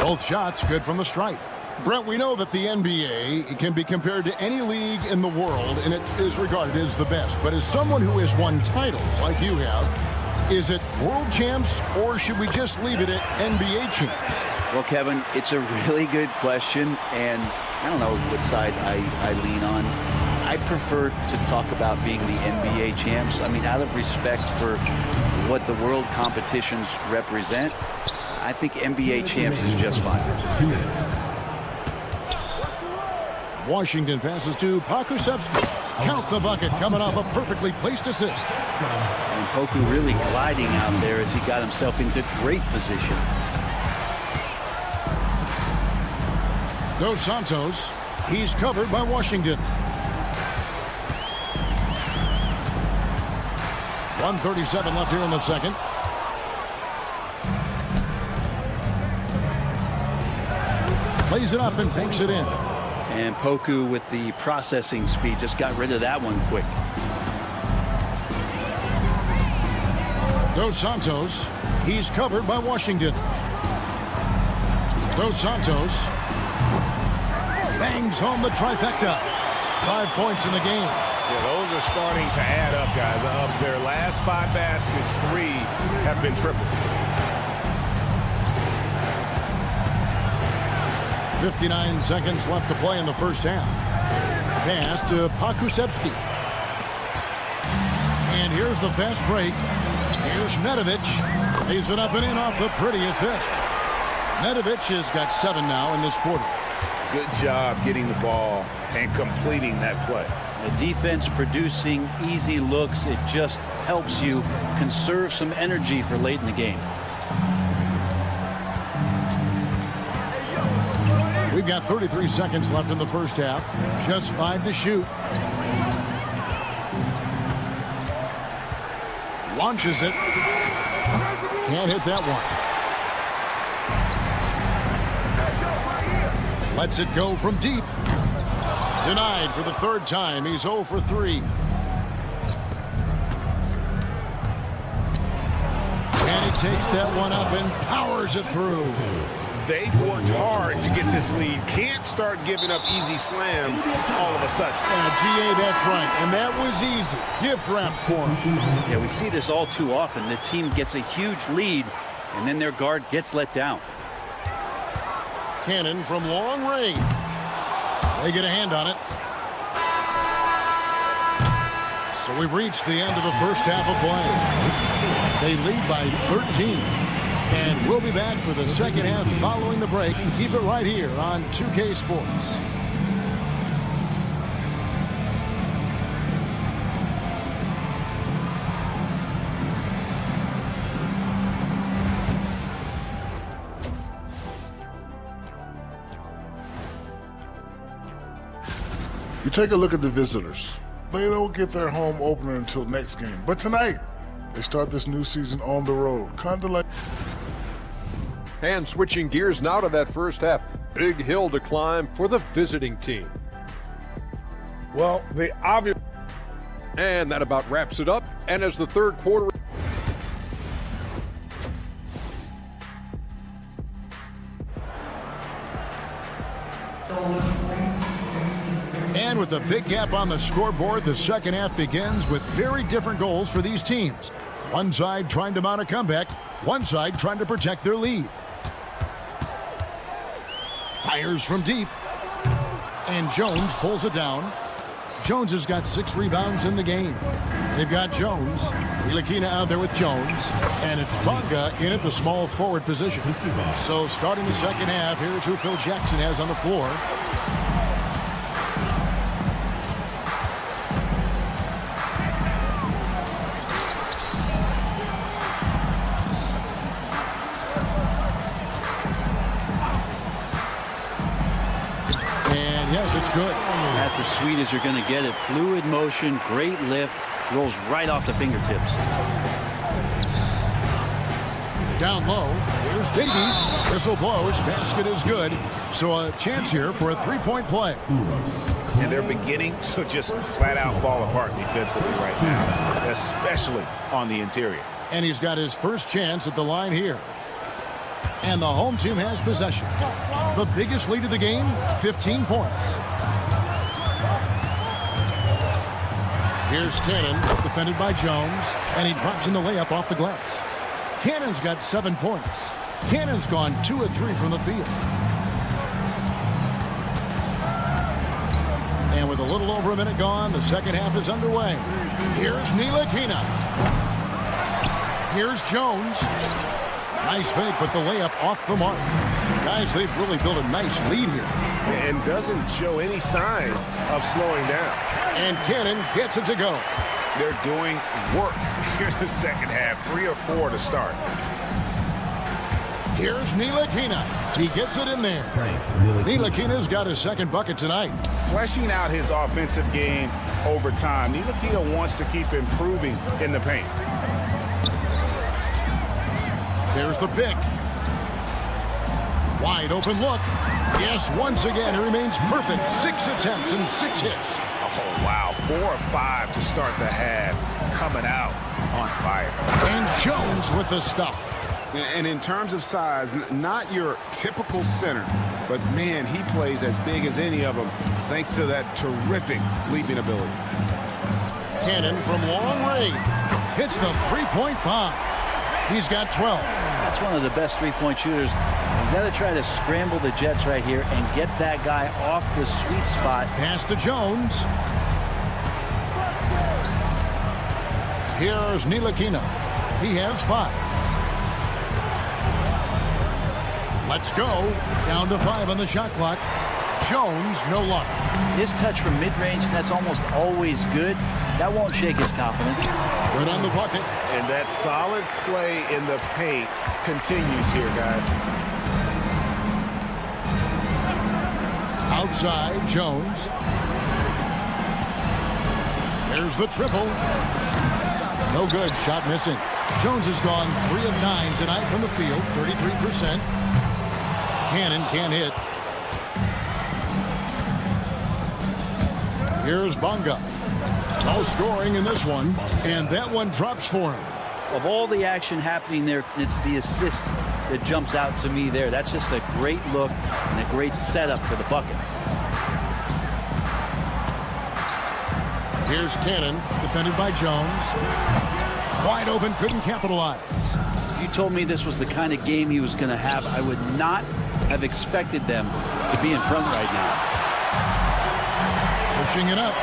Both shots good from the stripe. Brent, we know that the NBA can be compared to any league in the world, and it is regarded as the best. But as someone who has won titles like you have, Is it world champs, or should we just leave it at NBA champs? Well, Kevin, it's a really good question, and I don't know what side I lean on. I prefer to talk about being the NBA champs. I mean, out of respect for what the world competitions represent, I think NBA champs is just fine. 2 minutes. Washington passes to Pokusevski. Count the bucket, coming off a perfectly placed assist. And Poku really gliding out there as he got himself into great position. Dos Santos, he's covered by Washington. 1:37 left here in the second. Plays it up and banks it in. And Poku with the processing speed just got rid of that one quick. Dos Santos, he's covered by Washington. Dos Santos bangs home the trifecta. 5 points in the game. Yeah, those are starting to add up, guys. Of their last 5 baskets, 3 have been triple. 59 seconds left to play in the first half. Pass to Pokusevski. And here's the fast break. Here's Nedovic. Lays it up and in off the pretty assist. Nedovic has got 7 now in this quarter. Good job getting the ball and completing that play. The defense producing easy looks. It just helps you conserve some energy for late in the game. We've got 33 seconds left in the first half. Just 5 to shoot. Launches it. Can't hit that one. Lets it go from deep. Denied for the 3rd time. He's 0 for 3. And he takes that one up and powers it through. They've worked hard to get this lead. Can't start giving up easy slams all of a sudden. GA, that's right. And that was easy. Gift wrap for him. Yeah, we see this all too often. The team gets a huge lead, and then their guard gets let down. Cannon from long range. They get a hand on it. So we've reached the end of the first half of play. They lead by 13. And we'll be back for the second half following the break. Keep it right here on 2K Sports. You take a look at the visitors. They don't get their home opener until next game. But tonight, they start this new season on the road. Kind of like... And switching gears now to that first half. Big hill to climb for the visiting team. Well, they obviously... And that about wraps it up. And as the third quarter... And with a big gap on the scoreboard, the second half begins with very different goals for these teams. One side trying to mount a comeback, one side trying to protect their lead. Fires from deep. And Jones pulls it down. Jones has got 6 rebounds in the game. They've got Jones. Ilakina out there with Jones. And it's Bonga in at the small forward position. So starting the second half, here's who Phil Jackson has on the floor. Yes, it's good. That's as sweet as you're going to get it. Fluid motion, great lift, rolls right off the fingertips. Down low, here's Davies. Whistle blows, basket is good. So a chance here for a 3-point play. And they're beginning to just flat out fall apart defensively right now, especially on the interior. And he's got his first chance at the line here. And the home team has possession. The biggest lead of the game, 15 points. Here's Cannon, defended by Jones, and he drops in the layup off the glass. Cannon's got 7 points. Cannon's gone 2 of 3 from the field. And with a little over a minute gone, the second half is underway. Here's Ntilikina. Here's Jones. Nice fake, but the layup off the mark. Guys, they've really built a nice lead here. And doesn't show any sign of slowing down. And Cannon gets it to go. They're doing work here in the second half. 3 or 4 to start. Here's Ntilikina. He gets it in there. Ntilikina's got his second bucket tonight. Fleshing out his offensive game over time. Ntilikina wants to keep improving in the paint. There's the pick. Wide open look. Yes, once again, he remains perfect. 6 attempts and 6 hits. Oh, wow. 4 or 5 to start the half. Coming out on fire. And Jones with the stuff. And in terms of size, not your typical center, but man, he plays as big as any of them thanks to that terrific leaping ability. Cannon from long range hits the three-point bomb. He's got 12. That's one of the best three-point shooters. You got to try to scramble the Jets right here and get that guy off the sweet spot. Pass to Jones. Here's Ntilikina. He has 5. Let's go. Down to 5 on the shot clock. Jones, no luck. His touch from mid-range, that's almost always good. That won't shake his confidence. Good on the bucket. And that solid play in the paint continues here, guys. Outside, Jones. There's the triple. No good. Shot missing. Jones has gone 3 of 9 tonight from the field, 33%. Cannon can't hit. Here's Bonga. No scoring in this one, and that one drops for him. Of all the action happening there, it's the assist that jumps out to me there. That's just a great look and a great setup for the bucket. Here's Cannon, defended by Jones. Wide open, couldn't capitalize. If you told me this was the kind of game he was going to have, I would not have expected them to be in front right now. Pushing it up.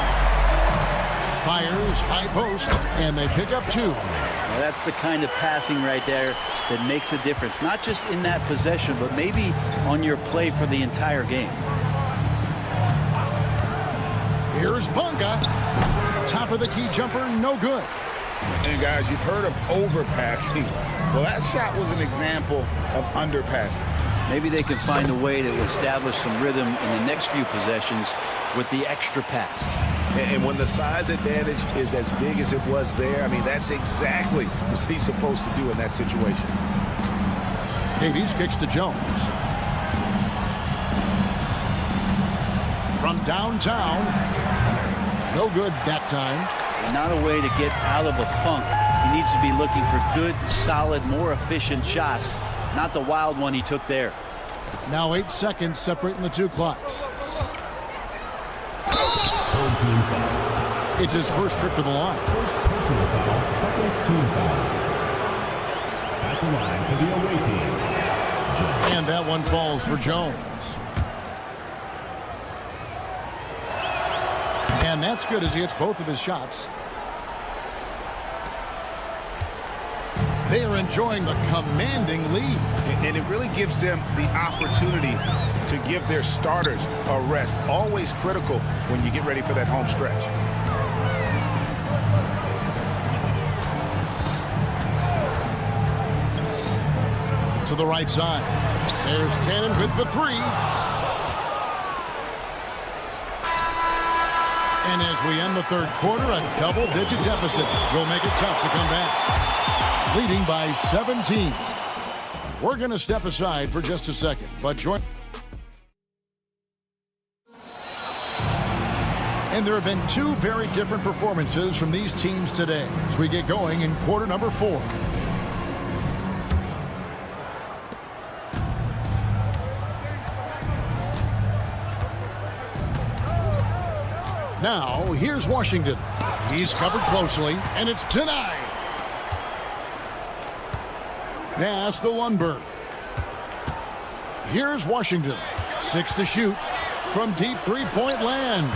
Fires, high post, and they pick up 2. Now that's the kind of passing right there that makes a difference. Not just in that possession, but maybe on your play for the entire game. Here's Bonga. Top of the key jumper, no good. And guys, you've heard of overpassing. Well, that shot was an example of underpassing. Maybe they can find a way to establish some rhythm in the next few possessions with the extra pass. And when the size advantage is as big as it was there, I mean, that's exactly what he's supposed to do in that situation. Davies kicks to Jones. From downtown. No good that time. Not a way to get out of a funk. He needs to be looking for good, solid, more efficient shots, not the wild one he took there. Now 8 seconds separating the 2 clocks. It's his first trip to the line. First personal foul, second team foul. At the line for the away team. Jones. And that one falls for Jones. And that's good as he hits both of his shots. They are enjoying the commanding lead. And it really gives them the opportunity to give their starters a rest. Always critical when you get ready for that home stretch. To the right side. There's Cannon with the 3. And as we end the third quarter, a double-digit deficit will make it tough to come back. Leading by 17. We're going to step aside for just a second, but join. And there have been 2 very different performances from these teams today as we get going in quarter number 4. Now, here's Washington. He's covered closely, and it's denied. Pass to Lundberg. Here's Washington. 6 to shoot from deep three-point land.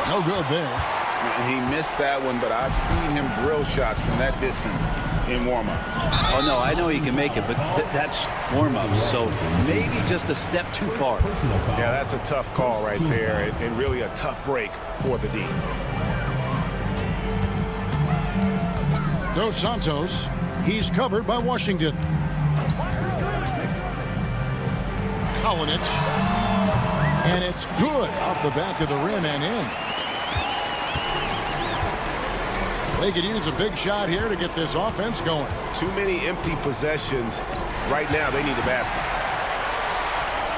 No good there. He missed that one, but I've seen him drill shots from that distance in warm-up. Oh, no, I know he can make it, but that's warm-up, so maybe just a step too far. Yeah, that's a tough call right there, and really a tough break for the D. Dos Santos, he's covered by Washington. Kalinic, and it's good off the back of the rim and in. They could use a big shot here to get this offense going. Too many empty possessions. Right now, they need a basket.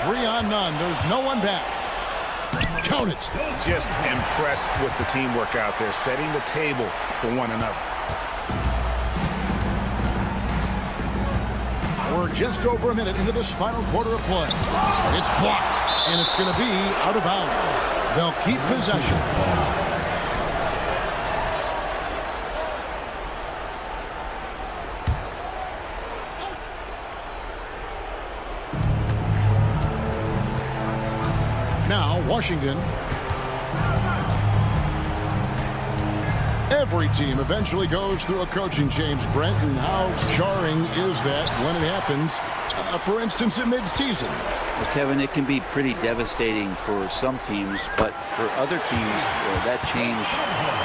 3 on none. There's no one back. Count it. Just impressed with the teamwork out there, setting the table for one another. We're just over a minute into this final quarter of play. It's blocked, and it's going to be out of bounds. They'll keep possession. Now, Washington. Every team eventually goes through a coaching change, Brent, and how jarring is that when it happens, for instance, in midseason? Well, Kevin, it can be pretty devastating for some teams, but for other teams, that change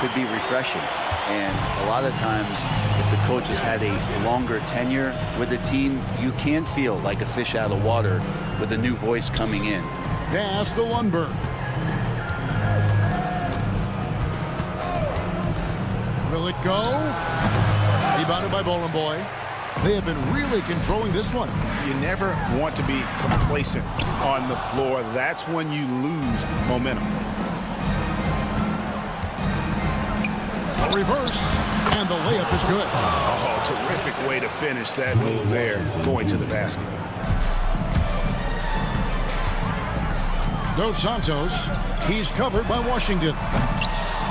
could be refreshing. And a lot of times, if the coach has had a longer tenure with the team, you can feel like a fish out of water with a new voice coming in. Pass to Lundberg. Will it go? Rebounded by Bowling Boy. They have been really controlling this one. You never want to be complacent on the floor. That's when you lose momentum. A reverse, and the layup is good. Oh, terrific way to finish that move there, going to the basket. Dos Santos, he's covered by Washington.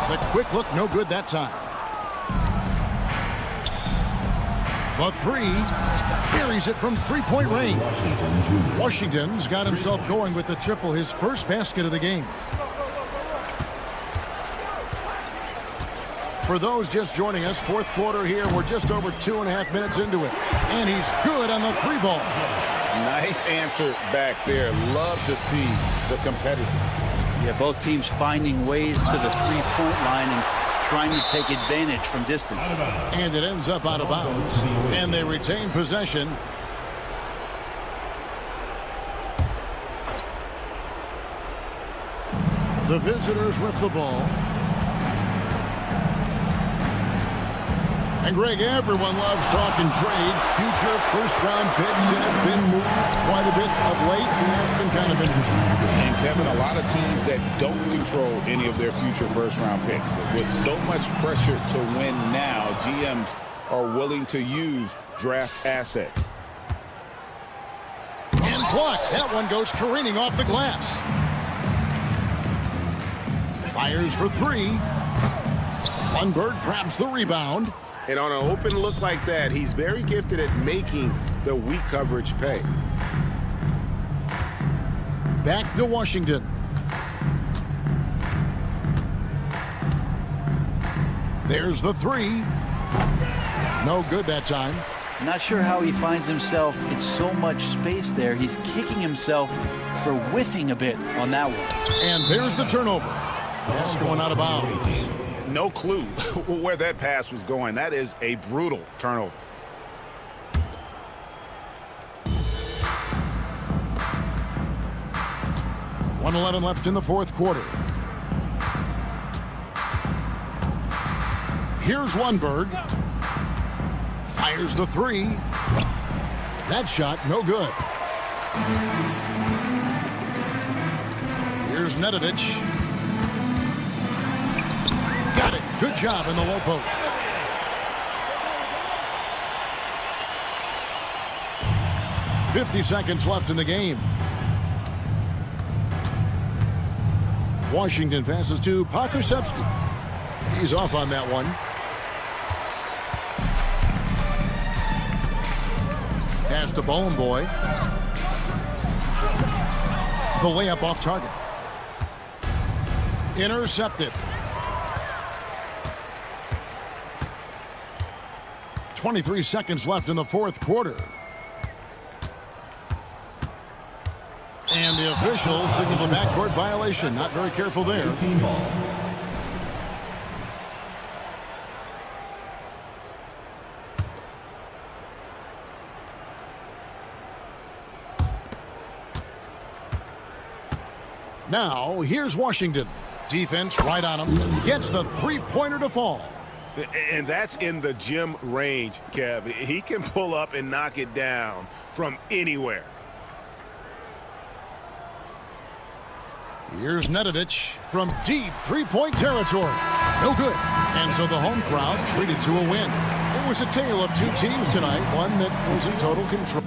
The quick look, no good that time. The 3, carries it from three-point range. Washington's got himself going with the triple, his first basket of the game. For those just joining us, fourth quarter here, we're just over 2.5 minutes into it. And he's good on the 3 ball. Nice answer back there. Love to see the competitors. Yeah, both teams finding ways to the three-point line and trying to take advantage from distance. And it ends up out of bounds. And they retain possession. The visitors with the ball. And Greg, everyone loves talking trades. Future first-round picks have been moved quite a bit of late, and that's been kind of interesting. And Kevin, a lot of teams that don't control any of their future first-round picks. With so much pressure to win now, GMs are willing to use draft assets. And blocked. That one goes careening off the glass. Fires for 3. Lundberg grabs the rebound. And on an open look like that, he's very gifted at making the weak coverage pay. Back to Washington. There's the 3. No good that time. Not sure how he finds himself in so much space there. He's kicking himself for whiffing a bit on that one. And there's the turnover. Pass going out of bounds. No clue where that pass was going. That is a brutal turnover. .111 left in the fourth quarter. Here's Lundberg. Fires the 3. That shot, no good. Here's Nedovic. Got it. Good job in the low post. .50 seconds left in the game. Washington passes to Pokusevski. He's off on that one. Pass to Bone Boy. The layup off target. Intercepted. 23 seconds left in the fourth quarter. And the official signaled a backcourt violation. Not very careful there. Team ball. Now, here's Washington. Defense right on him. Gets the three-pointer to fall. And that's in the gym range, Kev. He can pull up and knock it down from anywhere. Here's Nedovic from deep three-point territory. No good. And so the home crowd treated to a win. It was a tale of two teams tonight, one that was in total control.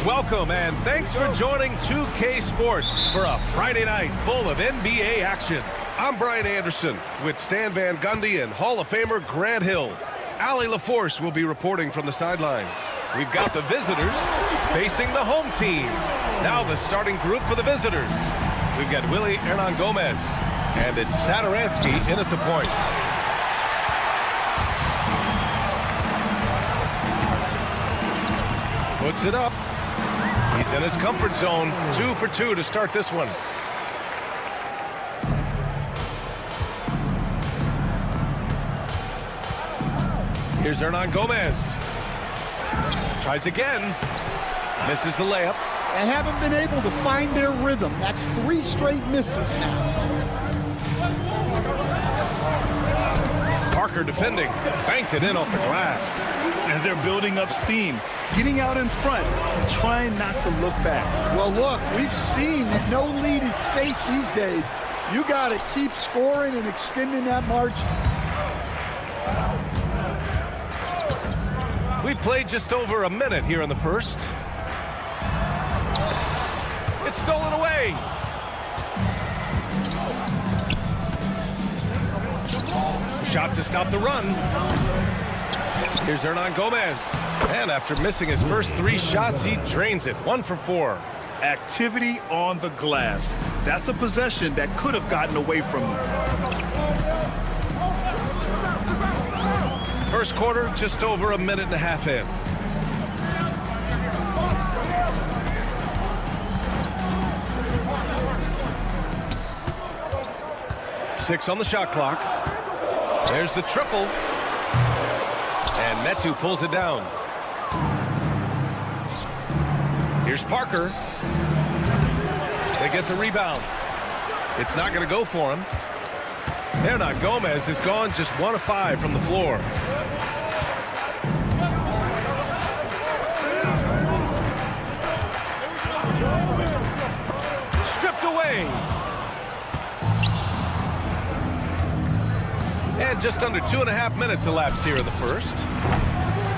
Welcome and thanks for joining 2K Sports for a Friday night full of NBA action. I'm Brian Anderson with Stan Van Gundy and Hall of Famer Grant Hill. Allie LaForce will be reporting from the sidelines. We've got the visitors facing the home team. Now the starting group for the visitors. We've got Willie Hernan Gomez, and it's Satoransky in at the point. Puts it up. He's in his comfort zone. 2 for 2 to start this one. Here's Hernan Gomez. Tries again. Misses the layup. They haven't been able to find their rhythm. That's 3 straight misses now. Parker defending. Banked it in off the glass. And they're building up steam, getting out in front, trying not to look back. Well, look, we've seen that no lead is safe these days. You got to keep scoring and extending that margin. We played just over a minute here in the first. It's stolen away. Shot to stop the run. Here's Hernan Gomez. And after missing his first 3 shots, he drains it. 1 for 4. Activity on the glass. That's a possession that could have gotten away from them. First quarter, just over a minute and a half in. Six on the shot clock. There's the triple. And Metu pulls it down. Here's Parker. They get the rebound. It's not going to go for him. Hernan Gomez is gone just 1 of 5 from the floor. Stripped away. And just under 2.5 minutes elapsed here in the first.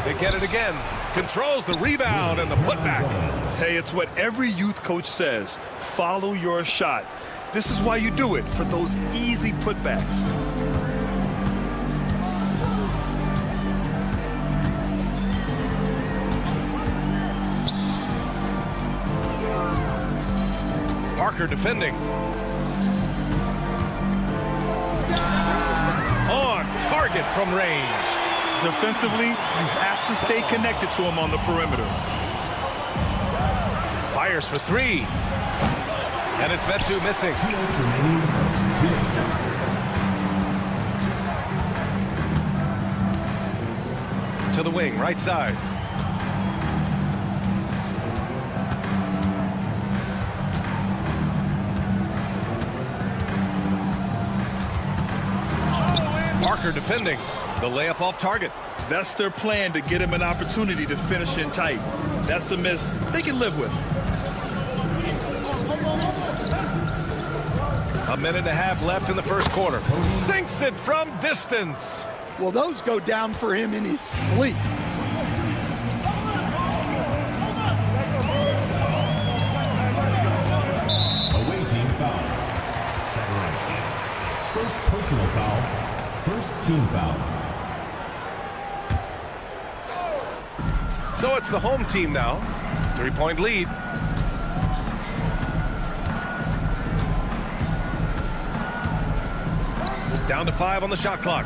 They get it again. Controls the rebound and the putback. Hey, it's what every youth coach says. Follow your shot. This is why you do it, for those easy putbacks. Parker defending. On target from range. Defensively, you have to stay connected to him on the perimeter. Fires for 3. And it's Metu missing. To the wing, right side. Parker defending. The layup off target. That's their plan, to get him an opportunity to finish in tight. That's a miss they can live with. A minute and a half left in the first quarter. Sinks it from distance. Well, those go down for him in his sleep. Away team foul. team foul. So it's the home team now. 3-point lead. Down to 5 on the shot clock.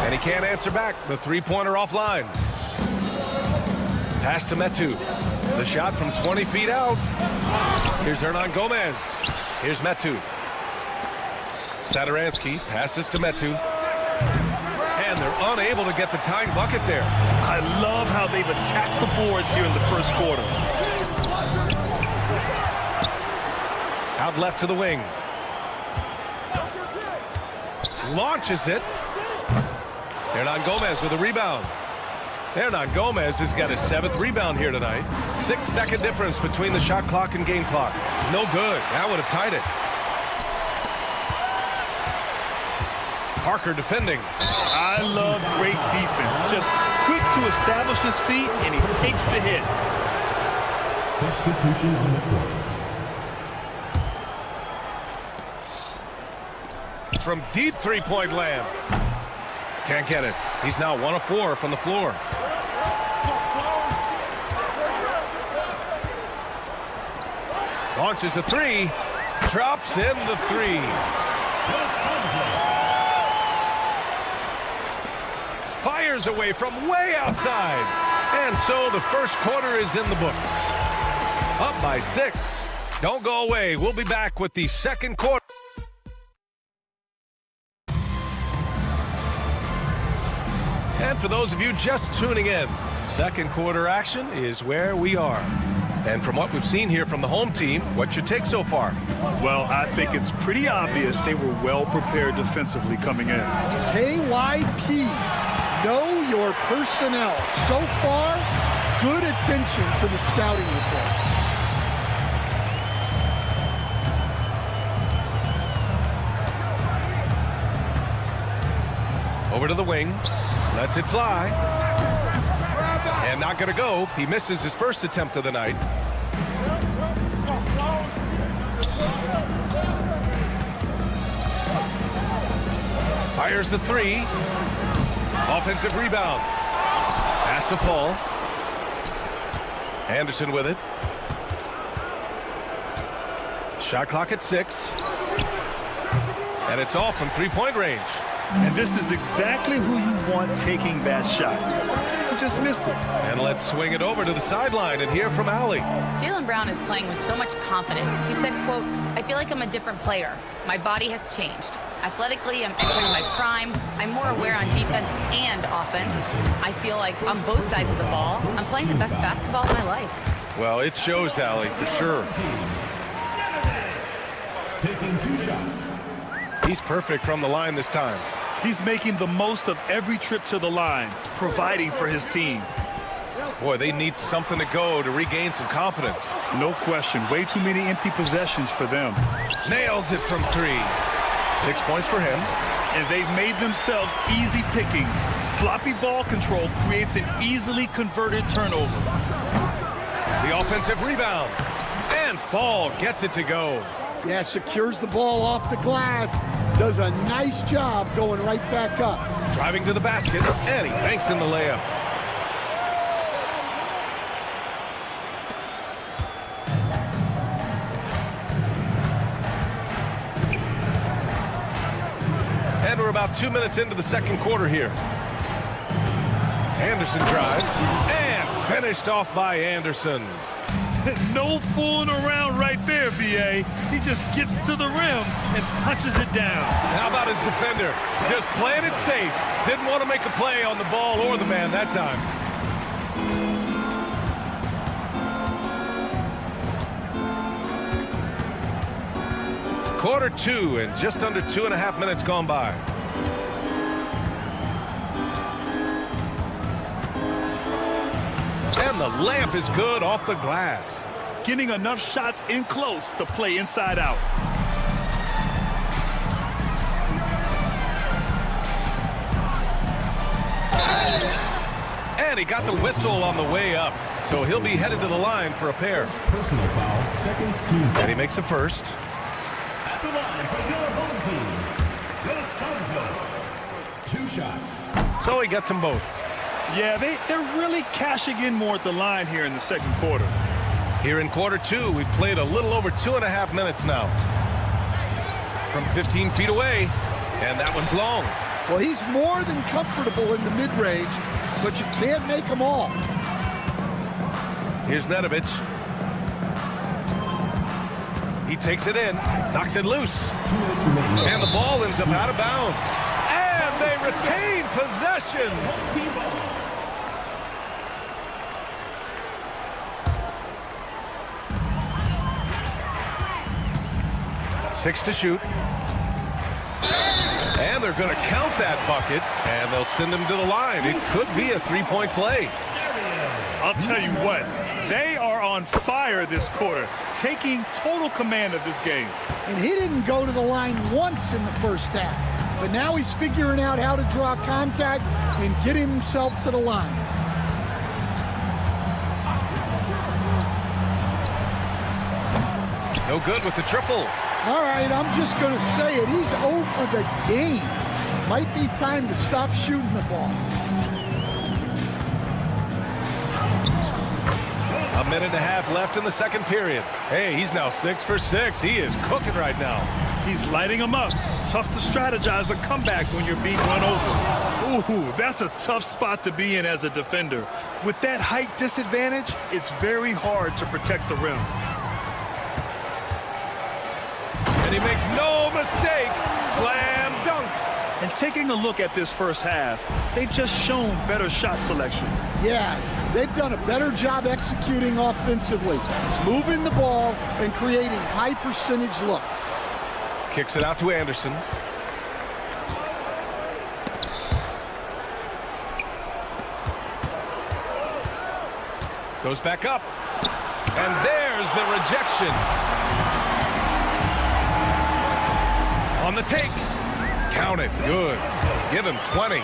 And he can't answer back. The three-pointer offline. Pass to Metu. The shot from 20 feet out. Here's Hernan Gomez. Here's Metu. Satoransky passes to Metu. And they're unable to get the tying bucket there. I love how they've attacked the boards here in the first quarter. Out left to the wing. Launches it. Hernan Gomez with a rebound. Hernan Gomez has got his 7th rebound here tonight. 6-second difference between the shot clock and game clock. No good. That would have tied it. Parker defending. I love great defense. Just quick to establish his feet, and he takes the hit. Substitution on the court. From deep three-point land. Can't get it. He's now 1 of 4 from the floor. Launches a 3. Drops in the 3. Fires away from way outside. And so the first quarter is in the books. Up by 6. Don't go away. We'll be back with the second quarter. And for those of you just tuning in, second quarter action is where we are. And from what we've seen here from the home team, what's your take so far? Well, I think it's pretty obvious they were well prepared defensively coming in. KYP, know your personnel. So far, good attention to the scouting report. Over to the wing. Lets it fly. And not going to go. He misses his first attempt of the night. Fires the 3. Offensive rebound. Pass to fall. Anderson with it. Shot clock at 6. And it's off from three-point range. And this is exactly who you want taking that shot. You just missed it. And let's swing it over to the sideline and hear from Allie. Jaylen Brown is playing with so much confidence. He said, quote, I feel like I'm a different player. My body has changed. Athletically, I'm entering my prime. I'm more aware on defense and offense. I feel like on both sides of the ball, I'm playing the best basketball of my life. Well, it shows, Allie, for sure. Taking 2 shots. He's perfect from the line this time. He's making the most of every trip to the line, providing for his team. Boy, they need something to go to regain some confidence. No question. Way too many empty possessions for them. Nails it from 3. 6 points for him. And they've made themselves easy pickings. Sloppy ball control creates an easily converted turnover. The offensive rebound. And Fall gets it to go. Yeah, secures the ball off the glass. Does a nice job going right back up. Driving to the basket, and he banks in the layup. And we're about 2 minutes into the second quarter here. Anderson drives, and finished off by Anderson. No fooling around right there, B.A. He just gets to the rim and punches it down. How about his defender? Just playing it safe. Didn't want to make a play on the ball or the man that time. Quarter 2 and just under 2.5 minutes gone by. And the layup is good off the glass. Getting enough shots in close to play inside out. And he got the whistle on the way up. So he'll be headed to the line for a pair. Personal foul, second team. And he makes a first. At the the line for your home team, Los Santos. 2 shots. So he gets them both. Yeah, they're really cashing in more at the line here in the second quarter. Here in quarter 2, we've played a little over 2.5 minutes now. From 15 feet away, and that one's long. Well, he's more than comfortable in the mid-range, but you can't make them all. Here's Nedovic. He takes it in, knocks it loose. And the ball ends up out of bounds. And they retain possession. 6 to shoot. And they're going to count that bucket, and they'll send him to the line. It could be a 3-point play. I'll tell you what, they are on fire this quarter, taking total command of this game. And he didn't go to the line once in the first half, but now he's figuring out how to draw contact and get himself to the line. No good with the triple. All right, I'm just going to say it. He's 0 for the game. Might be time to stop shooting the ball. A minute and a half left in the second period. Hey, he's now 6 for 6. He is cooking right now. He's lighting them up. Tough to strategize a comeback when you're being run over. Ooh, that's a tough spot to be in as a defender. With that height disadvantage, it's very hard to protect the rim. And he makes no mistake. Slam dunk. And taking a look at this first half, they've just shown better shot selection. Yeah, they've done a better job executing offensively, moving the ball and creating high percentage looks. Kicks it out to Anderson. Goes back up. And there's the rejection. On the take. Count it. Good. Give him 20.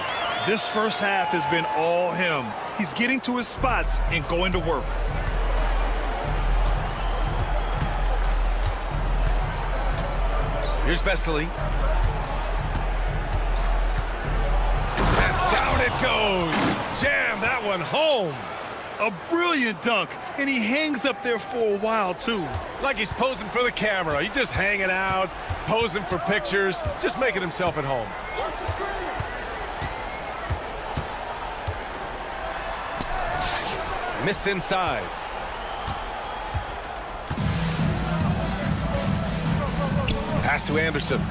This first half has been all him. He's getting to his spots and going to work. Here's Vesely. And down it goes. Jam that one home. A brilliant dunk, and he hangs up there for a while, too. Like he's posing for the camera. He's just hanging out, posing for pictures, just making himself at home. Missed inside. Pass to Anderson.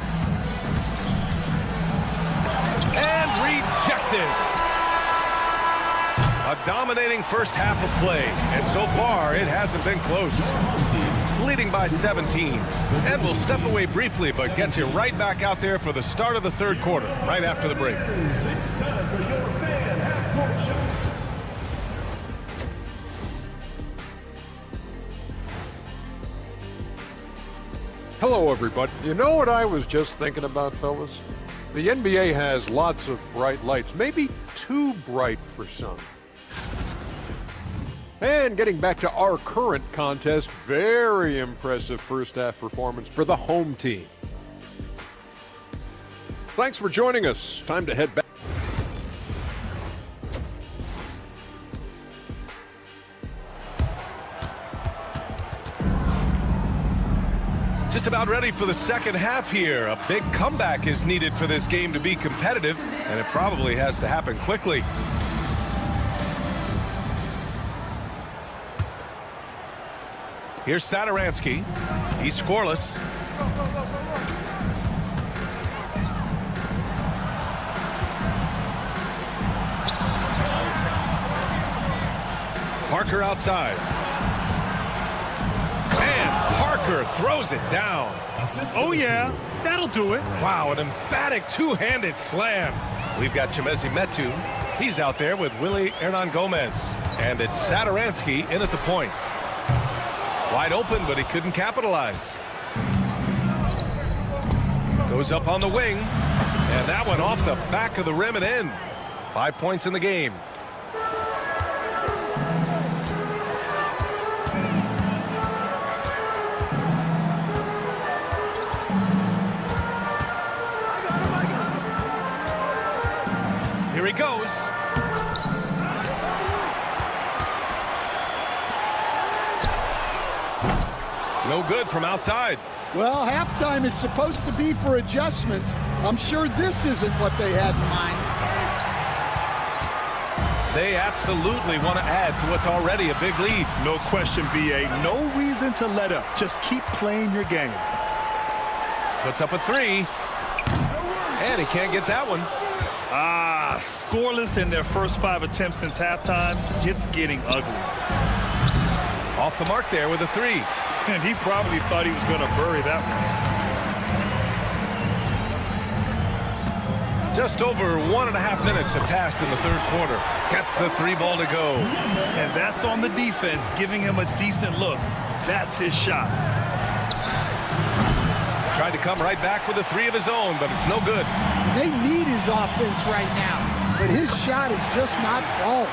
And rejected. A dominating first half of play, and so far it hasn't been close. Leading by 17. And we'll step away briefly, but get you right back out there for the start of the third quarter, right after the break. It's time for your fan half-court show. Hello, everybody. You know what I was just thinking about, fellas? The NBA has lots of bright lights, maybe too bright for some. And getting back to our current contest, very impressive first half performance for the home team. Thanks for joining us. Time to head back. Just about ready for the second half here. A big comeback is needed for this game to be competitive, and it probably has to happen quickly. Here's Satoransky. He's scoreless. Parker outside. And Parker throws it down. Oh, yeah. That'll do it. Wow, an emphatic two-handed slam. We've got Chimezie Metu. He's out there with Willie Hernan Gomez. And it's Satoransky in at the point. Wide open, but he couldn't capitalize. Goes up on the wing. And that one off the back of the rim and in. 5 points in the game. Here he goes. No good from outside. Well, halftime is supposed to be for adjustments. I'm sure this isn't what they had in mind. They absolutely want to add to what's already a big lead. No question, B.A. No reason to let up. Just keep playing your game. Puts up a three. And he can't get that one. Scoreless in their first 5 attempts since halftime. It's getting ugly. Off the mark there with a three. And he probably thought he was going to bury that one. Just over 1.5 minutes have passed in the third quarter. Gets the three ball to go. And that's on the defense, giving him a decent look. That's his shot. Tried to come right back with a three of his own, but it's no good. They need his offense right now, but his shot is just not falling.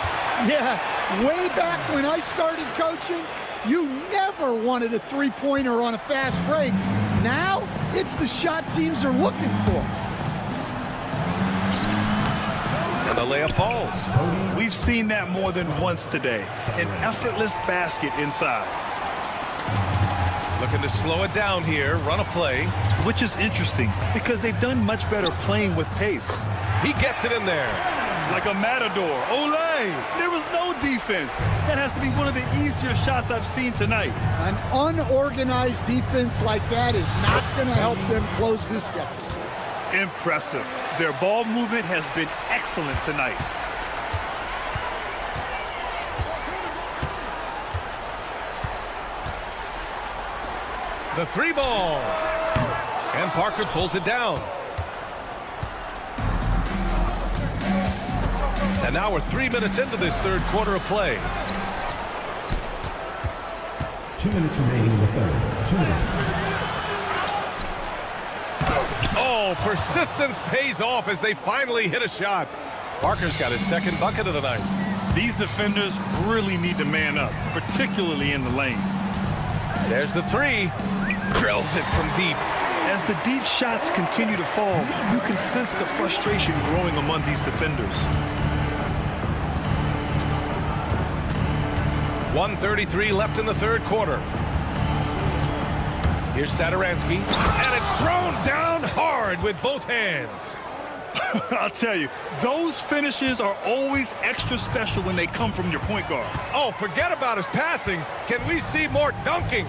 Yeah, way back when I started coaching, you never wanted a three-pointer on a fast break. Now, it's the shot teams are looking for. And the layup falls. We've seen that more than once today. An effortless basket inside. Looking to slow it down here, run a play. Which is interesting because they've done much better playing with pace. He gets it in there. Like a matador. Olay! There was no defense. That has to be one of the easier shots I've seen tonight. An unorganized defense like that is not going to help them close this deficit. Impressive. Their ball movement has been excellent tonight. The three ball. And Parker pulls it down. And now we're 3 minutes into this third quarter of play. 2 minutes remaining in the third. 2 minutes. Oh, persistence pays off as they finally hit a shot. Parker's got his second bucket of the night. These defenders really need to man up, particularly in the lane. There's the three. Drills it from deep. As the deep shots continue to fall, you can sense the frustration growing among these defenders. 1:33 left in the third quarter. Here's Satoransky, and it's thrown down hard with both hands. I'll tell you, those finishes are always extra special when they come from your point guard. Oh, forget about his passing. Can we see more dunking?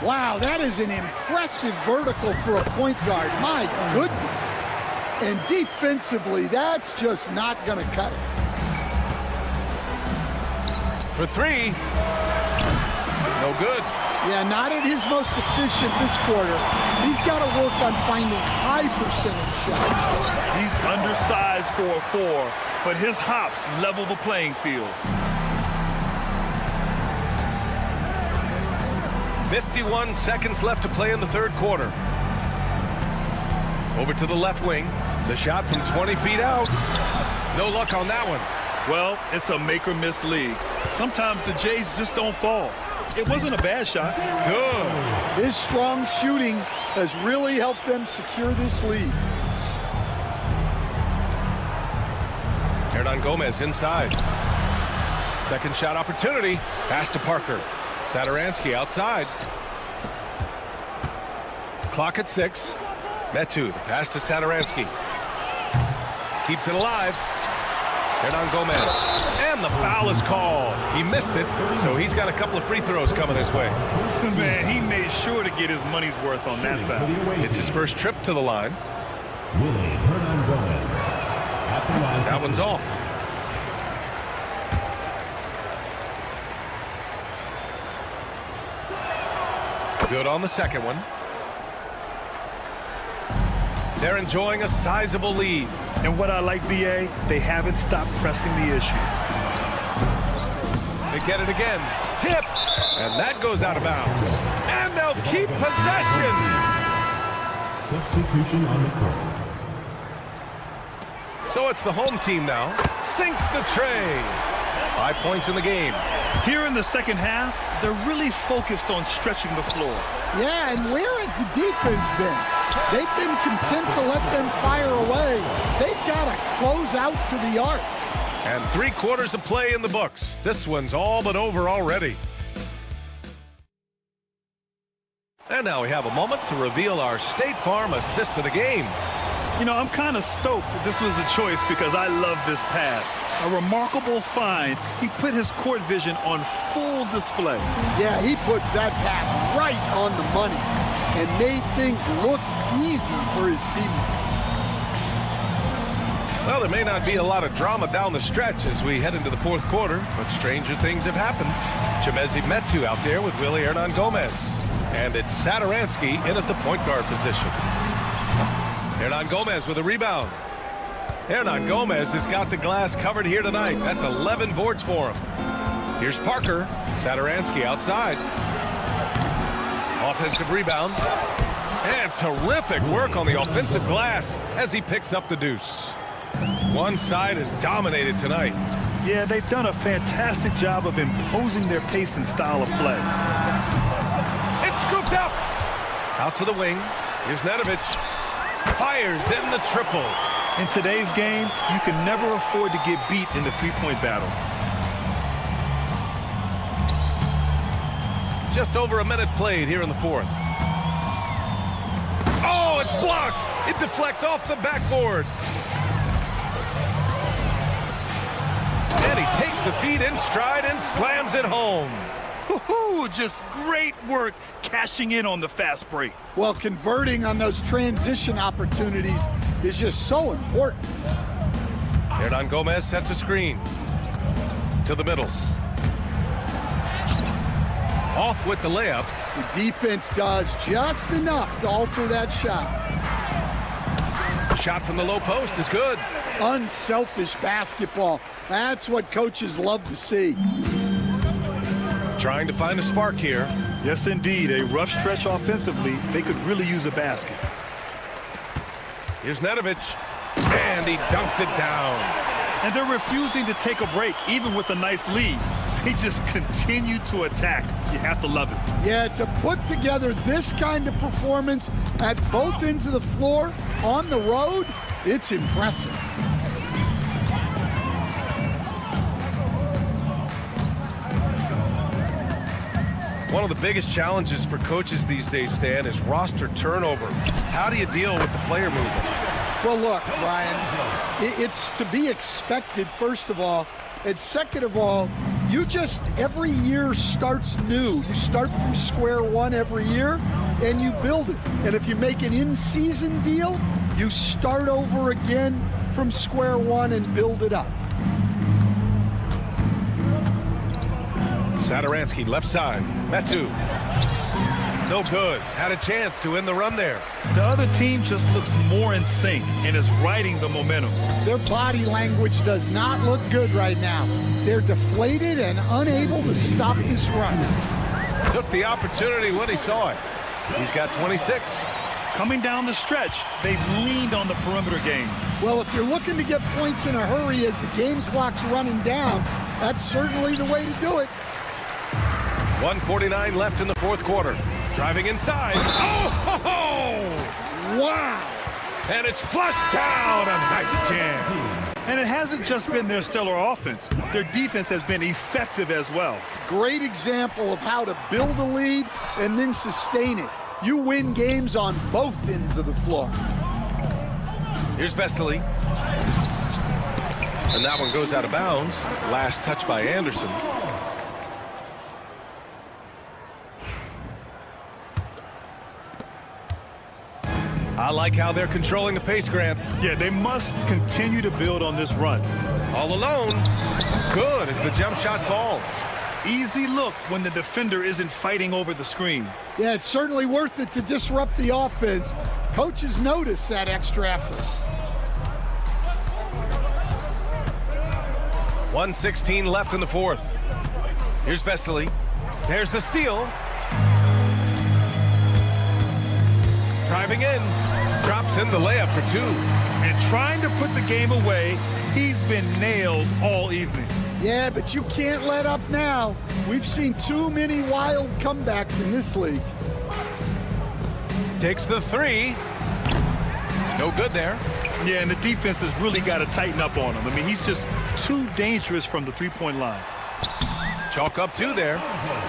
Wow, that is an impressive vertical for a point guard. My goodness. And defensively, that's just not going to cut it. For three. No good. Yeah, not at his most efficient this quarter. He's got to work on finding high percentage shots. He's undersized for a 4, but his hops level the playing field. 51 seconds left to play in the third quarter. Over to the left wing. The shot from 20 feet out. No luck on that one. Well, it's a make-or-miss league. Sometimes the Jays just don't fall. It wasn't a bad shot. Good. His strong shooting has really helped them secure this lead. Hernan Gomez inside. Second shot opportunity. Pass to Parker. Satoransky outside. Clock at 6. Metu, the pass to Satoransky. Keeps it alive. Hernan Gomez. And the foul is called. He missed it, so he's got a couple of free throws coming his way. Man, he made sure to get his money's worth on that foul. It's his first trip to the line. Hernan Gomez at the line. That one's off. Good on the second one. They're enjoying a sizable lead. And what I like, B.A., they haven't stopped pressing the issue. They get it again. Tipped. And that goes out of bounds. And they'll keep possession. Substitution on the court. So it's the home team now. Sinks the tray. 5 points in the game. Here in the second half, they're really focused on stretching the floor. Yeah, and where has the defense been? They've been content to let them fire away. They've got to close out to the arc. And 3 quarters of play in the books. This one's all but over already. And now we have a moment to reveal our State Farm assist of the game. You know, I'm kind of stoked that this was a choice because I love this pass. A remarkable find. He put his court vision on full display. Yeah, he puts that pass right on the money and made things look easy for his teammates. Well, there may not be a lot of drama down the stretch as we head into the 4th quarter, but stranger things have happened. Chimezie Metu out there with Willie Hernan-Gomez. And it's Satoransky in at the point guard position. Hernan-Gomez with a rebound. Hernan-Gomez has got the glass covered here tonight. That's 11 boards for him. Here's Parker. Satoransky outside. Offensive rebound. And terrific work on the offensive glass as he picks up the deuce. One side is dominated tonight. Yeah, they've done a fantastic job of imposing their pace and style of play. It's scooped up. Out to the wing. Here's Nedovic. Fires in the triple. In today's game, you can never afford to get beat in the three-point battle. Just over a minute played here in the 4th. Oh, it's blocked. It deflects off the backboard. And he takes the feed in stride and slams it home. Just great work cashing in on the fast break. Well, converting on those transition opportunities is just so important. Hernan-Gomez sets a screen. To the middle. Off with the layup. The defense does just enough to alter that shot. Shot from the low post is good. Unselfish basketball. That's what coaches love to see. Trying to find a spark here. Yes, indeed. A rough stretch offensively. They could really use a basket. Here's Nedovic. And he dunks it down. And they're refusing to take a break, even with a nice lead. They just continue to attack. You have to love it. Yeah, to put together this kind of performance at both ends of the floor on the road, it's impressive. One of the biggest challenges for coaches these days, Stan, is roster turnover. How do you deal with the player movement? Well, look, Ryan, it's to be expected, first of all. And second of all, every year starts new. You start from square one every year, and you build it. And if you make an in-season deal, you start over again from square one and build it up. Satoransky left side. Metu. No good. Had a chance to end the run there. The other team just looks more in sync and is riding the momentum. Their body language does not look good right now. They're deflated and unable to stop this run. Took the opportunity when he saw it. He's got 26. Coming down the stretch, they've leaned on the perimeter game. Well, if you're looking to get points in a hurry as the game clock's running down, that's certainly the way to do it. 1:49 left in the 4th quarter. Driving inside. Oh! Wow! And it's flushed down. A nice jam. And it hasn't just been their stellar offense. Their defense has been effective as well. Great example of how to build a lead and then sustain it. You win games on both ends of the floor. Here's Vesely. And that one goes out of bounds. Last touch by Anderson. I like how they're controlling the pace, Grant. Yeah, they must continue to build on this run. All alone. Good as the jump shot falls. Easy look when the defender isn't fighting over the screen. Yeah, it's certainly worth it to disrupt the offense. Coaches notice that extra effort. 1:16 left in the 4th. Here's Vesely. There's the steal. Driving in. Drops in the layup for 2. And trying to put the game away, he's been nails all evening. Yeah, but you can't let up now. We've seen too many wild comebacks in this league. Takes the 3. No good there. Yeah, and the defense has really got to tighten up on him. I mean, he's just too dangerous from the three-point line. Chalk up 2 there.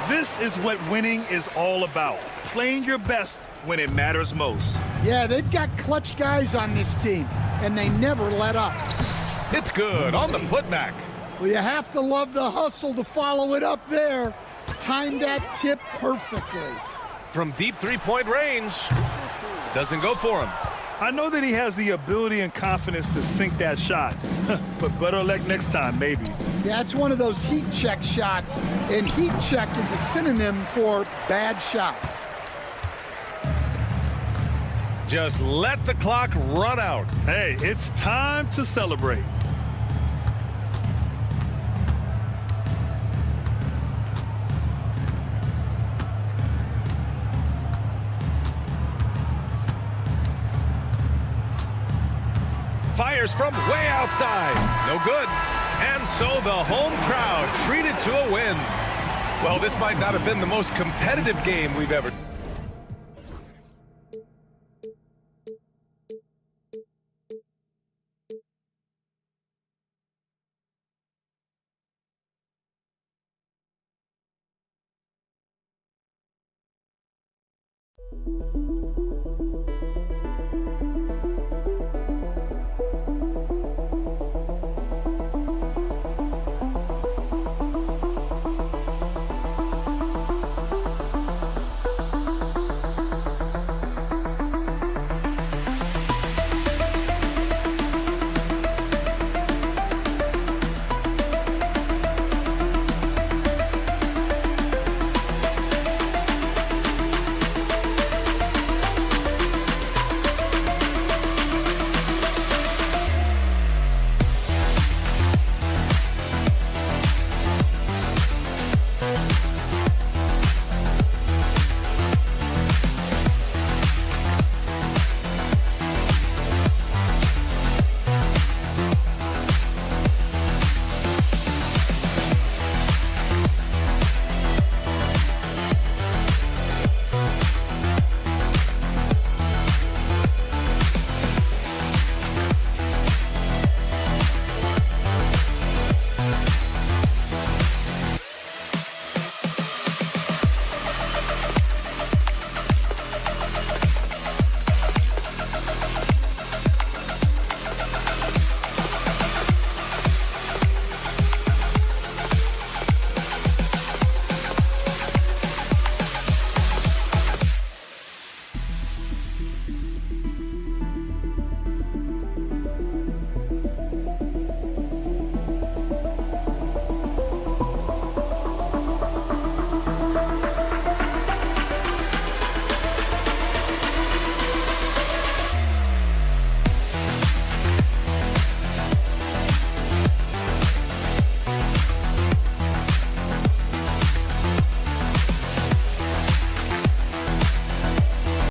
This is what winning is all about. Playing your best when it matters most. Yeah, they've got clutch guys on this team, and they never let up. It's good on the putback. Well, you have to love the hustle to follow it up there. Timed that tip perfectly. From deep three-point range. Doesn't go for him. I know that he has the ability and confidence to sink that shot, but better luck next time, maybe. Yeah, it's one of those heat check shots, and heat check is a synonym for bad shot. Just let the clock run out. Hey, it's time to celebrate. Fires from way outside. No good. And so the home crowd treated to a win. Well, this might not have been the most competitive game we've ever.